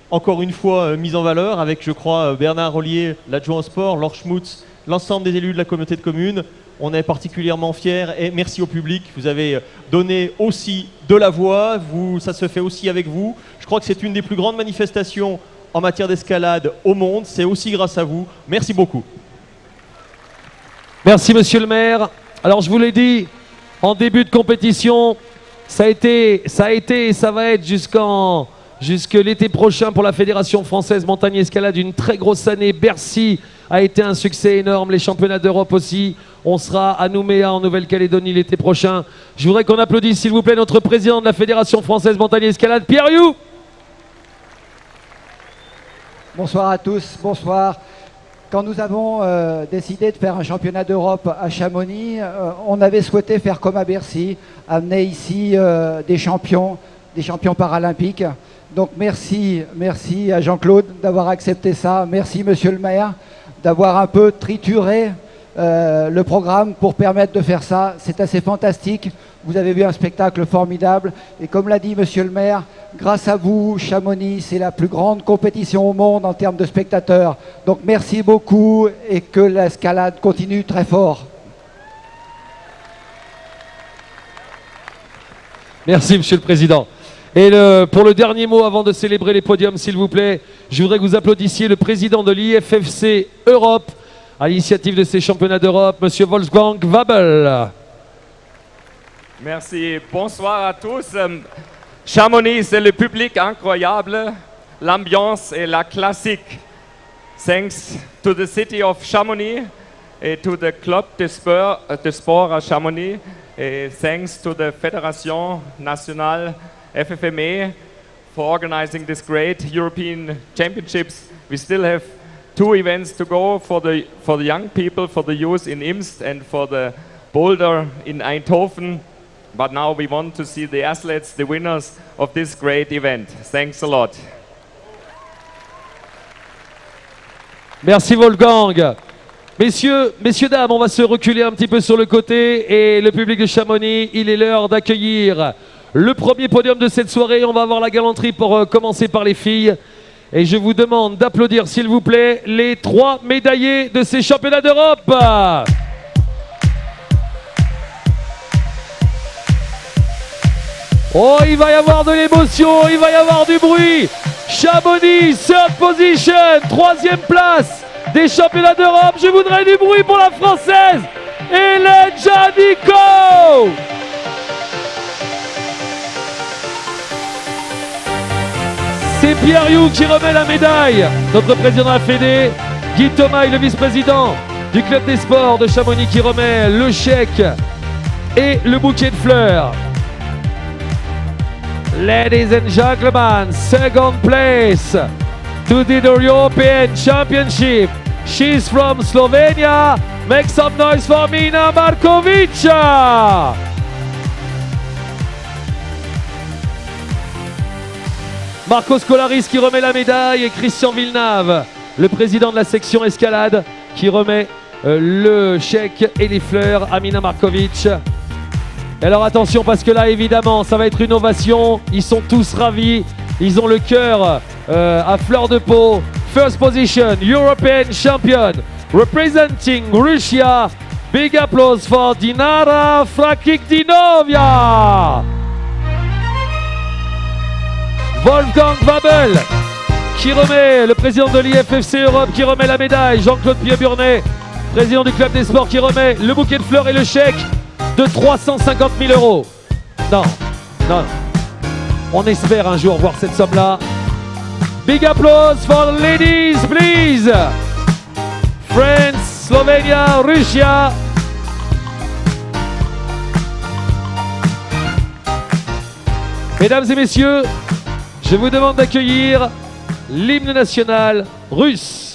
encore une fois mis en valeur avec, je crois, Bernard Ollier, l'adjoint au sport, Laure Schmutz, l'ensemble des élus de la communauté de communes. On est particulièrement fiers et merci au public. Vous avez donné aussi de la voix, ça se fait aussi avec vous. Je crois que c'est une des plus grandes manifestations en matière d'escalade au monde. C'est aussi grâce à vous. Merci beaucoup. Merci monsieur le maire. Alors je vous l'ai dit, en début de compétition, ça a été et ça va être jusqu'en jusque l'été prochain pour la Fédération française montagne escalade. Une très grosse année. Bercy a été un succès énorme. Les championnats d'Europe aussi. On sera à Nouméa en Nouvelle-Calédonie l'été prochain. Je voudrais qu'on applaudisse s'il vous plaît notre président de la Fédération française montagne escalade, Pierre Rioux. Bonsoir à tous, bonsoir. Quand nous avons décidé de faire un championnat d'Europe à Chamonix, on avait souhaité faire comme à Bercy, amener ici des champions paralympiques. Donc merci à Jean-Claude d'avoir accepté ça. Merci Monsieur le maire d'avoir un peu trituré le programme pour permettre de faire ça. C'est assez fantastique. Vous avez vu un spectacle formidable. Et comme l'a dit Monsieur le maire, grâce à vous, Chamonix, c'est la plus grande compétition au monde en termes de spectateurs. Donc merci beaucoup et que l'escalade continue très fort. Merci Monsieur le Président. Et pour le dernier mot avant de célébrer les podiums, s'il vous plaît, je voudrais que vous applaudissiez le président de l'IFFC Europe à l'initiative de ces championnats d'Europe, Monsieur Wolfgang Wabel. Merci, bonsoir à tous. Chamonix, c'est le public incroyable, l'ambiance et la classique. Thanks to the city of Chamonix et to the club de sport à Chamonix. Et thanks to the Fédération Nationale FFME for organizing this great European Championships. We still have 2 events to go for the young people, for the youth in Imst and for the boulder in Eindhoven. But now we want to see the athletes, the winners of this great event. Thanks a lot. Merci Wolfgang. Messieurs, dames, on va se reculer un petit peu sur le côté et le public de Chamonix, il est l'heure d'accueillir le premier podium de cette soirée. On va avoir la galanterie pour commencer par les filles. Et je vous demande d'applaudir s'il vous plaît les 3 médaillés de ces championnats d'Europe. Oh, il va y avoir de l'émotion, il va y avoir du bruit. Chamonix, 3rd position, 3e place des championnats d'Europe. Je voudrais du bruit pour la française Hélène Jadico. C'est Pierre Rioux qui remet la médaille. Notre président de la Fédé, Guy Thomas, le vice-président du club des sports de Chamonix qui remet le chèque et le bouquet de fleurs. Ladies and gentlemen, 2nd place to the European Championship. She's from Slovenia. Make some noise for Mina Markovic. Marco Scolaris qui remet la médaille et Christian Villeneuve, le président de la section escalade, qui remet le chèque et les fleurs à Mina Markovic. Et alors attention parce que là évidemment ça va être une ovation, ils sont tous ravis, ils ont le cœur à fleur de peau. First position, European champion, representing Russia. Big applause for Dinara Frakikdinovia. Wolfgang Wabel qui remet, le président de l'IFFC Europe qui remet la médaille. Jean-Claude Pied-Burnet, président du club des sports qui remet le bouquet de fleurs et le chèque de 350 000 euros. Non. On espère un jour voir cette somme-là. Big applause for the ladies, please. France, Slovenia, Russia. Mesdames et messieurs, je vous demande d'accueillir l'hymne national russe.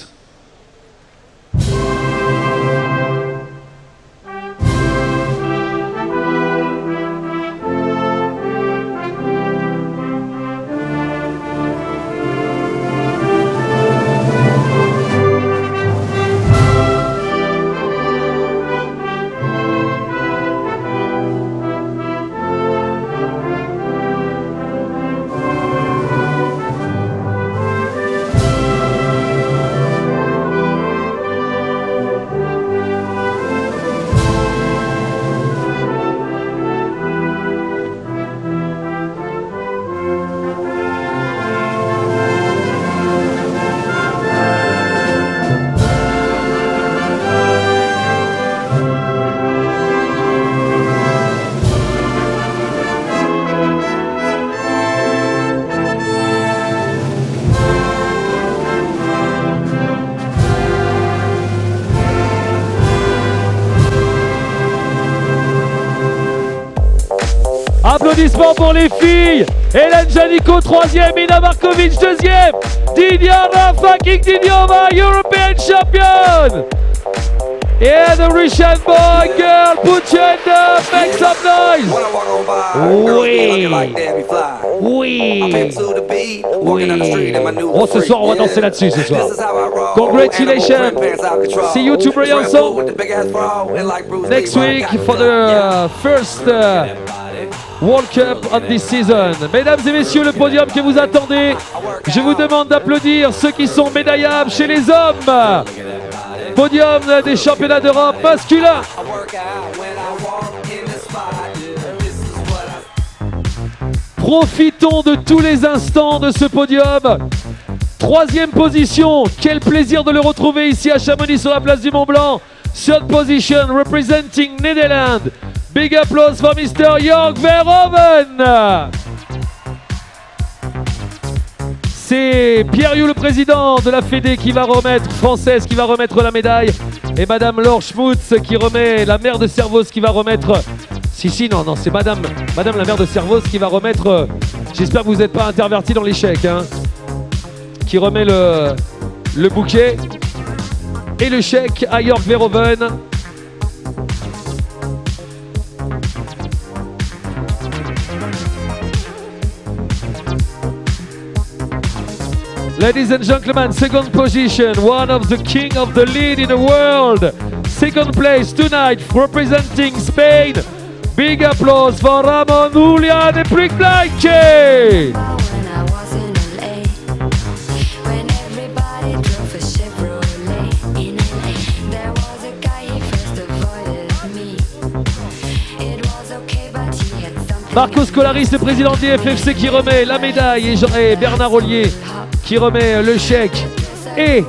Applaudissements pour les filles. Hélène Janico, 3e. Ina Markovic, 2e. Didiana fucking Didiova, European champion. Yeah, the Russian boy, girl, put your hand up, make some noise. Oui. Oui. Oui. Oh, ce soir, on va danser là-dessus ce soir. Congratulations. See you to Briançon next week for the first World Cup of this season. Mesdames et messieurs, le podium que vous attendez, je vous demande d'applaudir ceux qui sont médaillables chez les hommes. Podium des championnats d'Europe masculins. Profitons de tous les instants de ce podium. 3e position, quel plaisir de le retrouver ici à Chamonix sur la place du Mont Blanc. 3rd position, representing Netherlands. Big applause for Mr. Jörg Verhoeven. C'est Pierre-Hugh, le président de la Fédé française, qui va remettre la médaille. Et Madame Laure Schmutz qui remet, la maire de Servoz qui va remettre... Non, c'est Madame la maire de Servoz qui va remettre... J'espère que vous n'êtes pas interverti dans les chèques. Hein, qui remet le bouquet et le chèque à Jörg Verhoeven. Ladies and gentlemen, 2nd position, one of the king of the lead in the world. 2nd place tonight, representing Spain. Big applause for Ramon Julián de Prick-Blanche. Marco Scolaris, le président de l'IFSC, qui remet la médaille, et Bernard Ollier qui remet le chèque et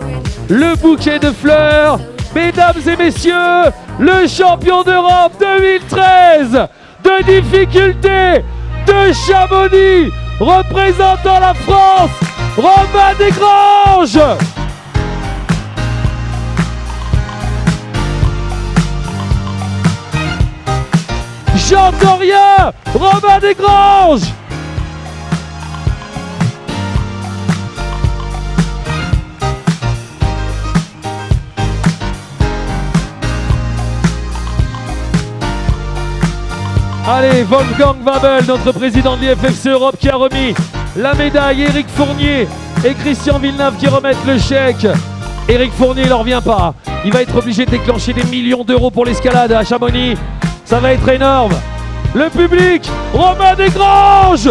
le bouquet de fleurs. Mesdames et messieurs, le champion d'Europe 2013 de difficulté de Chamonix, représentant la France, Romain Desgranges. J'entends rien, Romain Desgranges. Allez, Wolfgang Wabel, notre président de l'IFFC Europe, qui a remis la médaille. Éric Fournier et Christian Villeneuve qui remettent le chèque. Éric Fournier, il n'en revient pas. Il va être obligé de déclencher des millions d'euros pour l'escalade à Chamonix. Ça va être énorme. Le public, Romain Desgranges.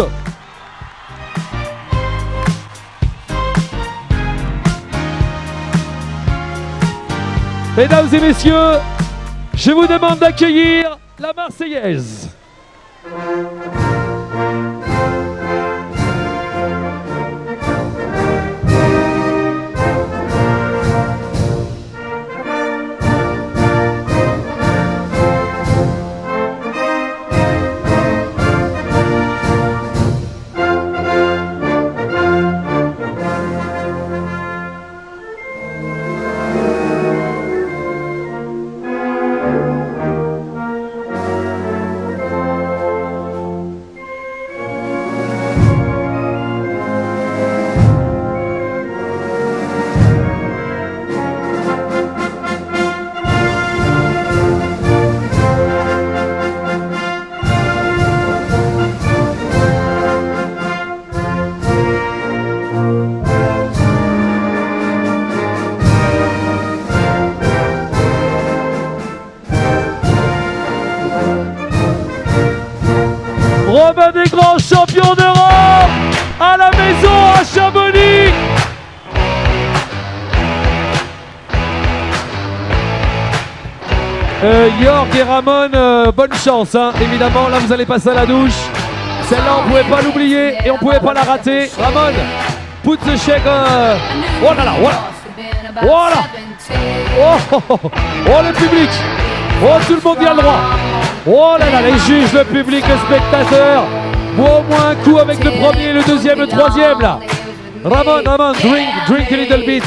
Mesdames et messieurs, je vous demande d'accueillir la Marseillaise. Romain Desgranges, champion d'Europe à la maison à Chamonix. Jörg et Ramon, bonne chance, hein. Évidemment, là vous allez passer à la douche. Celle-là on pouvait pas l'oublier et on pouvait pas la rater. Ramon, put the check. Oh là là, voilà. Voilà. Oh le public. Oh, tout le monde y a le droit. Oh là là, les juges, le public, le spectateur. Bois au moins un coup avec le premier, le deuxième, le troisième là. Ramon, drink a little bit.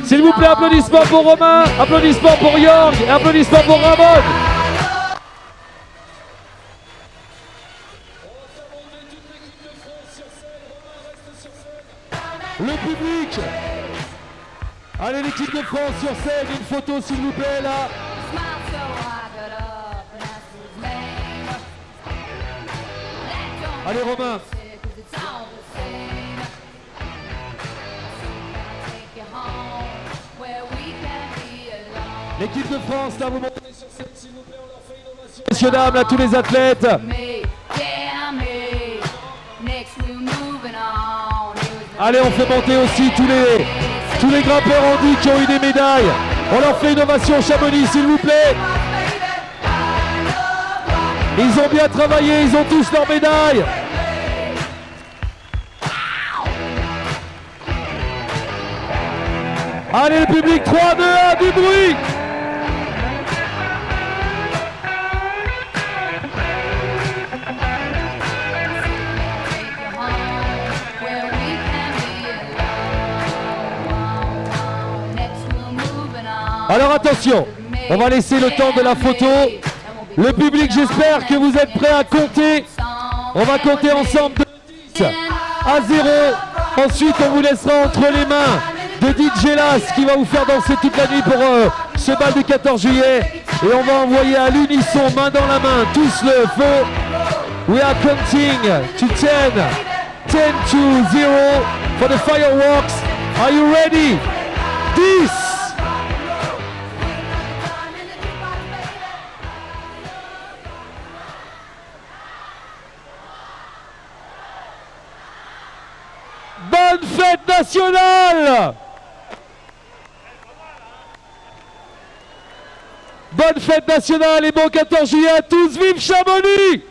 S'il vous plaît, applaudissements pour Romain, applaudissements pour Jörg et applaudissements pour Ramon. Le public. Allez, l'équipe de France sur scène, une photo s'il vous plaît là. Allez Romain. L'équipe de France, là vous montez sur scène s'il vous plaît, on leur fait une ovation. Messieurs, dames, là tous les athlètes. Allez, on fait monter aussi tous les grimpeurs en dit qui ont eu des médailles. On leur fait une ovation Chamonix s'il vous plaît. Ils ont bien travaillé, ils ont tous leurs médailles. Allez le public, 3, 2, 1, du bruit. Alors attention, on va laisser le temps de la photo. Le public, j'espère que vous êtes prêts à compter. On va compter ensemble de 10 à 0. Ensuite, on vous laissera entre les mains de DJ Las qui va vous faire danser toute la nuit pour ce bal du 14 juillet. Et on va envoyer à l'unisson, main dans la main, tous le feu. We are counting to 10. 10 to 0 for the fireworks. Are you ready? 10. Bonne fête nationale! Bonne fête nationale et bon 14 juillet à tous, vive Chamonix!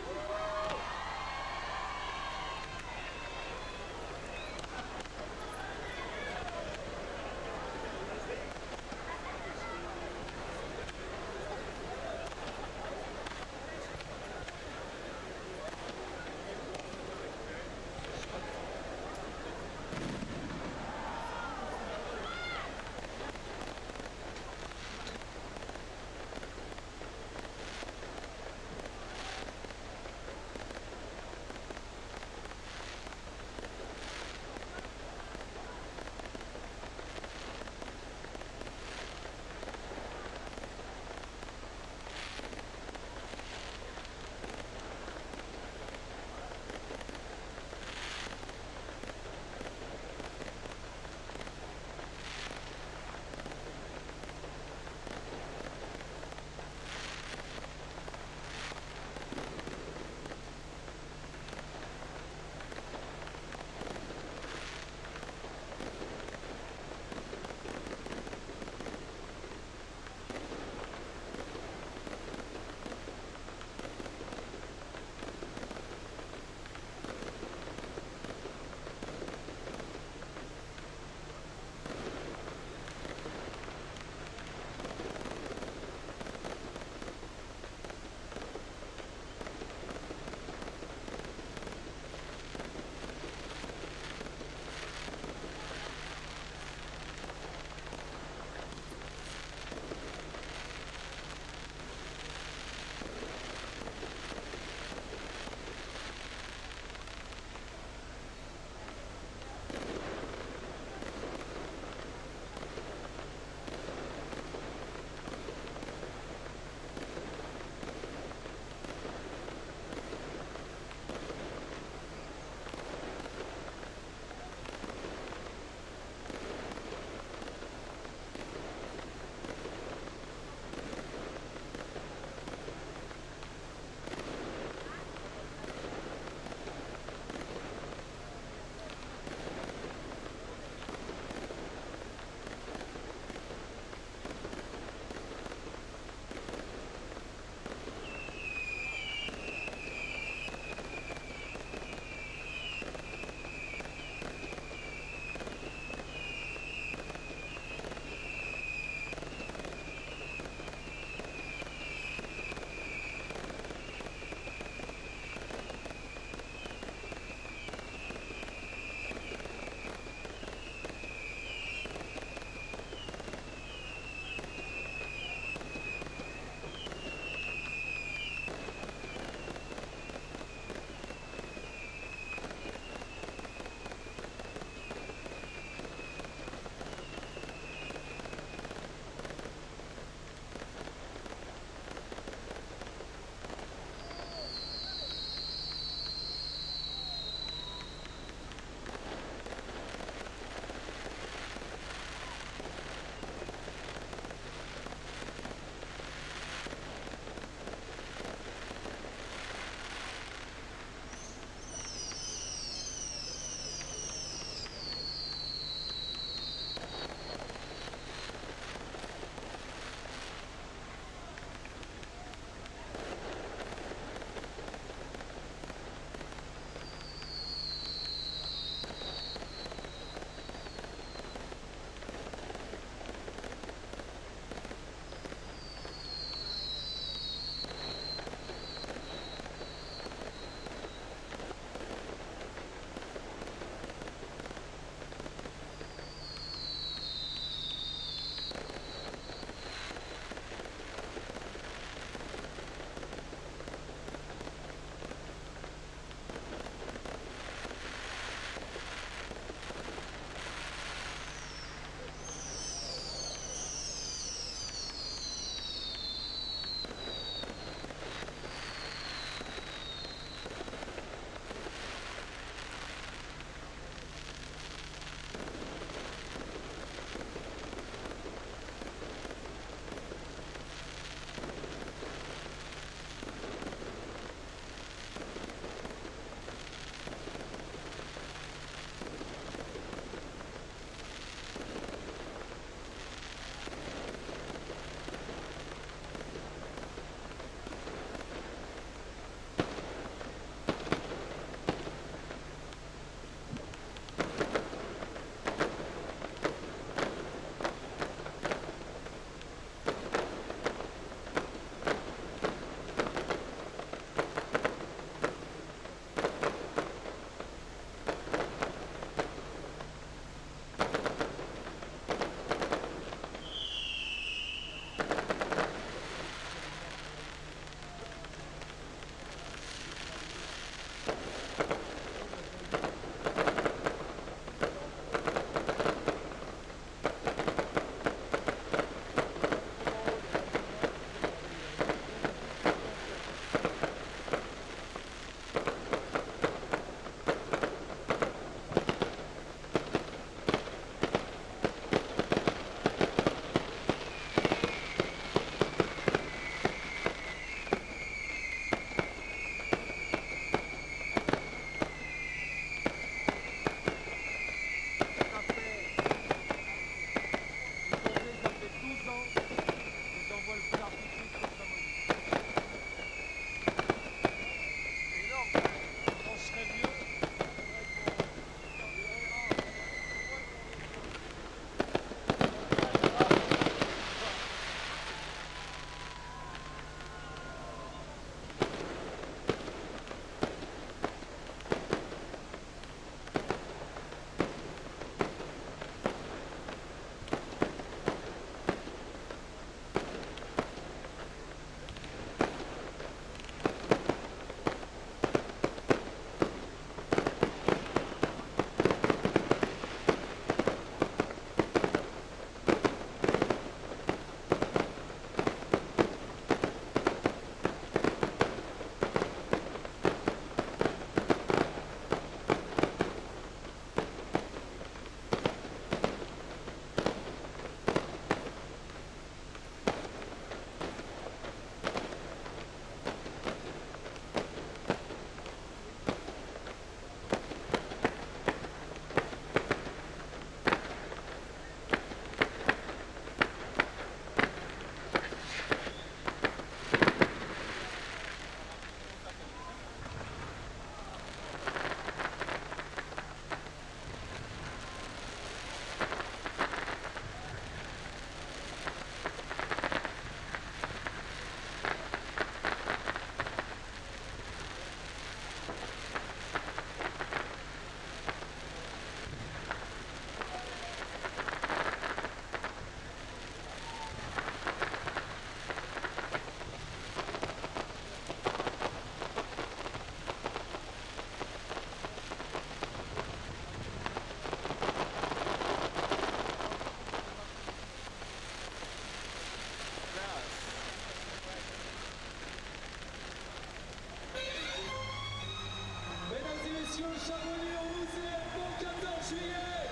Attention Chamonix, on vous est bon 14 juillet.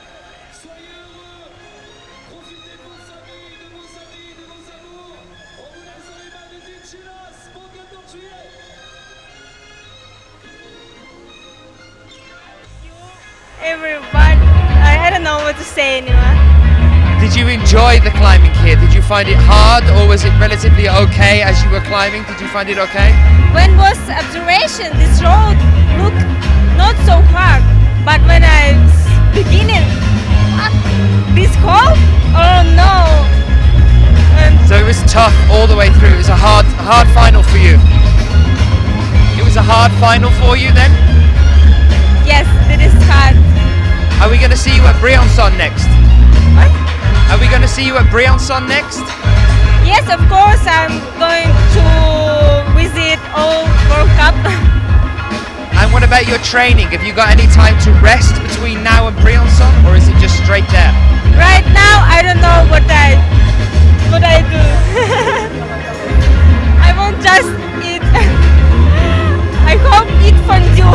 Soyez heureux. Profitez de vos amis, de vos amis, de vos amours. On vous laisse dans les mains de Dichilas. Bon 14 juillet. Everybody, I don't know what to say anymore. Did you enjoy the climbing here? Did you find it hard or was it relatively okay as you were climbing? Did you find it okay? When was observation, this road looked not so hard, but when I was beginning, this cold, oh no! And So it was tough all the way through. It was a hard final for you. It was a hard final for you then? yes, it is hard. Are we going to see you at Briançon next? What? Are we going to see you at Briançon next? Yes, of course, I'm going to visit all World Cup. And what about your training? Have you got any time to rest between now and Briançon, or is it just straight there? Right now, I don't know what I do. I won't just eat. I hope eat fondue.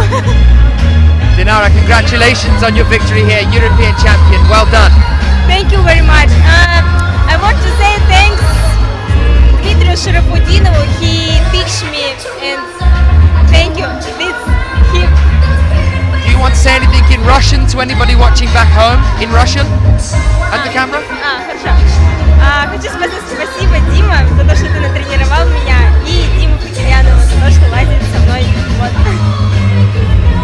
Dinara, congratulations on your victory here, European champion. Well done. Thank you very much. I want to say thanks Dmitrию Sharafudinovu. He teach me and thank you. This him. Do you want to say anything in Russian to anybody watching back home? In Russian? At the camera? Хорошо. Хочу сказать спасибо, Дима, за то, что ты натренировал меня, и Диму Путилянову за то, что лазит со мной. Вот.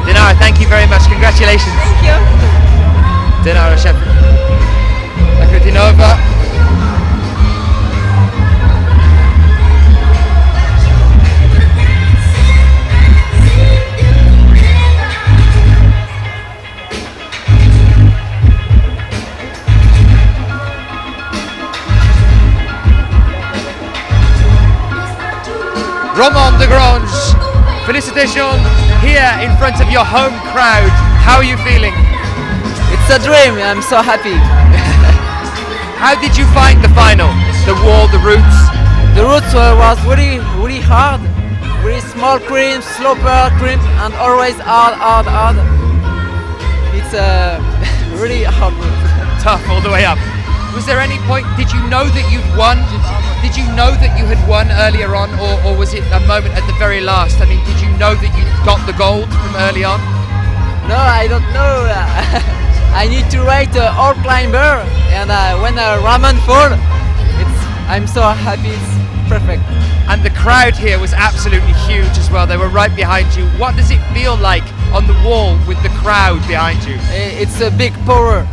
Dinara, thank you very much. Congratulations. Thank you. Dinara Shafrutinova. Romain de Grange, félicitations here in front of your home crowd. How are you feeling? It's a dream. I'm so happy. How did you find the final? The wall, the routes? The route was really hard. Really small crimps, sloper crimps, and always hard. It's a really hard route. Tough all the way up. Was there any point, did you know that you'd won? Did you know that you had won earlier on, or was it a moment at the very last? I mean, did you know that you got the gold from early on? No, I don't know. I need to wait all climber, and when Raman fall, I'm so happy. It's perfect. And the crowd here was absolutely huge as well. They were right behind you. What does it feel like on the wall with the crowd behind you? It's a big power.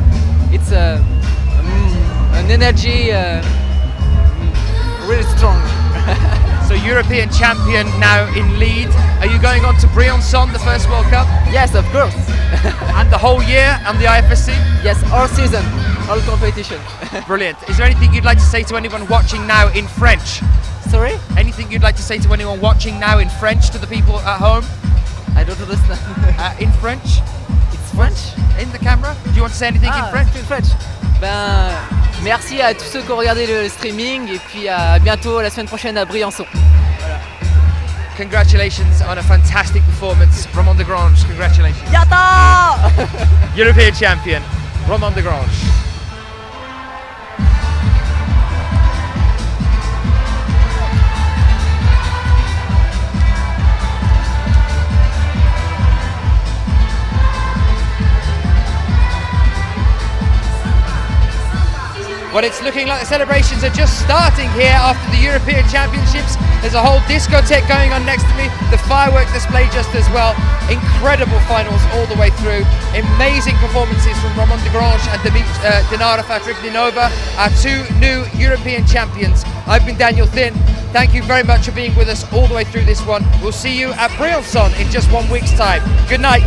It's an energy really strong. So European champion now in lead. Are you going on to Briançon, the first World Cup? Yes, of course. And the whole year on the IFSC? Yes, all season, all competition. Brilliant. Is there anything you'd like to say to anyone watching now in French? Sorry? Anything you'd like to say to anyone watching now in French to the people at home? I don't understand. In French? It's French? In the camera? Do you want to say anything in French? In French. Ben, merci à tous ceux qui ont regardé le streaming et puis à bientôt la semaine prochaine à Briançon. Voilà. Congratulations on a fantastic performance, Romain de Grange. Congratulations. Yata! European champion, Romain de Grange. Well, it's looking like the celebrations are just starting here after the European Championships. There's a whole discotheque going on next to me, the firework display just as well. Incredible finals all the way through. Amazing performances from Romain de Grange and Dinara Shafrutinova, our two new European champions. I've been Daniel Thin. Thank you very much for being with us all the way through this one. We'll see you at Briançon in just 1 week's time. Good night.